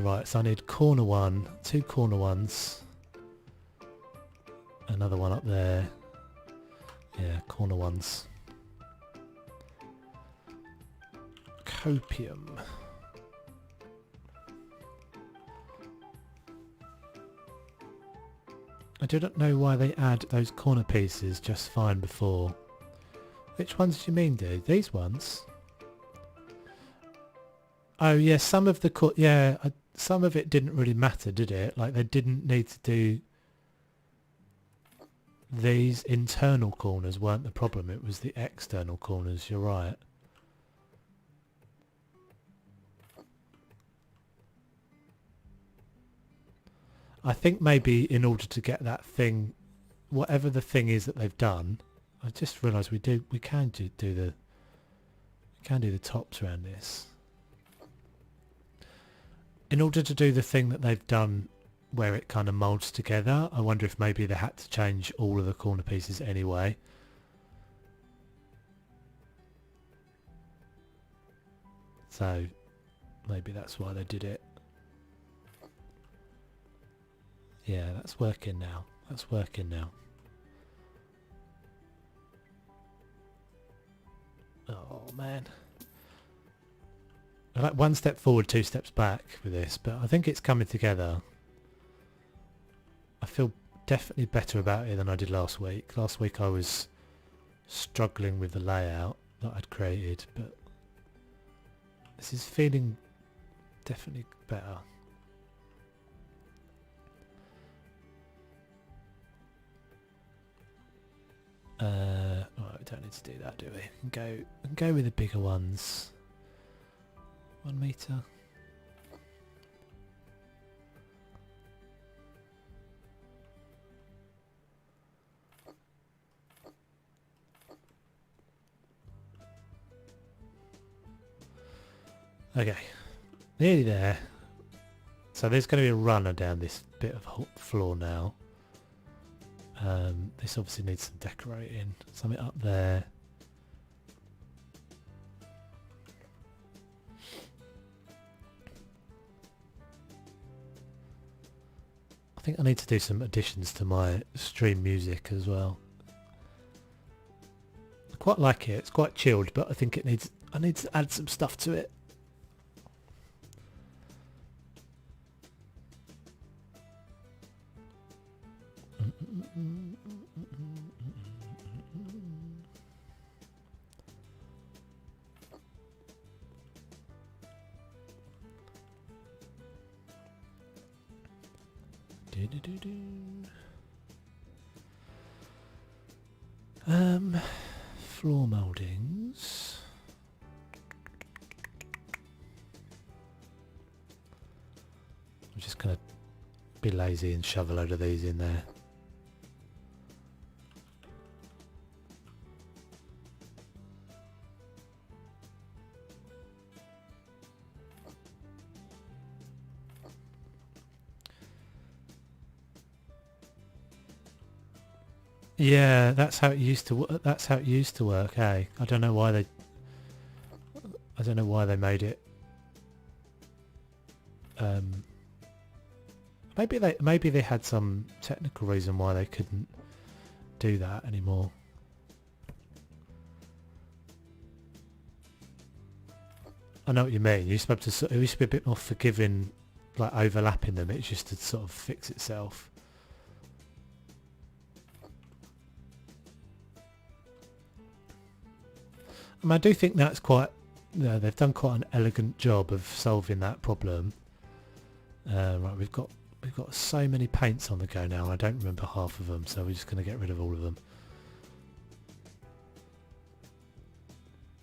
A: Right, so I need corner one, two corner ones, another one up there. Yeah, corner ones. Copium. I do not know why they add those corner pieces just fine before. Which ones do you mean, dude? These ones? Oh yeah, some of the some of it didn't really matter, did it? Like they didn't need to do these internal corners weren't the problem. It was the external corners. You're right. I think maybe in order to get that thing, whatever the thing is that they've done, I just realised we can do the tops around this. In order to do the thing that they've done where it kind of moulds together, I wonder if maybe they had to change all of the corner pieces anyway. So maybe that's why they did it. Yeah, that's working now. That's working now. Oh man. I like one step forward, two steps back with this, but I think it's coming together. I feel definitely better about it than I did last week. Last week I was struggling with the layout that I'd created, but this is feeling definitely better. Right, we don't need to do that, do we? Go with the bigger ones. 1 metre. Okay, nearly there. So there's going to be a runner down this bit of floor now. This obviously needs some decorating. Something up there. I think I need to do some additions to my stream music as well. I quite like it. It's quite chilled, but I think I need to add some stuff to it. Floor mouldings. I'm just going to be lazy and shove a load of these in there. Yeah, that's how it used to. That's how it used to work. Hey, I don't know why they made it. Maybe they had some technical reason why they couldn't do that anymore. I know what you mean. You used to be able to. It used to be a bit more forgiving, like overlapping them. It used to sort of fix itself. I do think that's quite, they've done quite an elegant job of solving that problem. Right, we've got so many paints on the go now. I don't remember half of them, so we're just going to get rid of all of them.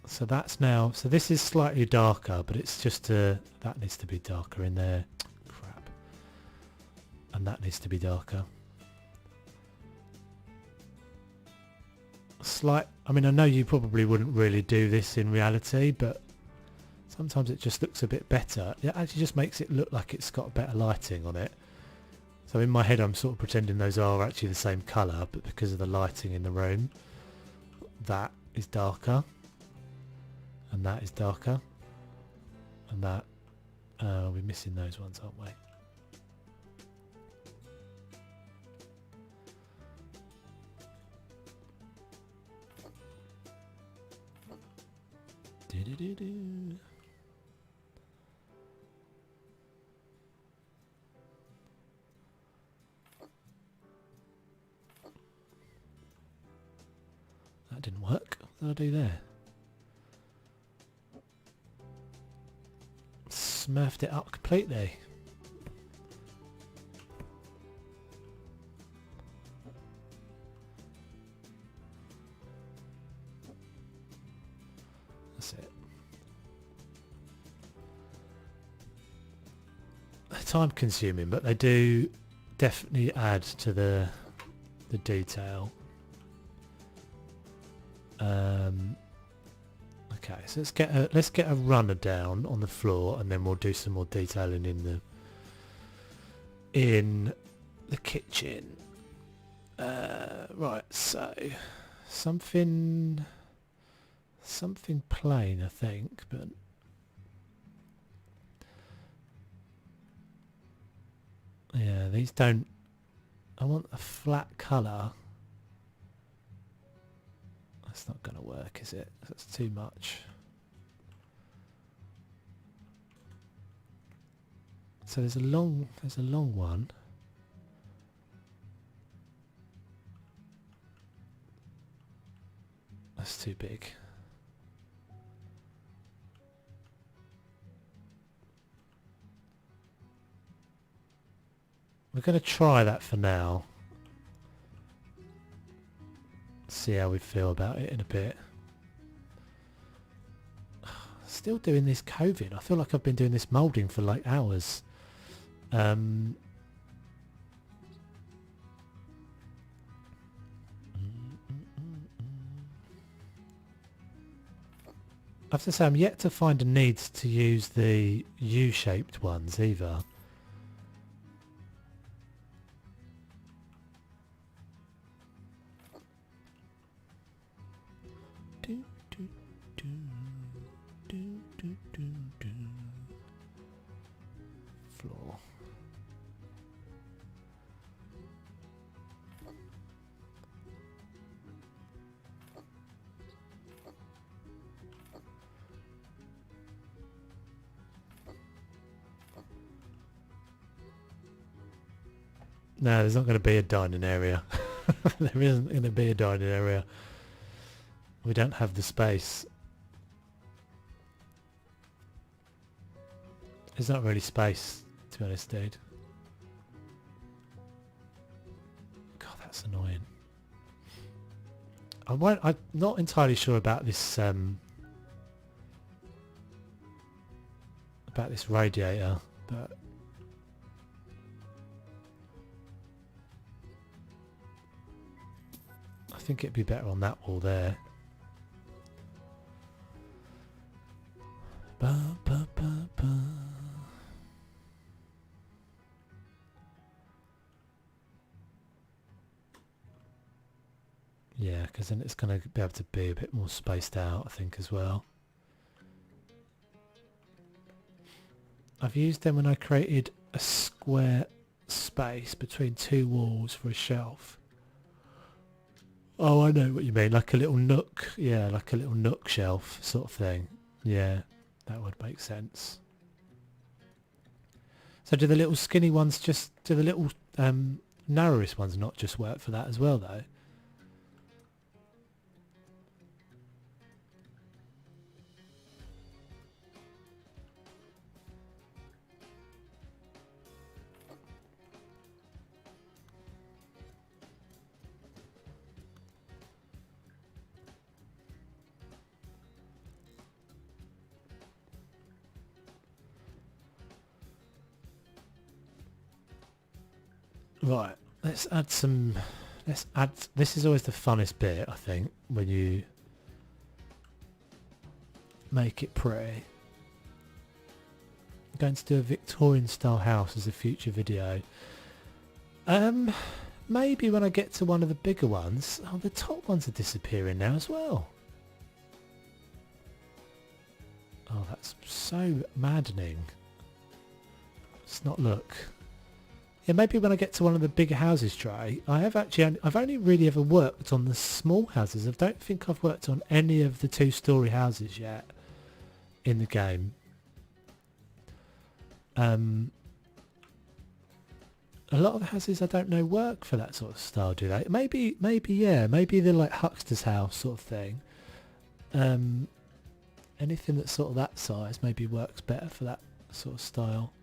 A: So that's now, so this is slightly darker, but it's just that needs to be darker in there. Crap. And that needs to be darker. I mean, I know you probably wouldn't really do this in reality, but sometimes it just looks a bit better. It actually just makes it look like it's got better lighting on it. So in my head I'm sort of pretending those are actually the same colour, but because of the lighting in the room, that is darker, and that is darker, and that, we're missing those ones, aren't we? That didn't work. What did I do there? Smurfed it up completely. That's it. They're time consuming, but they do definitely add to the detail. Okay, so let's get a runner down on the floor, and then we'll do some more detailing in the kitchen. Right, so something plain, I think, but yeah, these don't. I want a flat colour. That's not going to work, is it? That's too much. So there's a long one. That's too big. We're going to try that for now. See how we feel about it in a bit. Still doing this COVID. I feel like I've been doing this moulding for like hours. I have to say I'm yet to find a need to use the U-shaped ones either. Floor. No, there's not going to be a dining area. There isn't going to be a dining area. We don't have the space. There's not really space, to be honest, dude. God, that's annoying. I'm not entirely sure about this radiator, but I think it'd be better on that wall there. Ba, ba, ba, ba. Yeah, because then it's going to be able to be a bit more spaced out, I think, as well. I've used them when I created a square space between two walls for a shelf. Oh, I know what you mean, like a little nook. Yeah, like a little nook shelf sort of thing. Yeah, that would make sense. So do the little skinny ones do the little narrowest ones not just work for that as well, though? Right, let's add, this is always the funnest bit, I think, when you make it pretty. I'm going to do a Victorian style house as a future video. Maybe when I get to one of the bigger ones. Oh, the top ones are disappearing now as well. Oh, that's so maddening. Let's not look. Yeah, maybe when I get to one of the bigger houses, Trey. I've only really ever worked on the small houses. I don't think I've worked on any of the 2-story houses yet in the game. A lot of the houses I don't know work for that sort of style, do they? Maybe yeah. Maybe they're like Huckster's house sort of thing. Anything that's sort of that size maybe works better for that sort of style.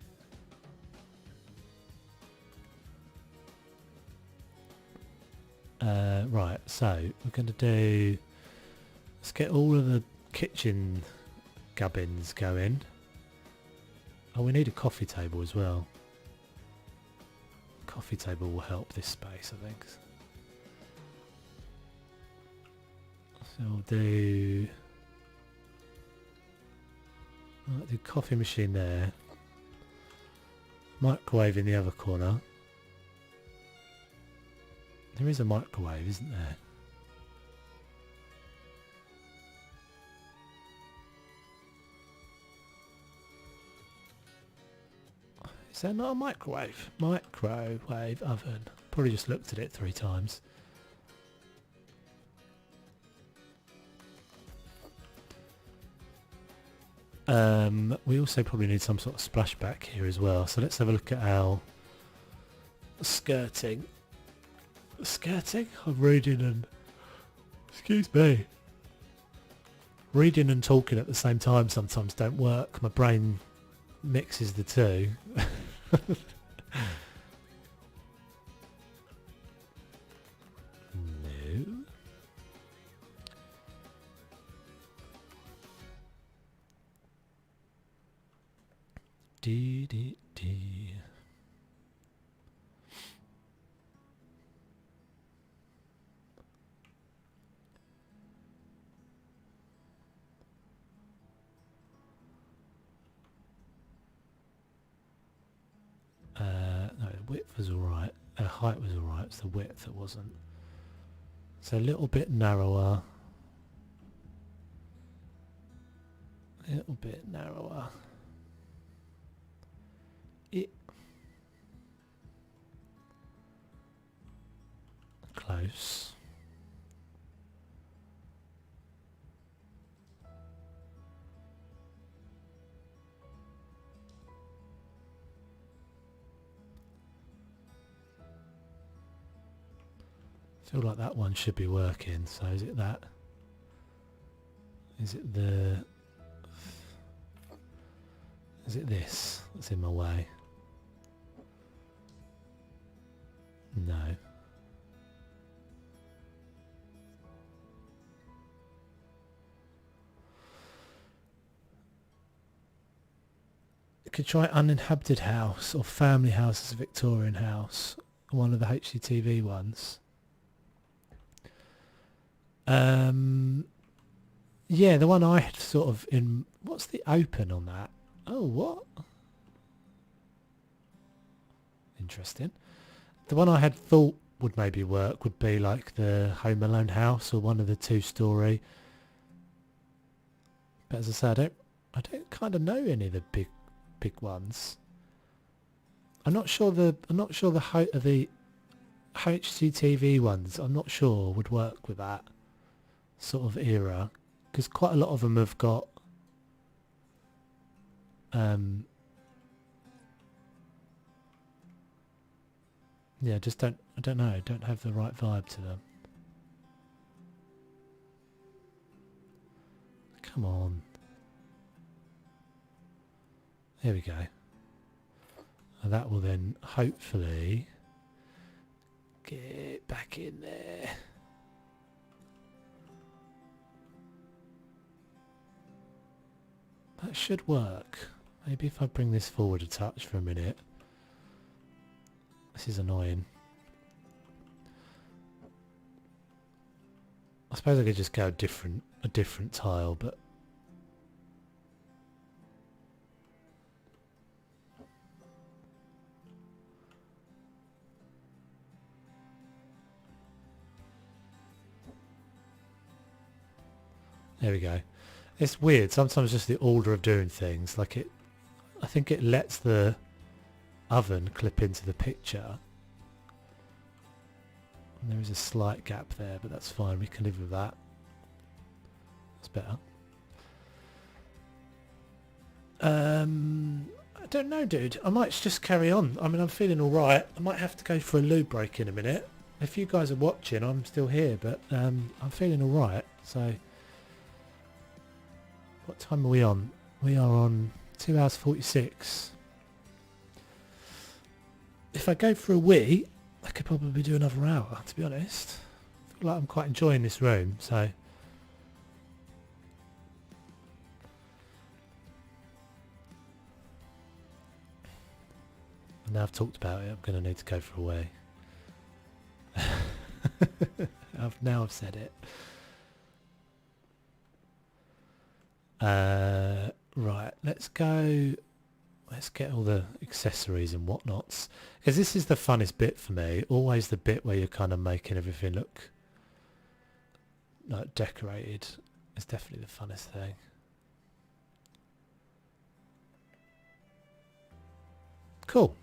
A: Right, so we're going to do, let's get all of the kitchen gubbins going. Oh, we need a coffee table as well. Coffee table will help this space, I think. So we'll do coffee machine there. Microwave in the other corner. There is a microwave, isn't there? Is there not a microwave? Microwave oven. Probably just looked at it 3 times. We also probably need some sort of splashback here as well. So let's have a look at our skirting. I'm reading and... Excuse me. Reading and talking at the same time sometimes don't work. My brain mixes the two. No. width was alright. Height was alright, it's the width that wasn't. So a little bit narrower. A little bit narrower. Close. I feel like that one should be working, so is it that? Is it the... Is it this that's in my way? No. You could try uninhabited house or family house as a Victorian house, one of the HGTV ones. Yeah, the one I had sort of in... What's the open on that? Oh, what? Interesting. The one I had thought would maybe work would be like the Home Alone house or one of the 2-storey. But as I said, I don't kind of know any of the big ones. I'm not sure the HGTV ones. I'm not sure would work with that sort of era, because quite a lot of them have got yeah, just I don't know, don't have the right vibe to them. Come on. There we go. And that will then hopefully get back in there. That should work. Maybe if I bring this forward a touch for a minute. This is annoying. I suppose I could just go a different tile, but there we go. It's weird. Sometimes just the order of doing things, like it, I think it lets the oven clip into the picture. And there is a slight gap there, but that's fine. We can live with that. That's better. I don't know, dude. I might just carry on. I mean, I'm feeling all right. I might have to go for a loo break in a minute. If you guys are watching, I'm still here, but I'm feeling all right. So, what time are we on? We are on 2 hours 46. If I go for a wee, I could probably do another hour, to be honest. I feel like I'm quite enjoying this room, so. And now I've talked about it, I'm going to need to go for a wee. Now I've said it. Right, let's go. Let's get all the accessories and whatnots, because this is the funnest bit for me. Always the bit where you're kind of making everything look like decorated. It's definitely the funnest thing. Cool.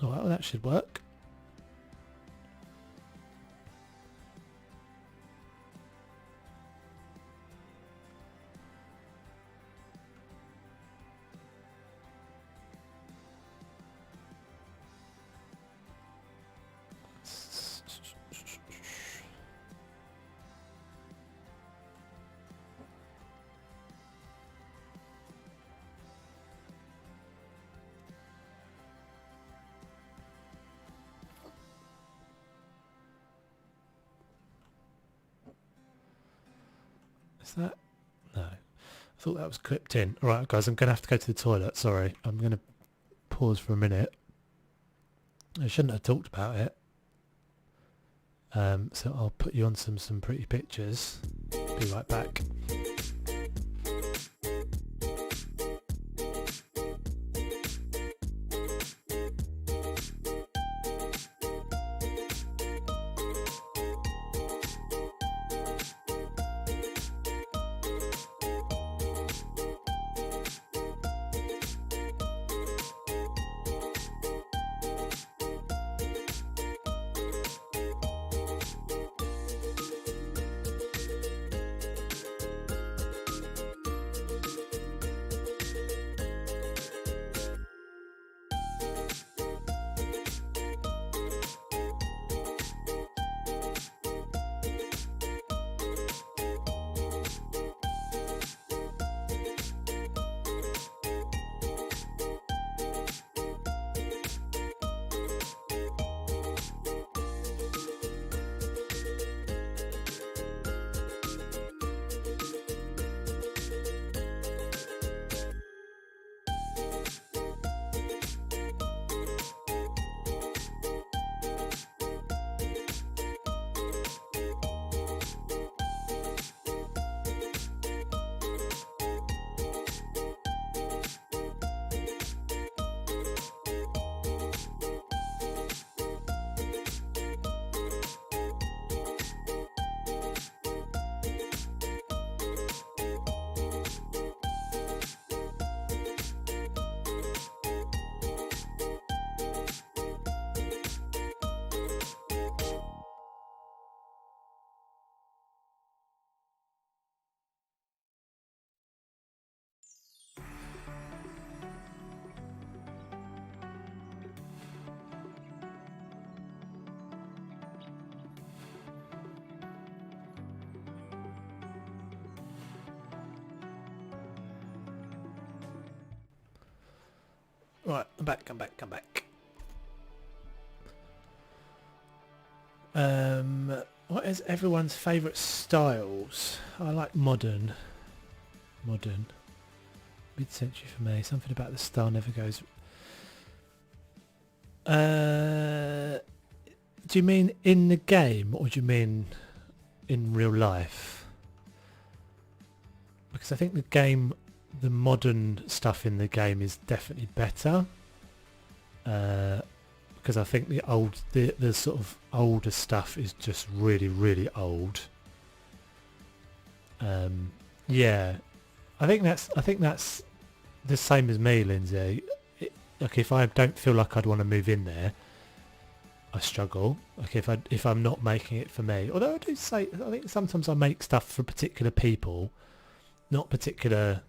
A: All right, well that should work. Is that? No. I thought that was clipped in. Alright guys, I'm going to have to go to the toilet. Sorry. I'm going to pause for a minute. I shouldn't have talked about it. So I'll put you on some pretty pictures. Be right back. Right, I'm back. What is everyone's favourite styles? I like modern. Mid-century for me. Something about the style never goes... do you mean in the game or do you mean in real life? Because I think the modern stuff in the game is definitely better. Because I think the sort of older stuff is just really, really old. Yeah, I think that's the same as me, Lindsay. Like if I don't feel like I'd want to move in there, I struggle. Like if I'm not making it for me, although I do say I think sometimes I make stuff for particular people, not particular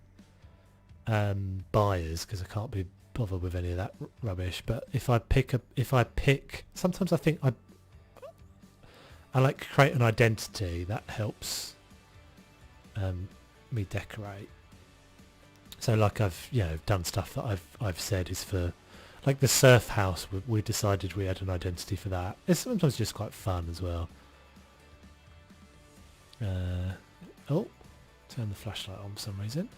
A: buyers, because I can't be bothered with any of that rubbish. But if I pick, sometimes I think I like to create an identity that helps me decorate. So like I've done stuff that I've said is for, like the surf house. We decided we had an identity for that. It's sometimes just quite fun as well. Oh, turn the flashlight on for some reason.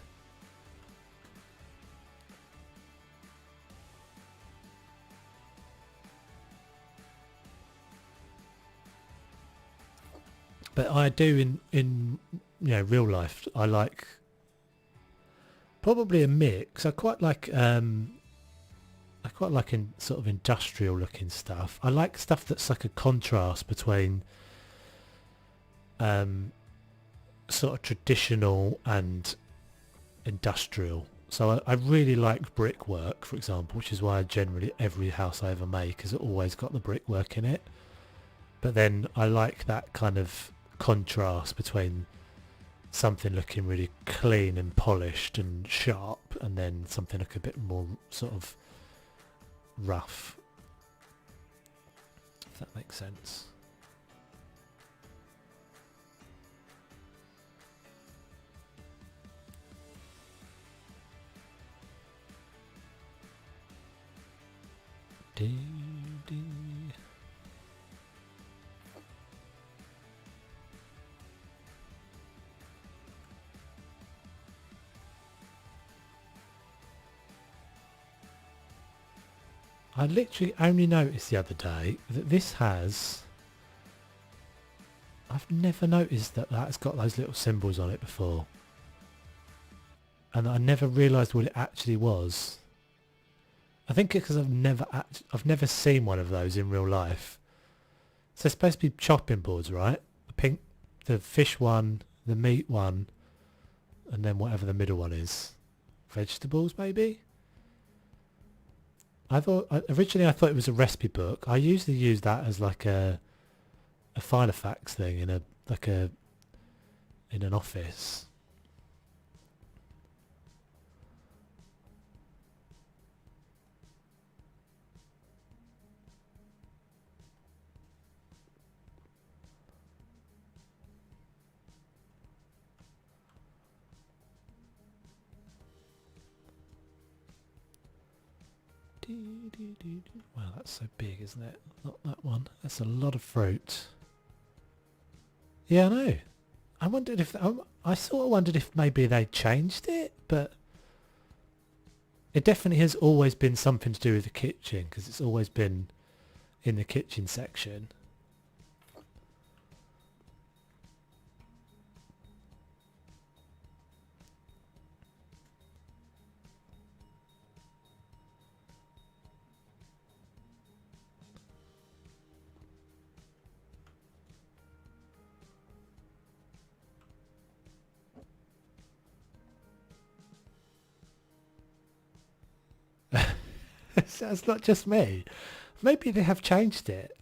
A: But I do in real life. I like probably a mix. I quite like in sort of industrial looking stuff. I like stuff that's like a contrast between sort of traditional and industrial. So I really like brickwork, for example, which is why generally every house I ever make has always got the brickwork in it. But then I like that kind of contrast between something looking really clean and polished and sharp, and then something like a bit more sort of rough, if that makes sense. I literally only noticed the other day that this has... I've never noticed that's got those little symbols on it before. And I never realised what it actually was. I think it's because I've never seen one of those in real life. So they're supposed to be chopping boards, right? The fish one, the meat one, and then whatever the middle one is. Vegetables, maybe? Originally I thought it was a recipe book. I usually use that as like a Filofax thing in an office. Wow, that's so big, isn't it? Not that one. That's a lot of fruit. Yeah, I know. I sort of wondered if maybe they changed it, but it definitely has always been something to do with the kitchen, because it's always been in the kitchen section. That's not just me. Maybe they have changed it.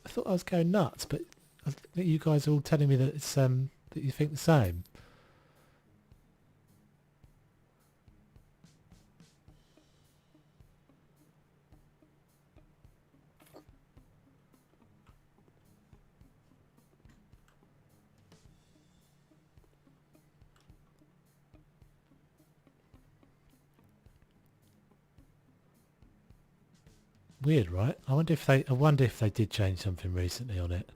A: I thought I was going nuts, but I think you guys are all telling me that it's that you think the same. Weird, right? I wonder if they did change something recently on it.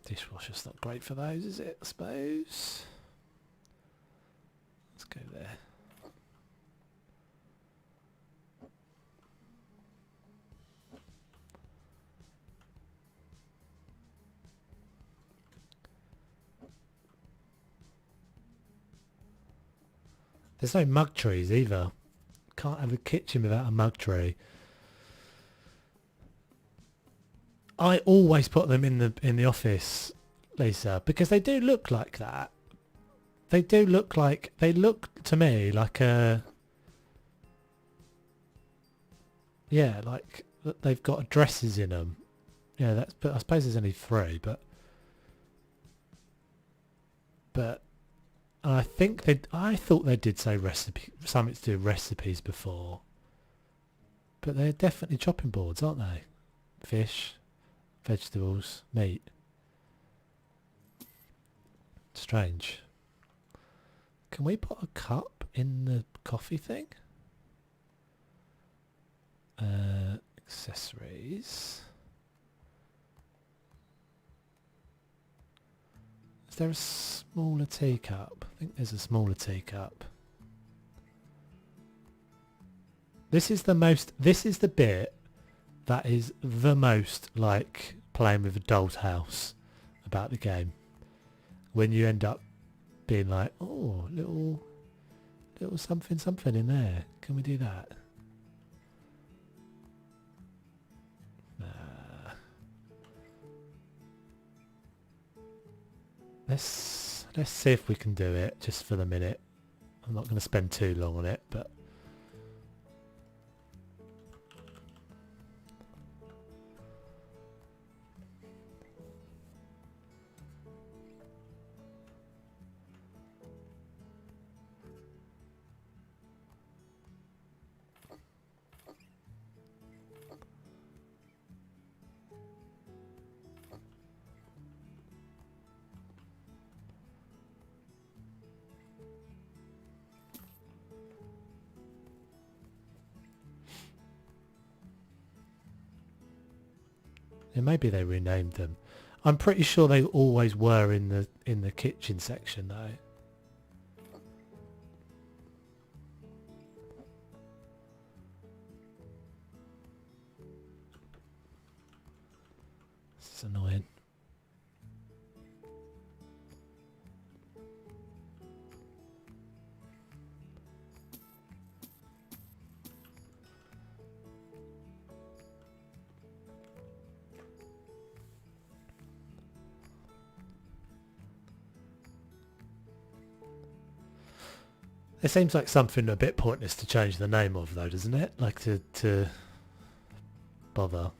A: Dishwasher's not great for those, is it? I suppose. Let's go there. There's no mug trees either. Can't have a kitchen without a mug tree. I always put them in the office, Lisa, because they do look like that. They look to me like like they've got addresses in them. Yeah, but I suppose there's only 3, but I thought they did say something to do with recipes before. But they're definitely chopping boards, aren't they? Fish, vegetables, meat. Strange. Can we put a cup in the coffee thing? Accessories. Is there a smaller teacup? I think there's a smaller teacup. This is the bit that is the most like playing with a doll's house about the game. When you end up being like, oh, little something in there. Can we do that? Let's see if we can do it just for the minute. I'm not going to spend too long on it, but yeah, maybe they renamed them. I'm pretty sure they always were in the kitchen section though. This is annoying. It seems like something a bit pointless to change the name of though, doesn't it? Like to bother.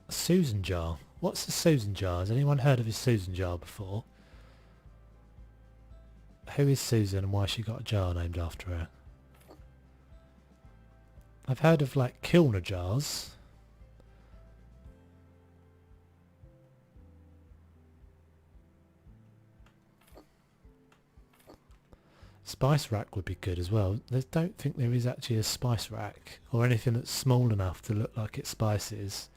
A: A Susan jar. What's a Susan jar? Has anyone heard of a Susan jar before? Who is Susan and why she got a jar named after her? I've heard of like Kilner jars. Spice rack would be good as well. I don't think there is actually a spice rack or anything that's small enough to look like it's spices.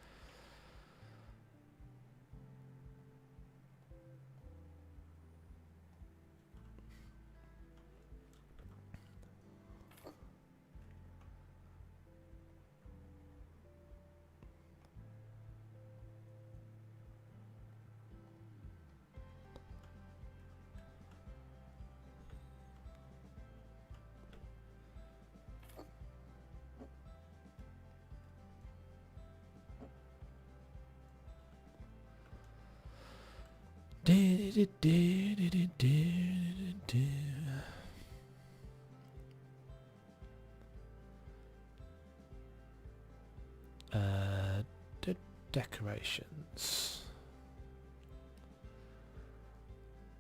A: Decorations.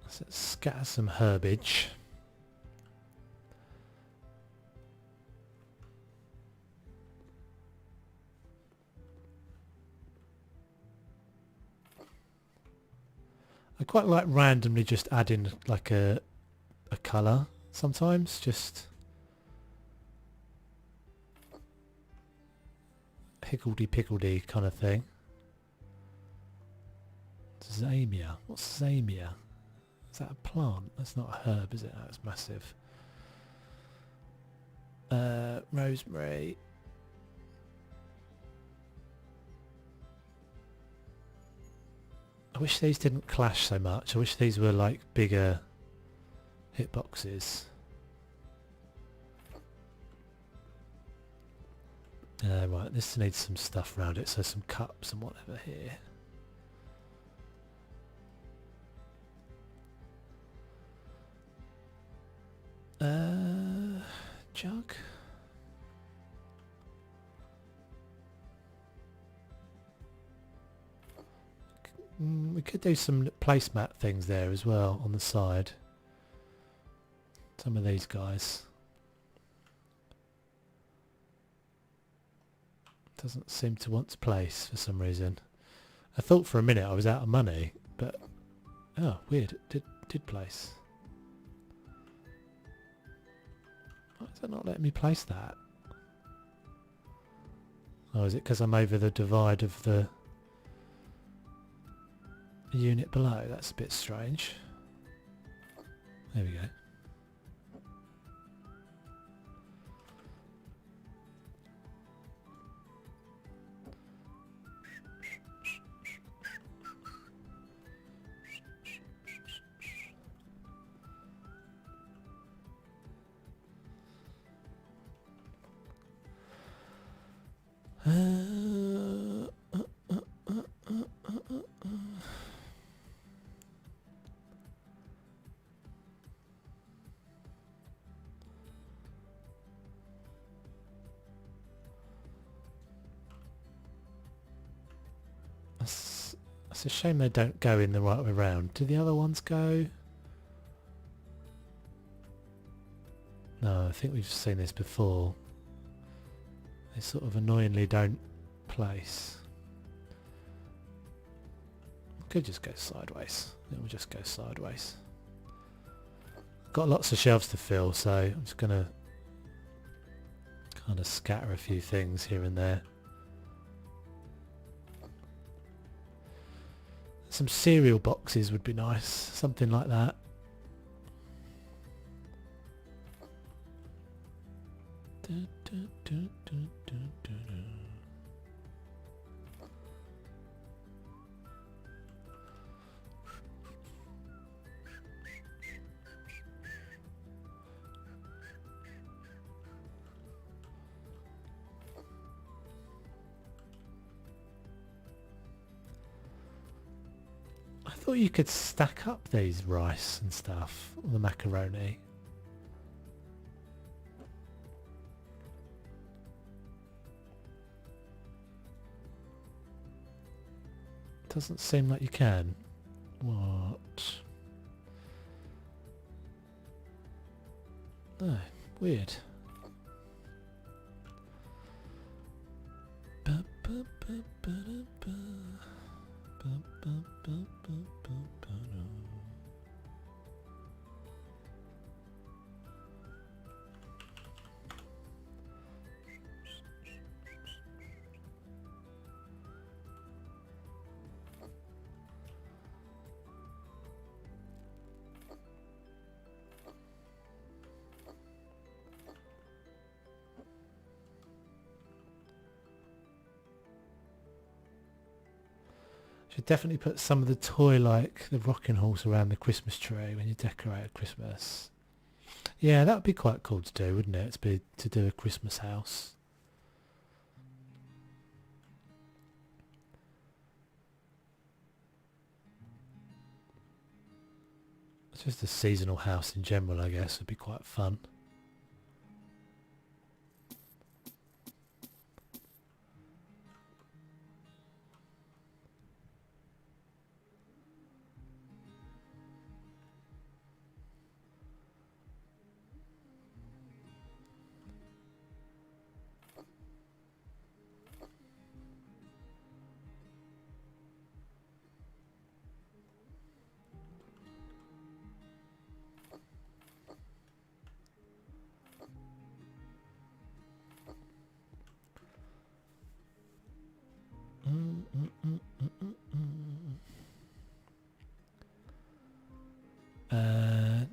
A: Let's scatter some herbage. I quite like randomly just adding like a colour sometimes, just higgledy-piggledy kind of thing. Zamia. What's zamia? Is that a plant? That's not a herb, is it? That's massive. Rosemary. I wish these didn't clash so much. I wish these were like bigger hitboxes. Right, this needs some stuff around it, so some cups and whatever here. Jug. We could do some placemat things there as well on the side. Some of these guys. Doesn't seem to want to place for some reason. I thought for a minute I was out of money, but oh, weird, it did place. Why is it not letting me place that? Oh, is it because I'm over the divide of the unit below? That's a bit strange. There we go. It's a shame they don't go in the right way round. Do the other ones go? No, I think we've seen this before. They sort of annoyingly don't place. Could just go sideways. It will just go sideways. Got lots of shelves to fill, so I'm just going to kind of scatter a few things here and there. Some cereal boxes would be nice, something like that. I thought you could stack up these rice and stuff, or the macaroni. Doesn't seem like you can. What? No, weird. Should definitely put some of the toy, like the rocking horse, around the Christmas tree when you decorate at Christmas. Yeah, that would be quite cool to do, wouldn't it? To do a Christmas house. Just a seasonal house in general, I guess, would be quite fun.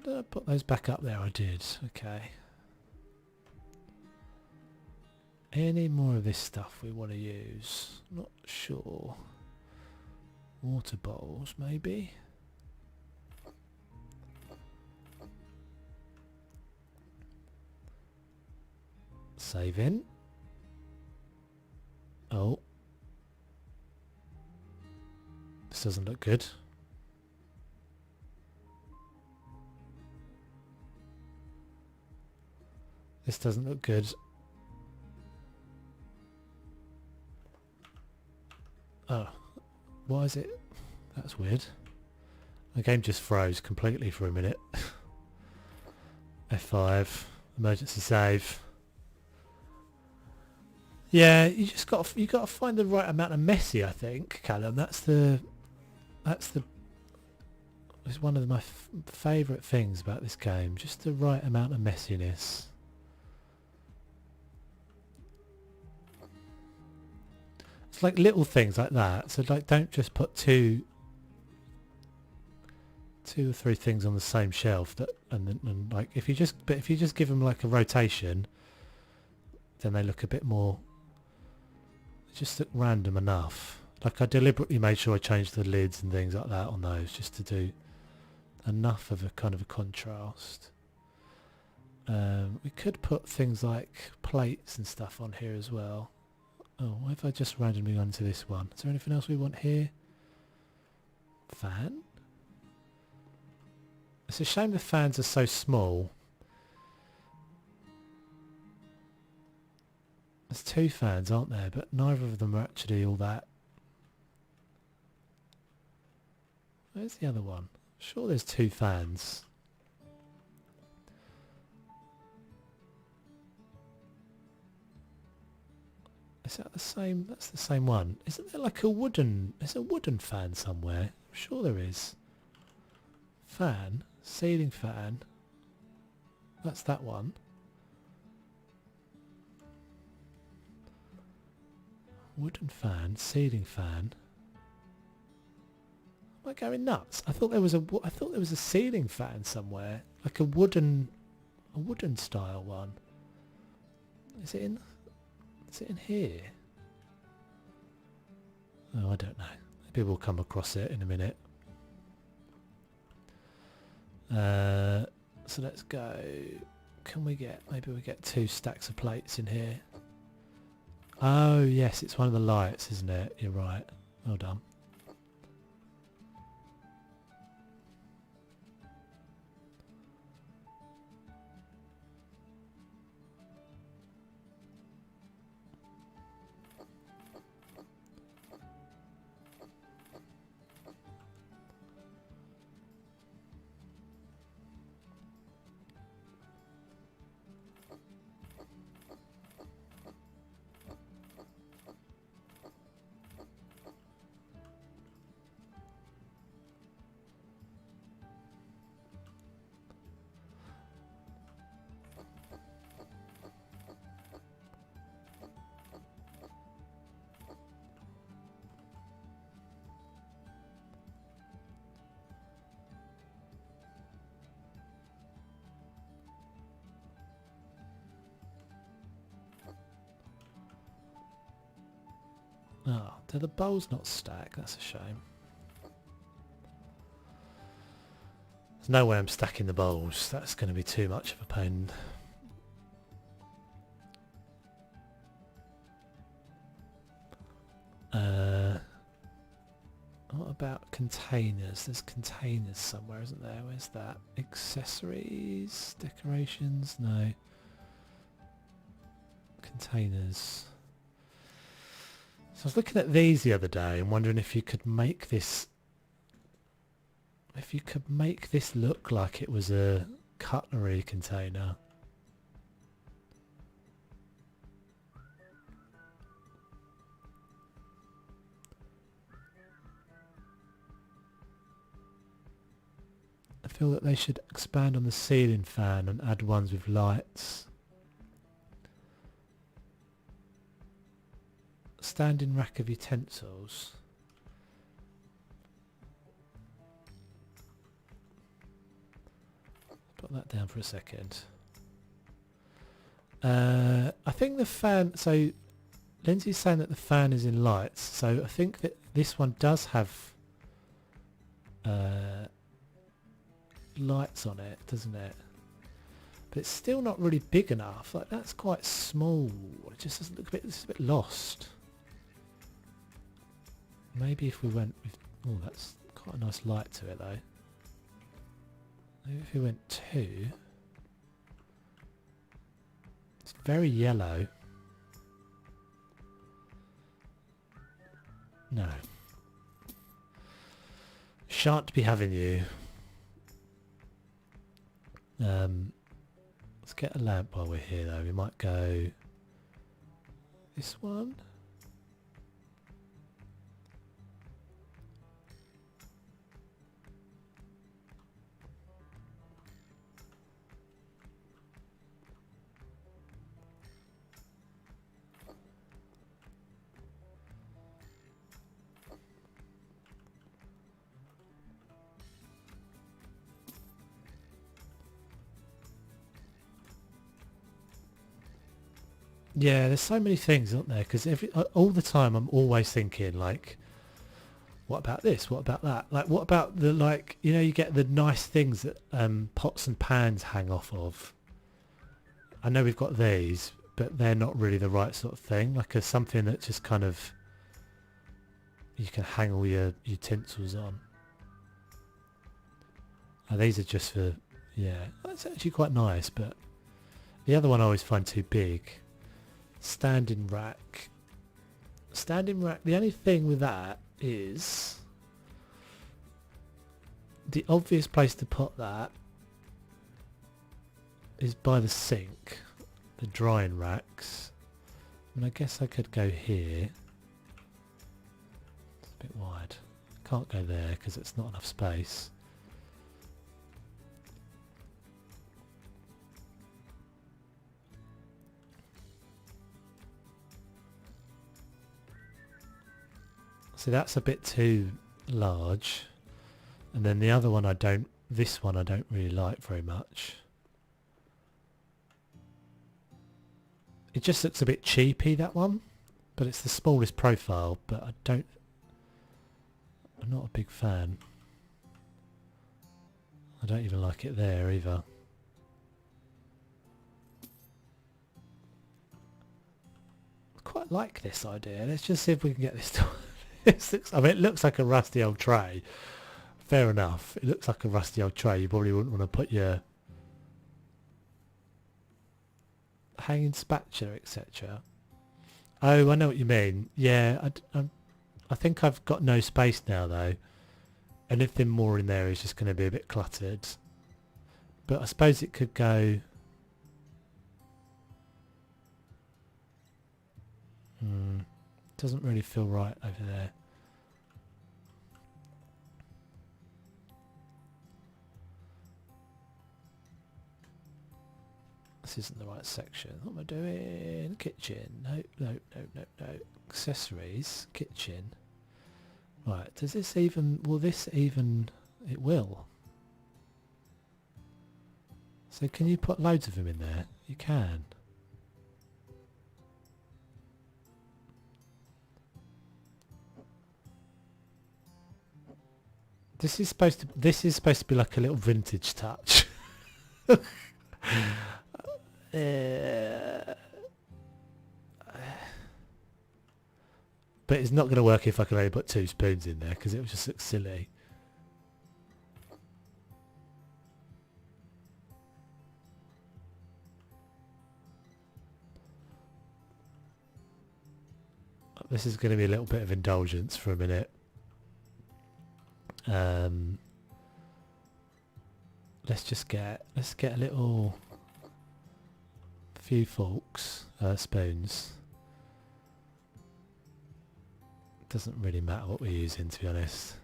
A: Did I put those back up there? I did. Okay. Any more of this stuff we want to use? Not sure. Water bowls, maybe? Save in. Oh. This doesn't look good. This doesn't look good. Oh. Why is it? That's weird. The game just froze completely for a minute. F5. Emergency save. Yeah, you got to find the right amount of messy, I think, Callum. It's one of my favourite things about this game. Just the right amount of messiness. It's like little things like that. So like, don't just put two or three things on the same shelf. And like if you just give them like a rotation, then they look a bit more. Just look random enough. Like I deliberately made sure I changed the lids and things like that on those just to do enough of a kind of a contrast. We could put things like plates and stuff on here as well. Oh, why have I just randomly gone to this one? Is there anything else we want here? Fan? It's a shame the fans are so small. There's two fans, aren't there? But neither of them are actually all that. Where's the other one? Sure there's two fans. Is that the same? That's the same one. Isn't there like a wooden... There's a wooden fan somewhere. I'm sure there is. Fan. Ceiling fan. That's that one. Wooden fan. Ceiling fan. Am I going nuts? I thought there was a ceiling fan somewhere. Like a wooden style one. Is it in here? Oh, I don't know. Maybe we'll come across it in a minute. So let's go. Maybe we get 2 stacks of plates in here. Oh yes, it's one of the lights, isn't it? You're right. Well done. Oh, do the bowls not stack? That's a shame. There's no way I'm stacking the bowls. That's going to be too much of a pain. What about containers? There's containers somewhere, isn't there? Where's that? Accessories? Decorations? No. Containers. So I was looking at these the other day and wondering if you could make this... If you could make this look like it was a cutlery container. I feel that they should expand on the ceiling fan and add ones with lights. Standing rack of utensils. Put that down for a second. I think the fan, so Lindsay's saying that the fan is in lights, so I think that this one does have lights on it, doesn't it? But it's still not really big enough. Like, that's quite small. It just doesn't look a bit, it's a bit lost. Maybe if we went with, oh, that's quite a nice light to it though. Maybe if we went 2. It's very yellow. No. Shan't be having you. Let's get a lamp while we're here though. We might go this one. Yeah, there's so many things, aren't there? Because all the time I'm always thinking like, what about this? What about that? Like, what about the, like, you know, you get the nice things that pots and pans hang off of. I know we've got these, but they're not really the right sort of thing. Like something that just kind of, you can hang all your utensils on. Oh, these are just for, yeah, that's actually quite nice, but the other one I always find too big. Standing rack. Standing rack, the only thing with that is the obvious place to put that is by the sink, the drying racks. I mean, I guess I could go here. It's a bit wide. Can't go there because it's not enough space. So that's a bit too large. And then the other one this one I don't really like very much. It just looks a bit cheapy, that one. But it's the smallest profile, but I'm not a big fan. I don't even like it there either. I quite like this idea. Let's just see if we can get this to I mean, it looks like a rusty old tray. Fair enough. It looks like a rusty old tray. You probably wouldn't want to put your hanging spatula, etc. Oh, I know what you mean. Yeah, I think I've got no space now though. Anything more in there is just going to be a bit cluttered. But I suppose it could go... doesn't really feel right over there. This isn't the right section. What am I doing? Kitchen. No. Accessories. Kitchen. Right, does this even... Will this even... It will. So can you put loads of them in there? You can. This is supposed to be like a little vintage touch. But it's not going to work if I can only put 2 spoons in there, because it would just look silly. This is going to be a little bit of indulgence for a minute. Let's get a little few forks, spoons. Doesn't really matter what we're using, to be honest.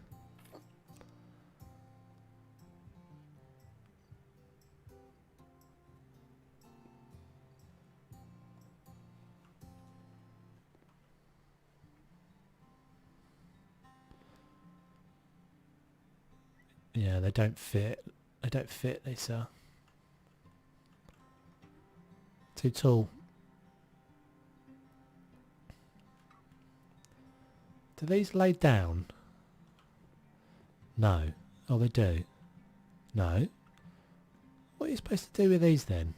A: Yeah, they don't fit. They don't fit, Lisa. Too tall. Do these lay down? No. Oh, they do. No. What are you supposed to do with these then?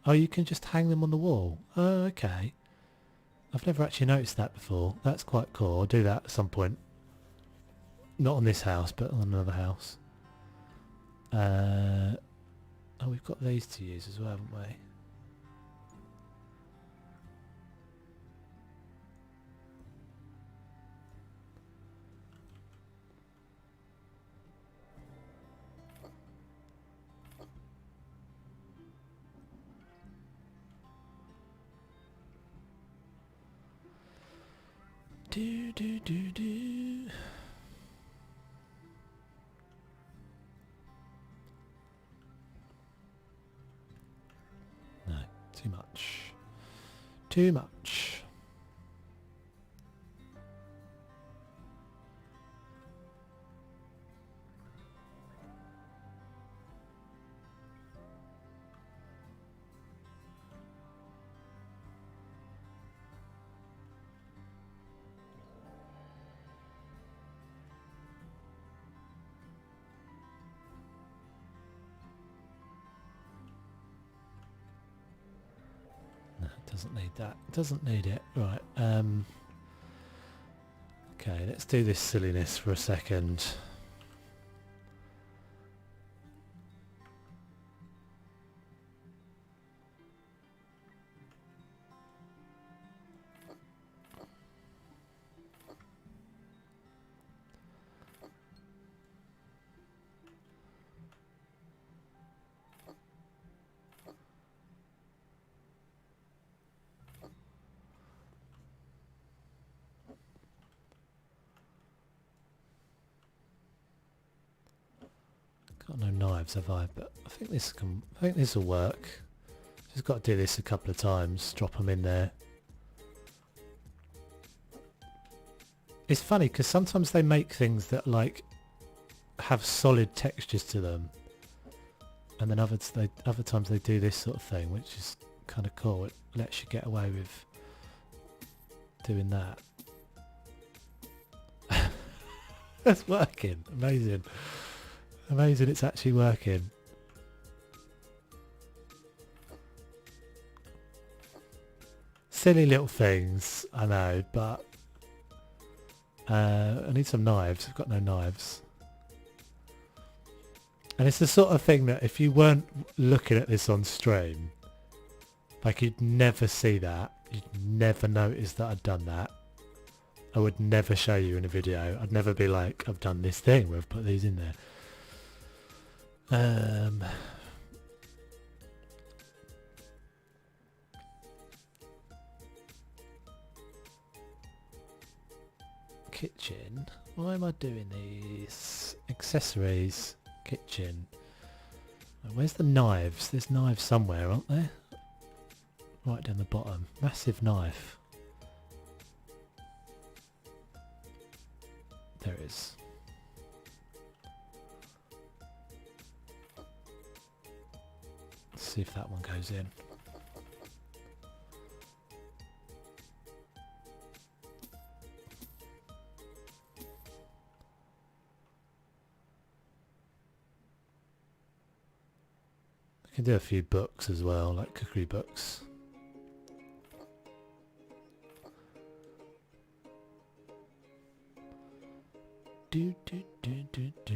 A: Oh, you can just hang them on the wall. Oh, okay. I've never actually noticed that before. That's quite cool. I'll do that at some point. Not on this house, but on another house. Oh, we've got these to use as well, haven't we? Do do do do. No, too much. Too much. Doesn't need that. Doesn't need it. Right. Okay, let's do this silliness for a second. Got no knives, have I? But I think this will work. Just got to do this a couple of times. Drop them in there. It's funny because sometimes they make things that like have solid textures to them, and then other times they do this sort of thing, which is kind of cool. It lets you get away with doing that. That's working. Amazing. Amazing, it's actually working. Silly little things, I know, but I need some knives. I've got no knives. And it's the sort of thing that if you weren't looking at this on stream, like you'd never see that. You'd never notice that I'd done that. I would never show you in a video. I'd never be like, I've done this thing where I've put these in there. Kitchen. Why am I doing these? Accessories. Kitchen. Where's the knives? There's knives somewhere, aren't there? Right down the bottom. Massive knife. There it is. Let's see if that one goes in. I can do a few books as well, like cookery books. Do, do, do, do, do.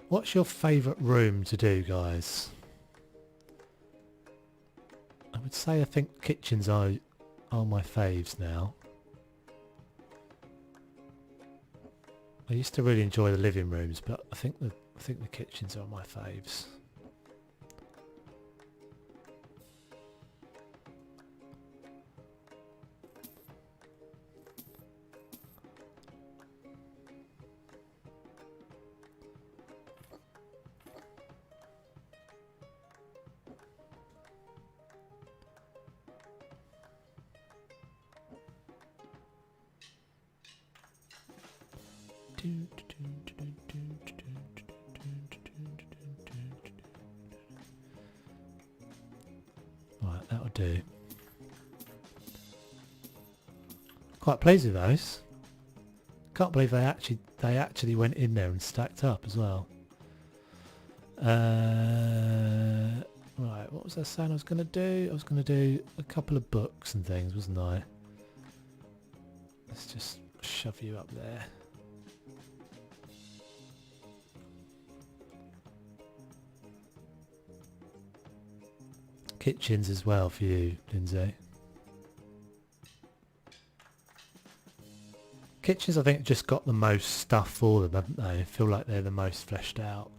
A: What's your favourite room to do, guys? I would say I think kitchens are my faves now. I used to really enjoy the living rooms, but I think the kitchens are my faves. Right, that'll do. Quite pleased with those. Can't believe they actually went in there and stacked up as well. Right, what was I saying I was going to do? I was going to do a couple of books and things, wasn't I? Let's just shove you up there. Kitchens as well for you, Lindsay. Kitchens, I think, just got the most stuff for them, haven't they? I feel like they're the most fleshed out.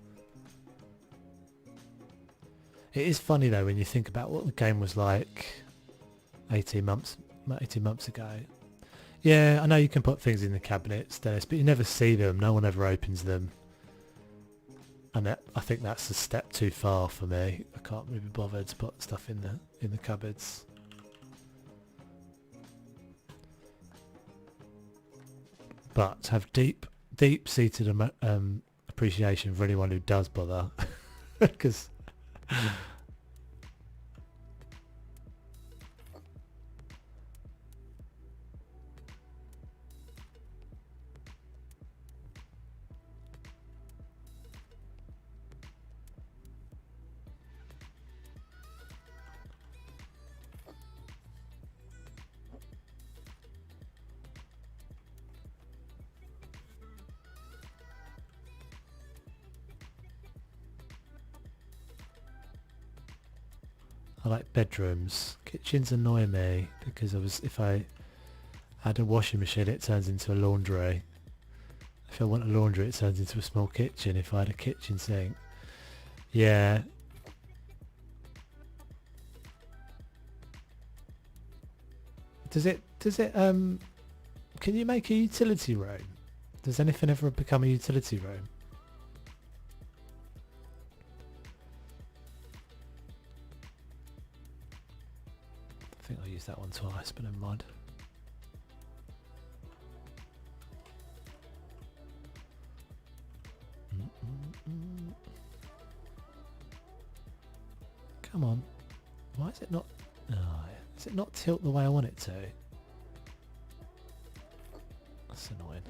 A: It is funny though when you think about what the game was like 18 months ago. Yeah, I know you can put things in the cabinets, Dennis, but you never see them. No one ever opens them. And I think that's a step too far for me. I can't really be bothered to put stuff in the cupboards. But have deep-seated appreciation for anyone who does bother, because I like bedrooms. Kitchens annoy me because if I had a washing machine it turns into a laundry. If I want a laundry it turns into a small kitchen. If I had a kitchen sink. Yeah. Does it can you make a utility room? Does anything ever become a utility room? I think I'll use that one twice, but never mind. Come on. Why is it not... Oh, does it not tilt the way I want it to? That's annoying.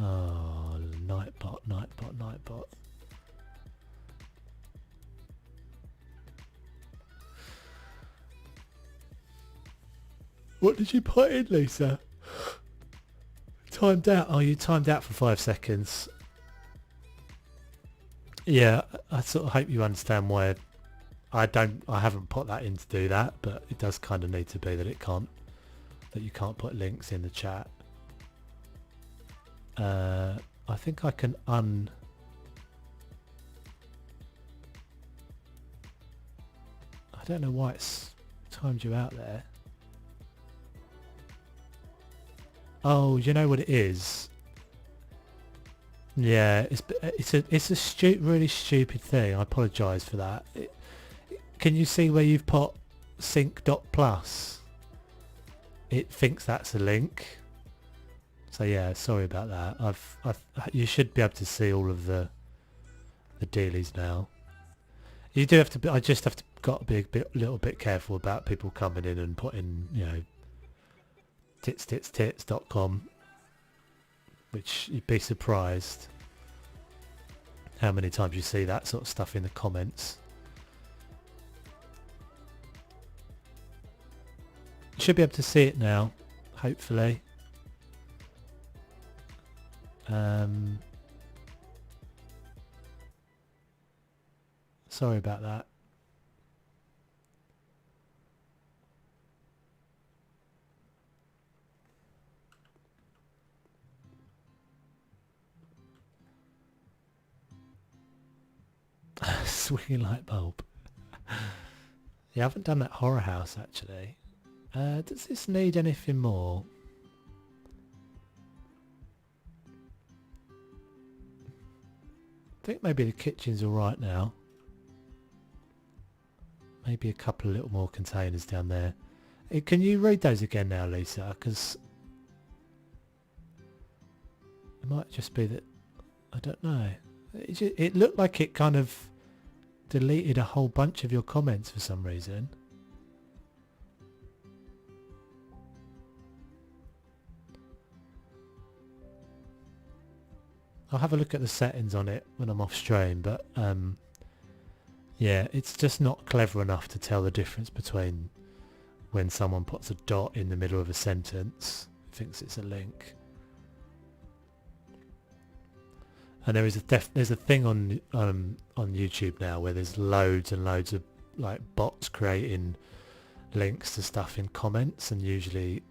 A: Oh, Nightbot. What did you put in, Lisa? Timed out. Oh, you timed out for 5 seconds. Yeah, I sort of hope you understand why I haven't put that in to do that, but it does kind of need to be that you can't put links in the chat. I think I can I don't know why it's timed you out there. Oh, you know what it is? Yeah, it's a really stupid thing. I apologise for that. Can you see where you've put sync.plus? It thinks that's a link. So yeah, sorry about that. You should be able to see all of the dealies now. You do have to. I just have to got to be a little bit careful about people coming in and putting, you know, tits.com, which you'd be surprised how many times you see that sort of stuff in the comments. You should be able to see it now, hopefully. Sorry about that. Swinging light bulb. Yeah, I haven't done that horror house actually. Does this need anything more? I think maybe the kitchen's alright now. Maybe a couple of little more containers down there. Can you read those again now, Lisa? Because it might just be that, I don't know. It looked like it kind of deleted a whole bunch of your comments for some reason. I'll have a look at the settings on it when I'm off stream, but yeah, it's just not clever enough to tell the difference between when someone puts a dot in the middle of a sentence, thinks it's a link. And there's a thing on YouTube now where there's loads and loads of like bots creating links to stuff in comments, and usually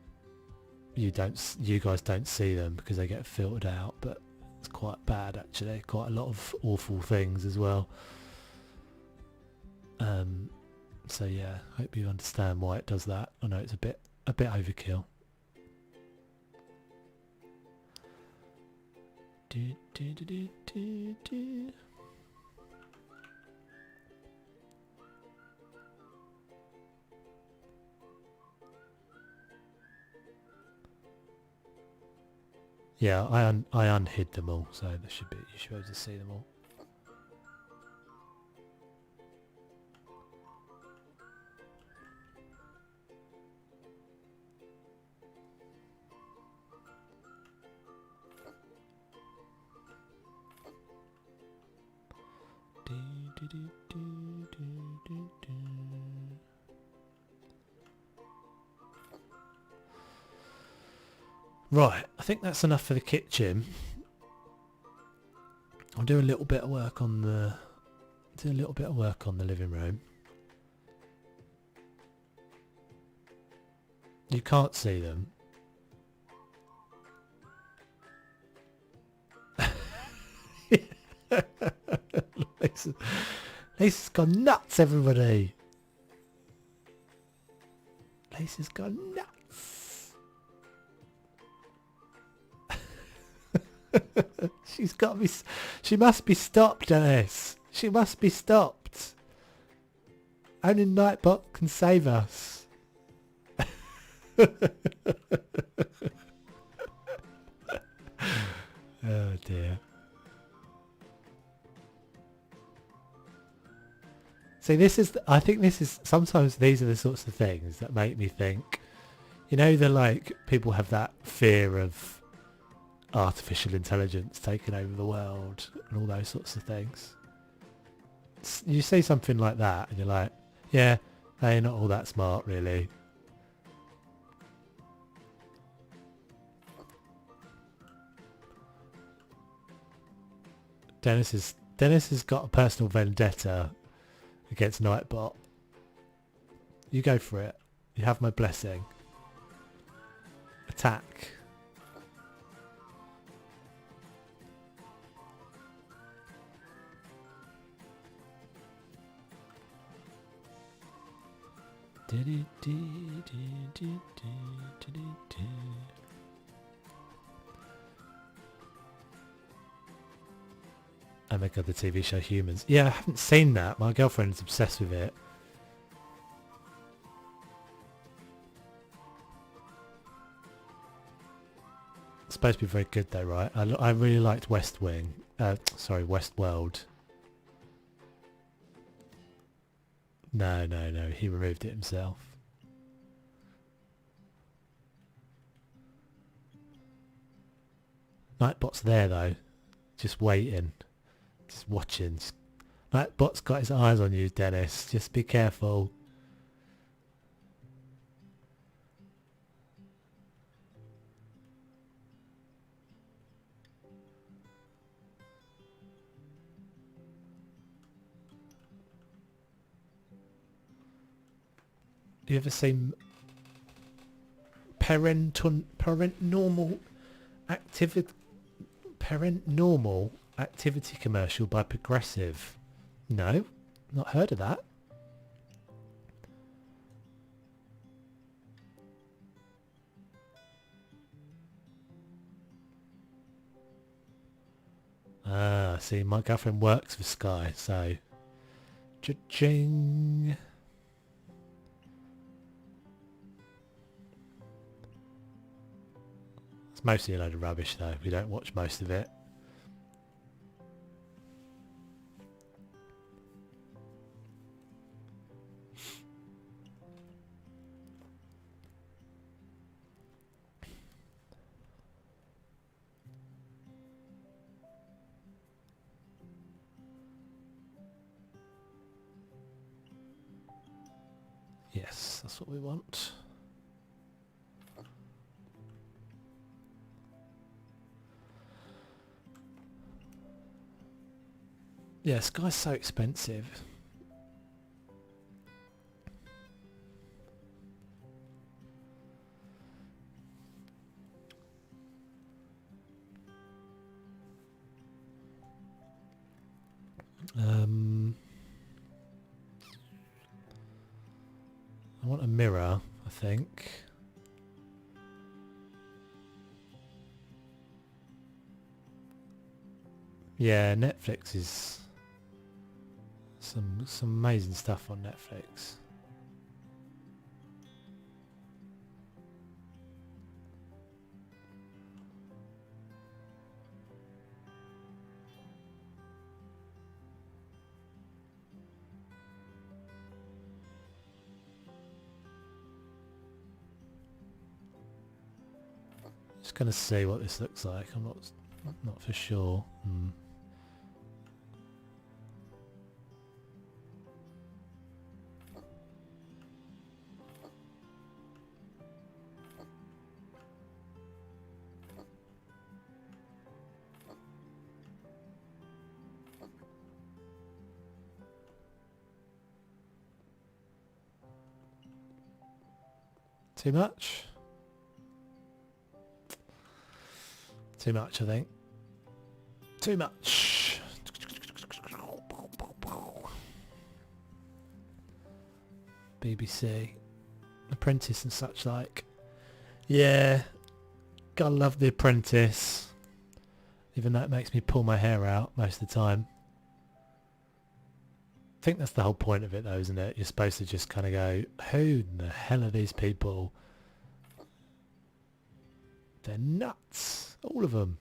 A: you guys don't see them because they get filtered out, but it's quite bad actually. Quite a lot of awful things as well. So yeah, hope you understand why it does that. I know it's a bit overkill. Yeah, I unhid them all, so you should be able to see them all. Right, I think that's enough for the kitchen. I'll do a little bit of work on the living room. You can't see them. Lisa's gone nuts, everybody. Lisa's gone nuts. She must be stopped, Dennis. She must be stopped. Only Nightbot can save us. Oh dear. See, I think this is, sometimes these are the sorts of things that make me think, you know, like people have that fear of artificial intelligence taking over the world and all those sorts of things. You see something like that and you're like, yeah, they're not all that smart really. Dennis has got a personal vendetta against Nightbot. You go for it. You have my blessing. Attack. Oh my god, the TV show Humans. Yeah, I haven't seen that. My girlfriend's obsessed with it. It's supposed to be very good though, right? I really liked West Wing. Sorry, Westworld. No, he removed it himself. Nightbot's there though, just waiting. Just watching. That bot's got his eyes on you, Dennis. Just be careful. You ever seen Paranormal Activity commercial by Progressive? No, not heard of that. Ah, see, my girlfriend works for Sky, so cha-ching. It's mostly a load of rubbish though. We don't watch most of it. Yes, that's what we want. Yeah, Sky's so expensive. I want a mirror, I think. Yeah, Netflix is some amazing stuff on Netflix. Just gonna see what this looks like. I'm not for sure. Too much? Too much, I think. Too much. BBC. Apprentice and such like. Yeah. Gotta love The Apprentice. Even though it makes me pull my hair out most of the time. I think that's the whole point of it though, isn't it? You're supposed to just kind of go, who the hell are these people? They're nuts. All of them.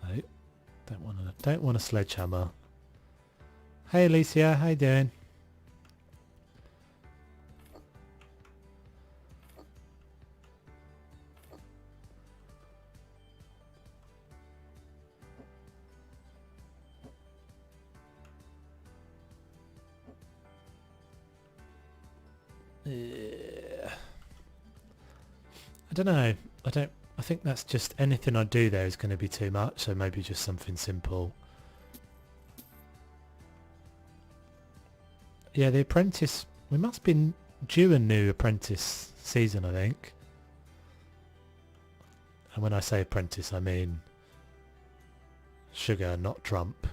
A: No, don't want a sledgehammer. Hey Alicia, how you doing? I don't know. I think that's just anything I do there is going to be too much, so maybe just something simple. Yeah, The Apprentice. We must be due a new Apprentice season, I think. And when I say Apprentice, I mean Sugar, not Trump.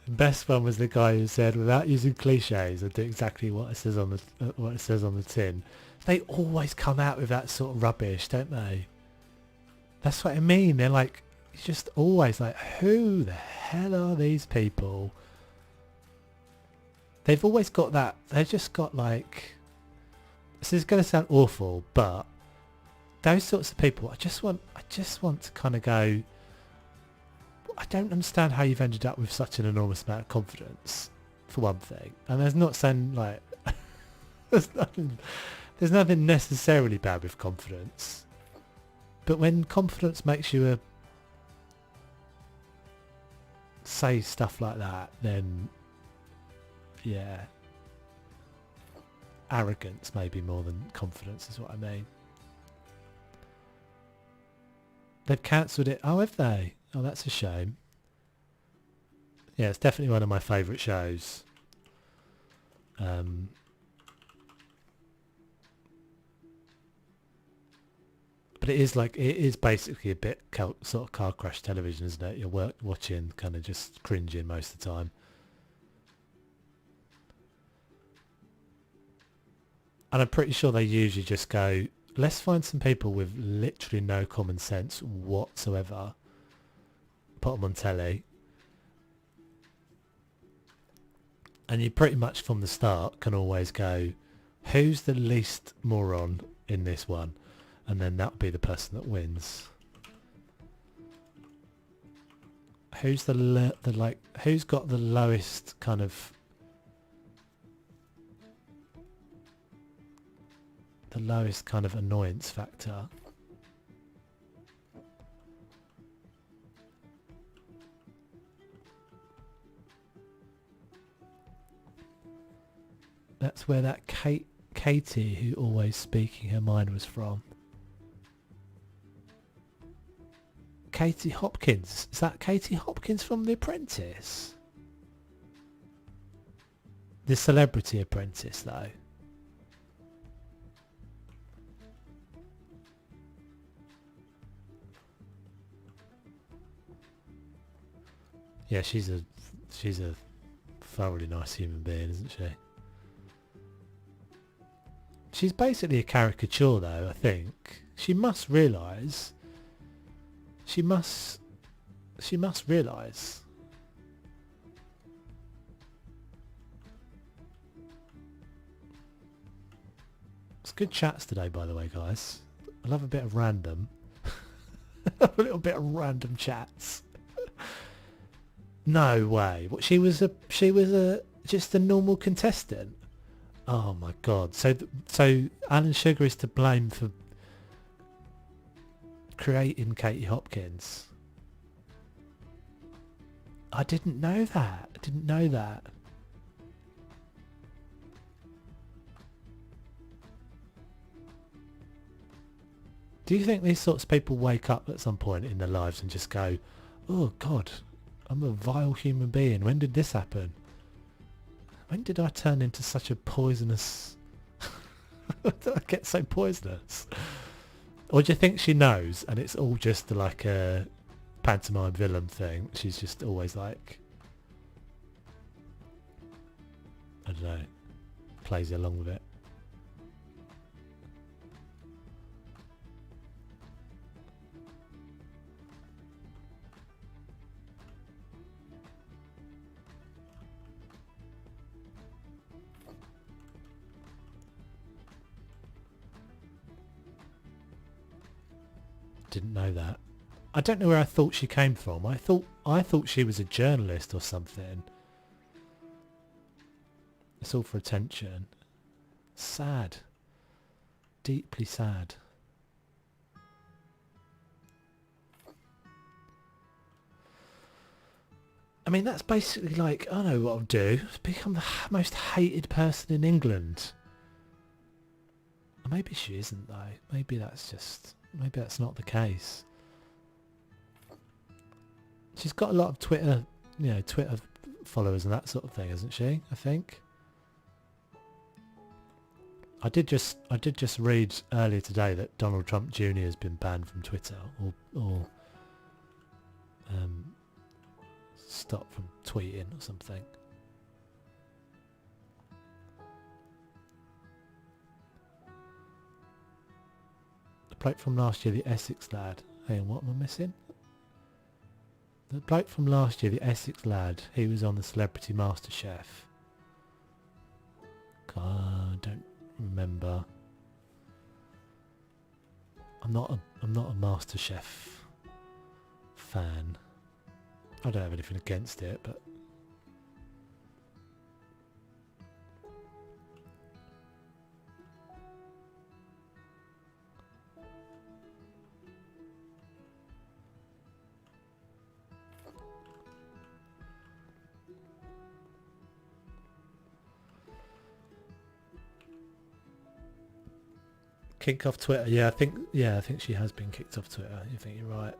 A: Best one was the guy who said, without using cliches, I do exactly what it says on the tin. They always come out with that sort of rubbish, don't they? That's what I mean. They're like, just always like, who the hell are these people? they've always got that. They've just got like. This is going to sound awful, but those sorts of people, I just want to kind of go. I don't understand how you've ended up with such an enormous amount of confidence, for one thing. And there's not saying like there's nothing necessarily bad with confidence, but when confidence makes you say stuff like that, then yeah, arrogance maybe more than confidence is what I mean. They've cancelled it. Oh, have they? Oh, that's a shame. Yeah, it's definitely one of my favourite shows. But it is basically a bit sort of car crash television, isn't it? You're watching, kind of just cringing most of the time. And I'm pretty sure they usually just go, let's find some people with literally no common sense whatsoever, put them on telly, and you pretty much from the start can always go, who's the least moron in this one? And then that'll be the person that wins. Who's who's got the lowest kind of annoyance factor? That's where that Katie who always speaking her mind was from. Katie Hopkins. Is that Katie Hopkins from The Apprentice? The Celebrity Apprentice, though. Yeah, she's a thoroughly nice human being, isn't she? She's basically a caricature, though, I think. She must realise. She must realise. It's good chats today, by the way, guys. I love a bit of random. A little bit of random chats. No way. What, she was just a normal contestant. Oh my god. So Alan Sugar is to blame for creating Katie Hopkins. I didn't know that. Do you think these sorts of people wake up at some point in their lives and just go, oh god, I'm a vile human being. When did this happen? When did I turn into such a poisonous... did I get so poisonous? Or do you think she knows and it's all just like a pantomime villain thing? She's just always like... I don't know. Plays along with it. Didn't know that. I don't know where I thought she came from. I thought she was a journalist or something. It's all for attention. Sad. Deeply sad. I mean, that's basically like, I know what I'll do. Become the most hated person in England. Maybe she isn't though. Maybe that's not the case. She's got a lot of Twitter followers and that sort of thing, hasn't she? I think. I did just read earlier today that Donald Trump Jr. has been banned from Twitter or stopped from tweeting or something. The bloke from last year, the Essex lad. Hey, what am I missing? The bloke from last year, the Essex lad, he was on the Celebrity MasterChef. I don't remember. I'm not a MasterChef fan. I don't have anything against it, but kick off Twitter. Yeah, I think she has been kicked off Twitter. You think you're right.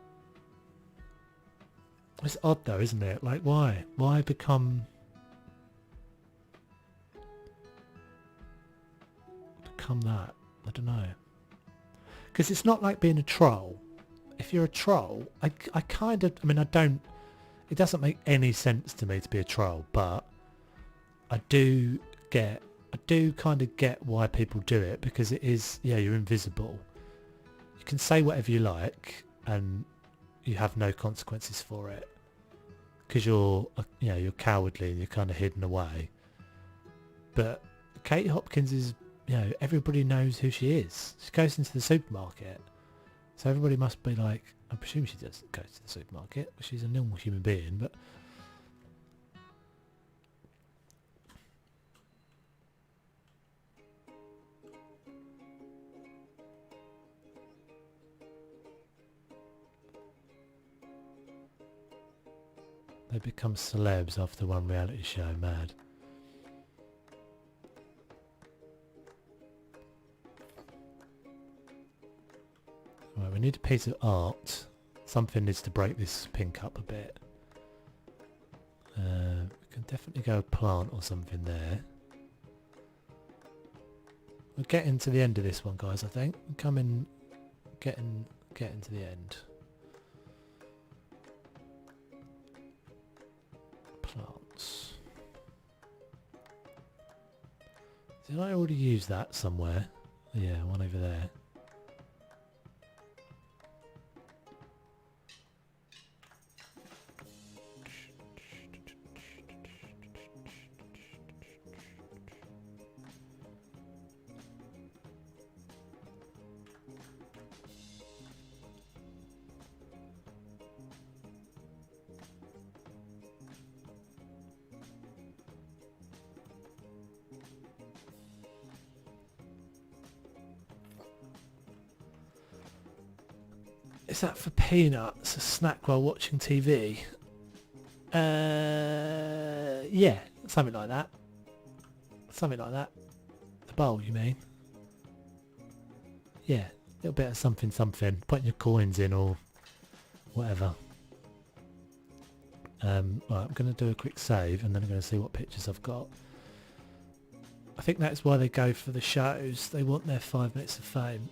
A: It's odd though, isn't it? Like, why? Why become that? I don't know. Because it's not like being a troll. If you're a troll, I kind of, I mean, it doesn't make any sense to me to be a troll, but I do kind of get why people do it, because it is, yeah, you're invisible. You can say whatever you like and you have no consequences for it, because you're cowardly and you're kind of hidden away. But Katie Hopkins is, everybody knows who she is. She goes into the supermarket, so everybody must be like, I presume she does go to the supermarket, she's a normal human being, but they become celebs after one reality show. Mad. Right, we need a piece of art. Something needs to break this pink up a bit. We can definitely go a plant or something there. We're getting to the end of this one, guys, I think. We're getting to the end. Plants. Did I already use that somewhere? Yeah, one over there. Is that for peanuts? A snack while watching TV? Yeah, something like that. Something like that. The bowl, you mean? Yeah, a little bit of something. Putting your coins in or whatever. Right, I'm going to do a quick save and then I'm going to see what pictures I've got. I think that's why they go for the shows. They want their 5 minutes of fame.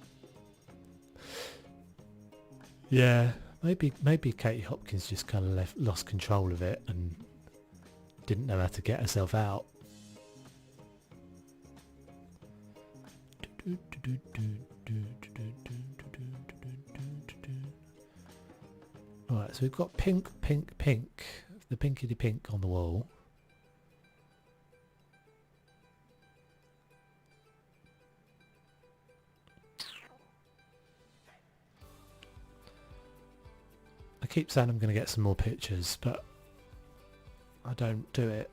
A: Yeah, maybe Katie Hopkins just kind of lost control of it and didn't know how to get herself out. Right, so we've got pink, the pinkity pink on the wall. I keep saying I'm going to get some more pictures, but I don't do it.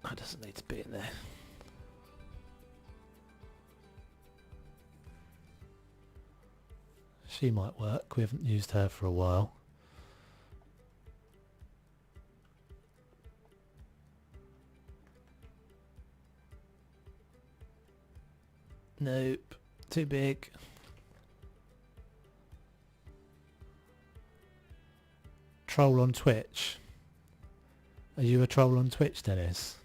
A: That doesn't need to be in there. She might work. We haven't used her for a while. Nope. Too big. Troll on Twitch. Are you a troll on Twitch, Dennis?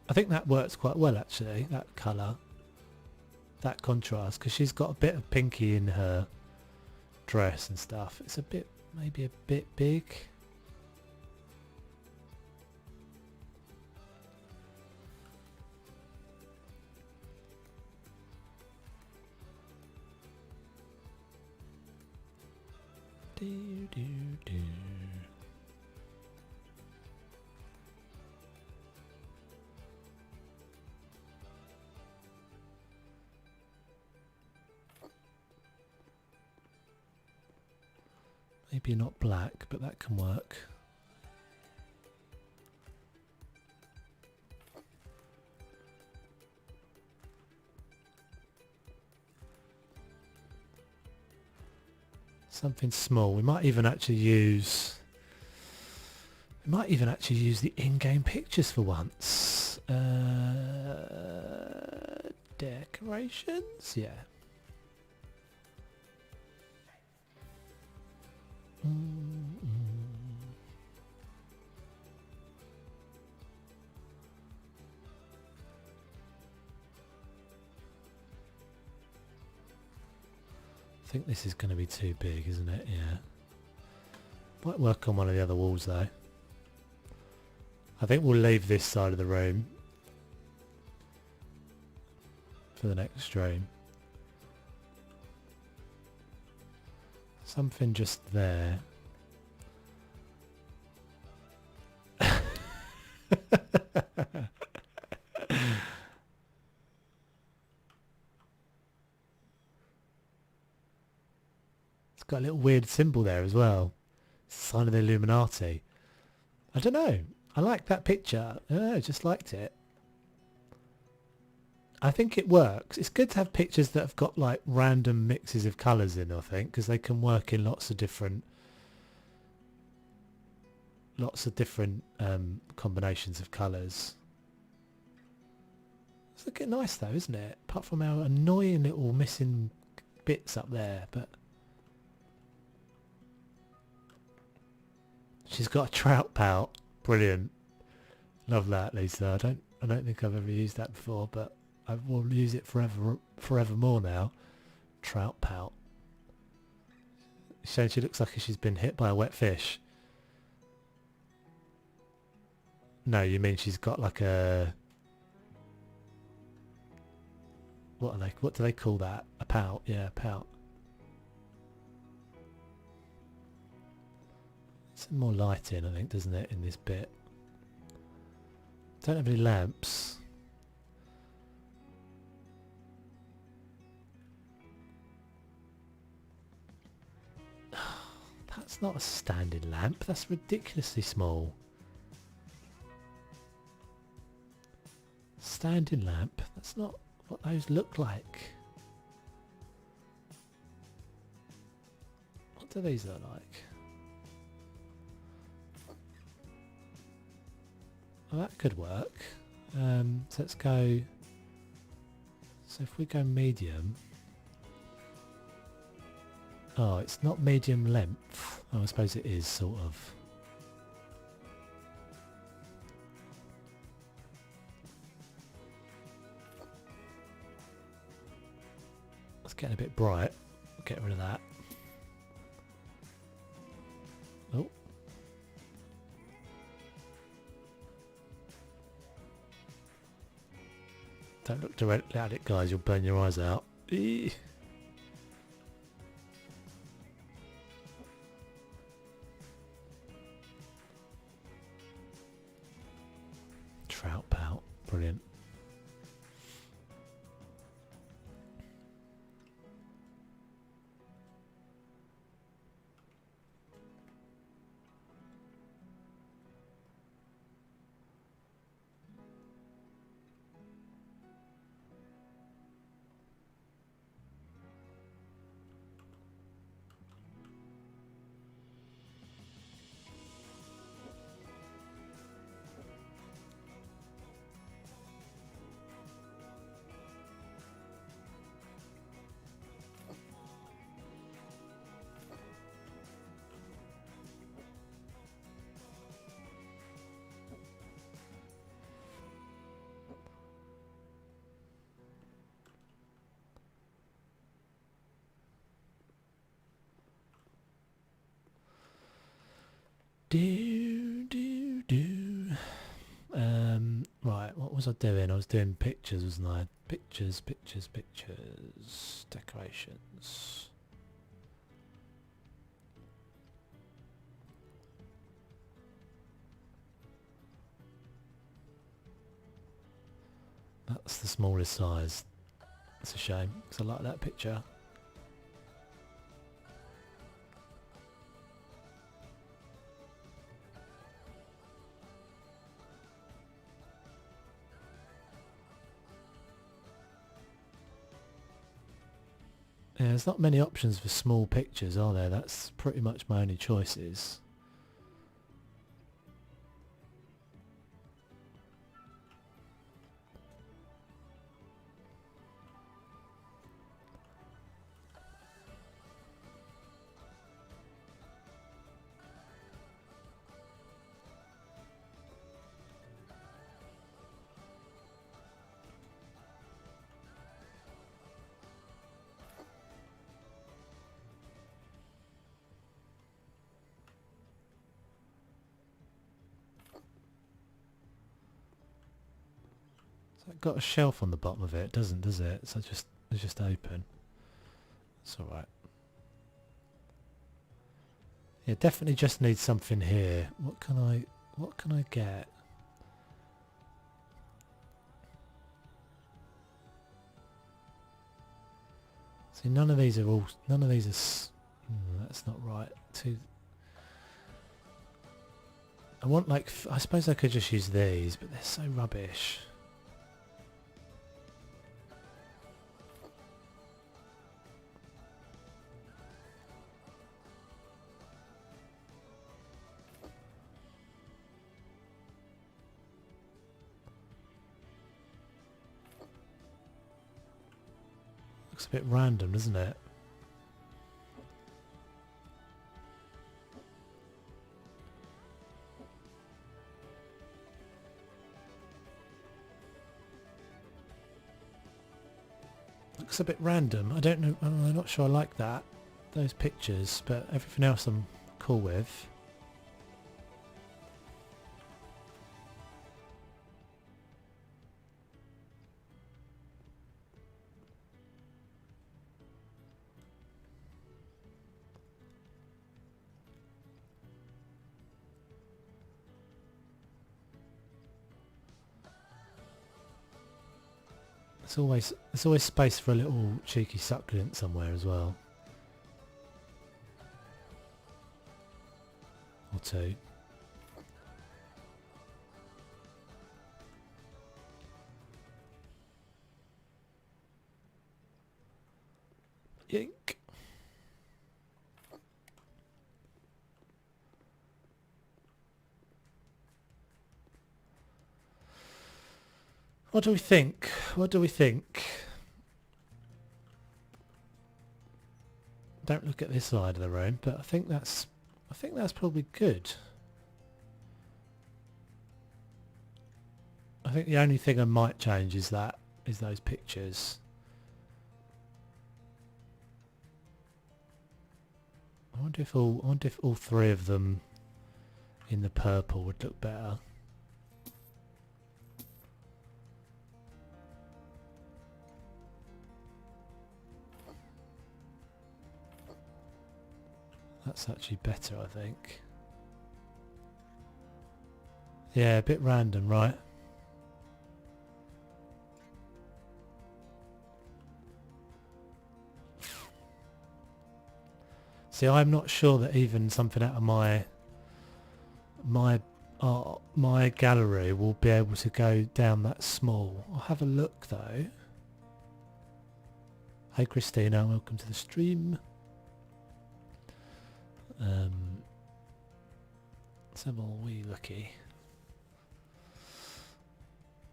A: I think that works quite well actually, that colour, that contrast, because she's got a bit of pinky in her dress and stuff. It's a bit, maybe a bit big. Do, do, do. Maybe not black, but that can work. Something small. We might even actually use the in-game pictures for once. Decorations, yeah. I think this is going to be too big, isn't it? Yeah. Might work on one of the other walls though. I think we'll leave this side of the room for the next stream. Something just there. It's got a little weird symbol there as well. Sign of the Illuminati. I don't know. I like that picture. I just liked it. I think it works. It's good to have pictures that have got like random mixes of colours in, I think, because they can work in lots of different combinations of colours. It's looking nice though, isn't it? Apart from our annoying little missing bits up there, but she's got a trout pout. Brilliant. Love that, Lisa. I don't think I've ever used that before, but I will use it forevermore now. Trout pout. She looks like she's been hit by a wet fish. No, you mean she's got like a... What do they call that? A pout. Yeah, a pout. Some more lighting, I think, doesn't it, in this bit? Don't have any lamps. That's not a standing lamp. That's ridiculously small. Standing lamp. That's not what those look like. What do these look like? Well, that could work. So let's go... So if we go medium... Oh, it's not medium length. Oh, I suppose it is, sort of. It's getting a bit bright. Get rid of that. Oh. Don't look directly at it, guys. You'll burn your eyes out. Eee. Trout pout. Brilliant. Right, what was I doing? I was doing pictures, wasn't I? Pictures, decorations. That's the smallest size. That's a shame, because I like that picture. Yeah, there's not many options for small pictures, are there? That's pretty much my only choices. So it got a shelf on the bottom of it, doesn't, does it? So it's just open. It's alright. Yeah, definitely just need something here. What can I get? See, none of these are that's not right. I want like, I suppose I could just use these, but they're so rubbish. Looks a bit random, doesn't it? Looks a bit random. I don't know. I'm not sure I like that. Those pictures, but everything else I'm cool with. There's always space for a little cheeky succulent somewhere as well. Or two. Yink. What do we think? What do we think? Don't look at this side of the room, but I think that's probably good. I think the only thing I might change is those pictures. I wonder if all three of them in the purple would look better. That's actually better, I think. Yeah, a bit random, right? See, I'm not sure that even something out of my gallery will be able to go down that small. I'll have a look though. Hey Christina, welcome to the stream. Let's have a wee looky.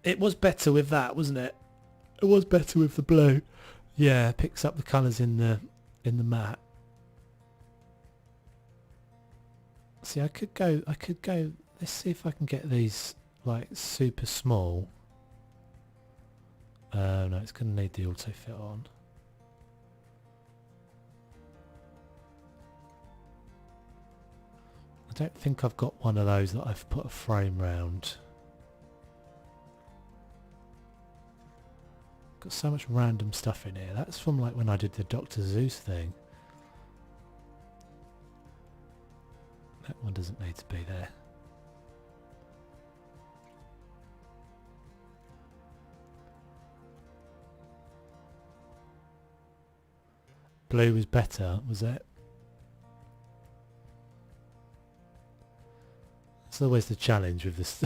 A: It was better with that, wasn't it? It was better with the blue. Yeah, picks up the colours in the mat. See, I could go, let's see if I can get these like super small. No, it's going to need the auto fit on. I don't think I've got one of those that I've put a frame round. Got so much random stuff in here. That's from like when I did the Dr. Zeus thing. That one doesn't need to be there. blue was better, was it? It's always the challenge with this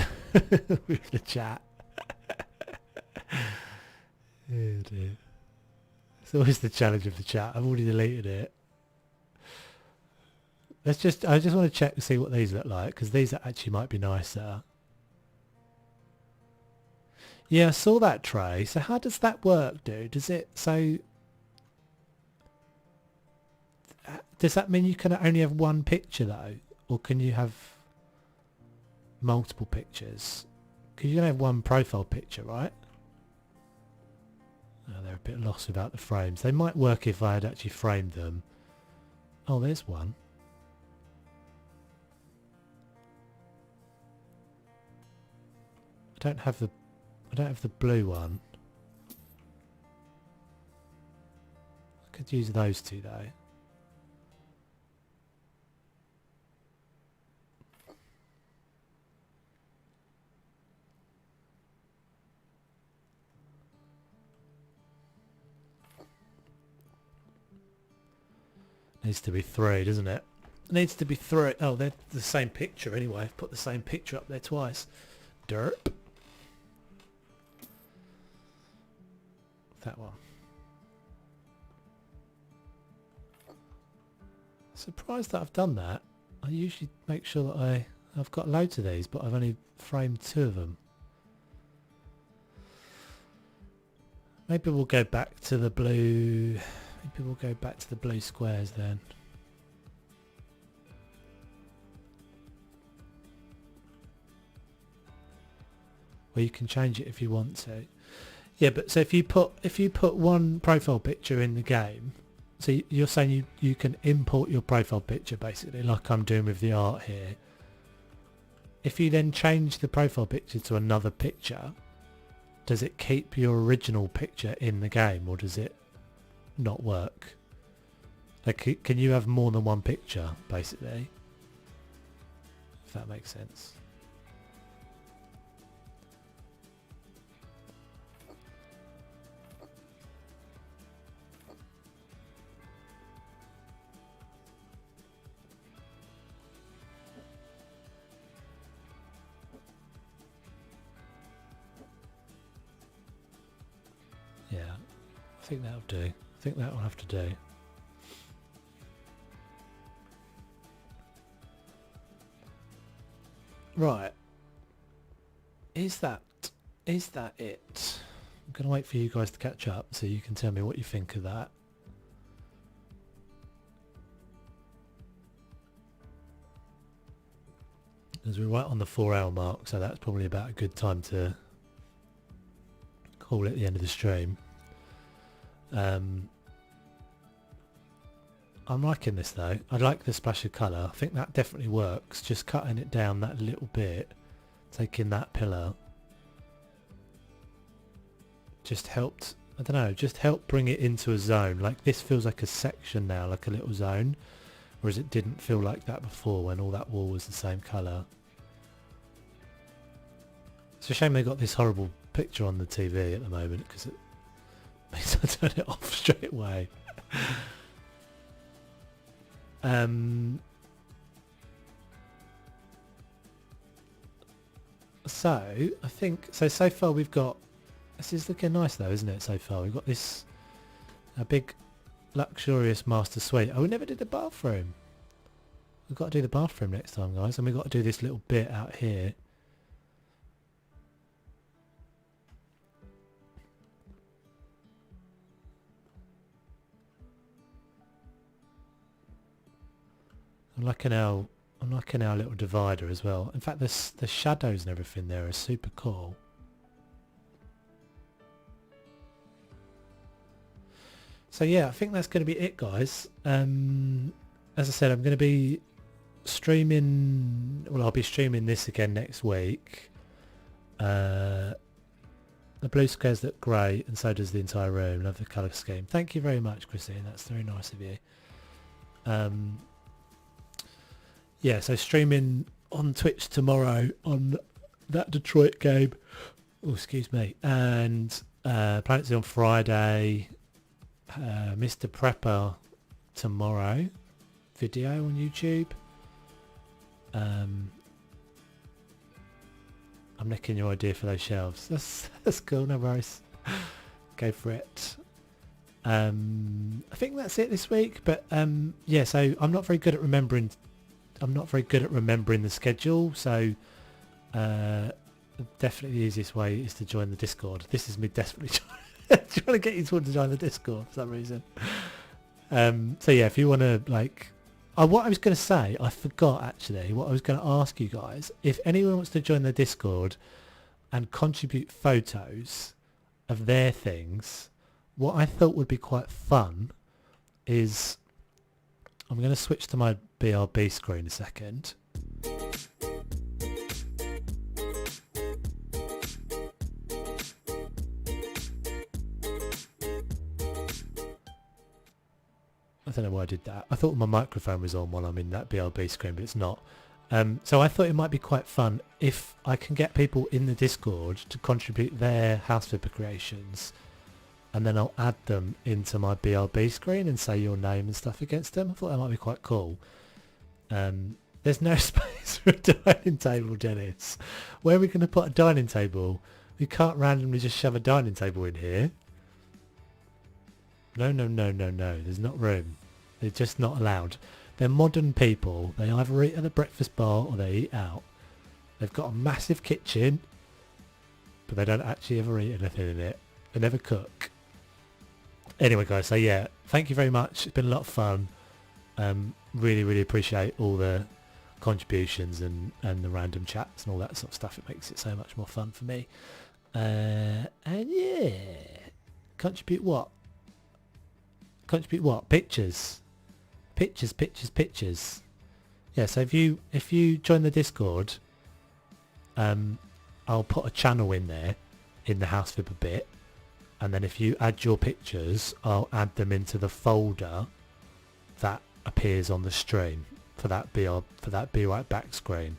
A: with the chat. Oh dear. It's always the challenge of the chat. I've already deleted it. I just want to check to see what these look like, because these actually might be nicer. Yeah, I saw that tray. So how does that work, dude? Does that mean you can only have one picture though? Or can you have multiple pictures? Because you can have one profile picture, right? Oh, they're a bit lost without the frames. They might work if I had actually framed them. Oh, there's one. I don't have the blue one. I could use those two though. Needs to be 3, doesn't it? Needs to be 3. Oh, they're the same picture anyway. I've put the same picture up there twice. Derp. That one. Surprised that I've done that. I usually make sure that I've got loads of these, but I've only framed 2 of them. Maybe we'll go back to the blue. Maybe we'll go back to the blue squares then. Well, you can change it if you want to. Yeah, but so if you put one profile picture in the game, so you're saying you can import your profile picture basically, like I'm doing with the art here. If you then change the profile picture to another picture, does it keep your original picture in the game, or does it not work? Like, can you have more than one picture basically? If that makes sense. Yeah, I think that'll do. I think that will have to do. Right. Is that it? I'm going to wait for you guys to catch up so you can tell me what you think of that. Because we're right on the 4-hour mark, so that's probably about a good time to call it the end of the stream. I'm liking this though. I like the splash of colour. I think that definitely works. Just cutting it down that little bit, taking that pillar, just helped, I don't know, just helped bring it into a zone. Like this feels like a section now, like a little zone, whereas it didn't feel like that before when all that wall was the same colour. It's a shame they got this horrible picture on the TV at the moment, because it makes I turn it off straight away. So I think so far we've got, this is looking nice though, isn't it? So far we've got this a big luxurious master suite. Oh, we never did the bathroom. We've got to do the bathroom next time, guys, and we've got to do this little bit out here. I'm liking our little divider as well. In fact, the shadows and everything there are super cool. So yeah, I think that's going to be it, guys. As I said, I'm going to be streaming. Well, I'll be streaming this again next week. The blue squares look great, and so does the entire room. Love the colour scheme. Thank you very much, Christine. That's very nice of you. Yeah, so streaming on Twitch tomorrow on that Detroit game. Oh, excuse me. And Planet Zoo on Friday. Mr. Prepper tomorrow video on YouTube. I'm nicking your idea for those shelves. That's cool, no worries. Go for it. I think that's it this week, but yeah, so I'm not very good at remembering the schedule, so definitely the easiest way is to join the Discord. This is me desperately trying to get you to join the Discord for some reason. So yeah, if you want to, like, what I was going to say, I forgot actually, what I was going to ask you guys, if anyone wants to join the Discord and contribute photos of their things, what I thought would be quite fun is, I'm going to switch to my BRB screen a second. I don't know why I did that. I thought my microphone was on while I'm in that BRB screen, but it's not. So I thought it might be quite fun if I can get people in the Discord to contribute their house flipper creations, and then I'll add them into my BRB screen and say your name and stuff against them. I thought that might be quite cool. There's no space for a dining table, Dennis. Where are we going to put a dining table? We can't randomly just shove a dining table in here. No. There's not room. They're just not allowed. They're modern people. They either eat at the breakfast bar or they eat out. They've got a massive kitchen, but they don't actually ever eat anything in it. They never cook. Anyway, guys, so yeah, thank you very much. It's been a lot of fun. Really appreciate all the contributions and the random chats and all that sort of stuff. It makes it so much more fun for me. And yeah, contribute what? Pictures. Yeah, so if you join the Discord, I'll put a channel in there in the house flipper bit, and then if you add your pictures, I'll add them into the folder that appears on the stream for that be right back screen.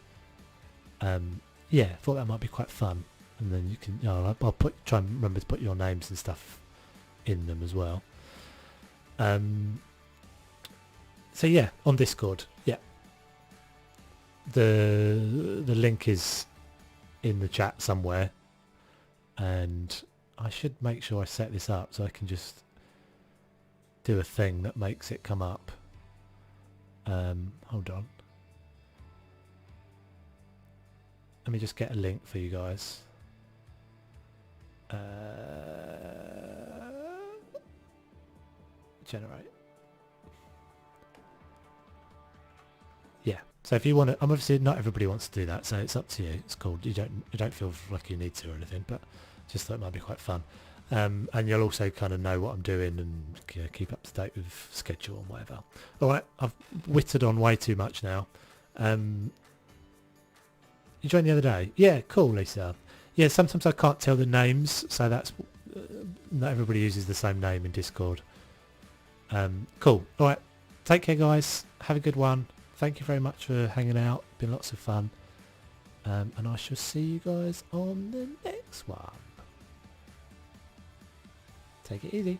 A: Yeah, I thought that might be quite fun, and then you can, I'll try and remember to put your names and stuff in them as well. So yeah, on Discord, yeah. The link is in the chat somewhere, and I should make sure I set this up so I can just do a thing that makes it come up. Hold on. Let me just get a link for you guys. Generate. Yeah, so if you want to, obviously not everybody wants to do that, so it's up to you. It's cool. You don't feel like you need to or anything, but just thought it might be quite fun. And you'll also kind of know what I'm doing and, you know, keep up to date with schedule and whatever. All right, I've whittled on way too much now. You joined the other day? Yeah, cool, Lisa. Yeah, sometimes I can't tell the names, so that's not everybody uses the same name in Discord. Cool. All right, take care, guys. Have a good one. Thank you very much for hanging out. Been lots of fun. And I shall see you guys on the next one. Take it easy.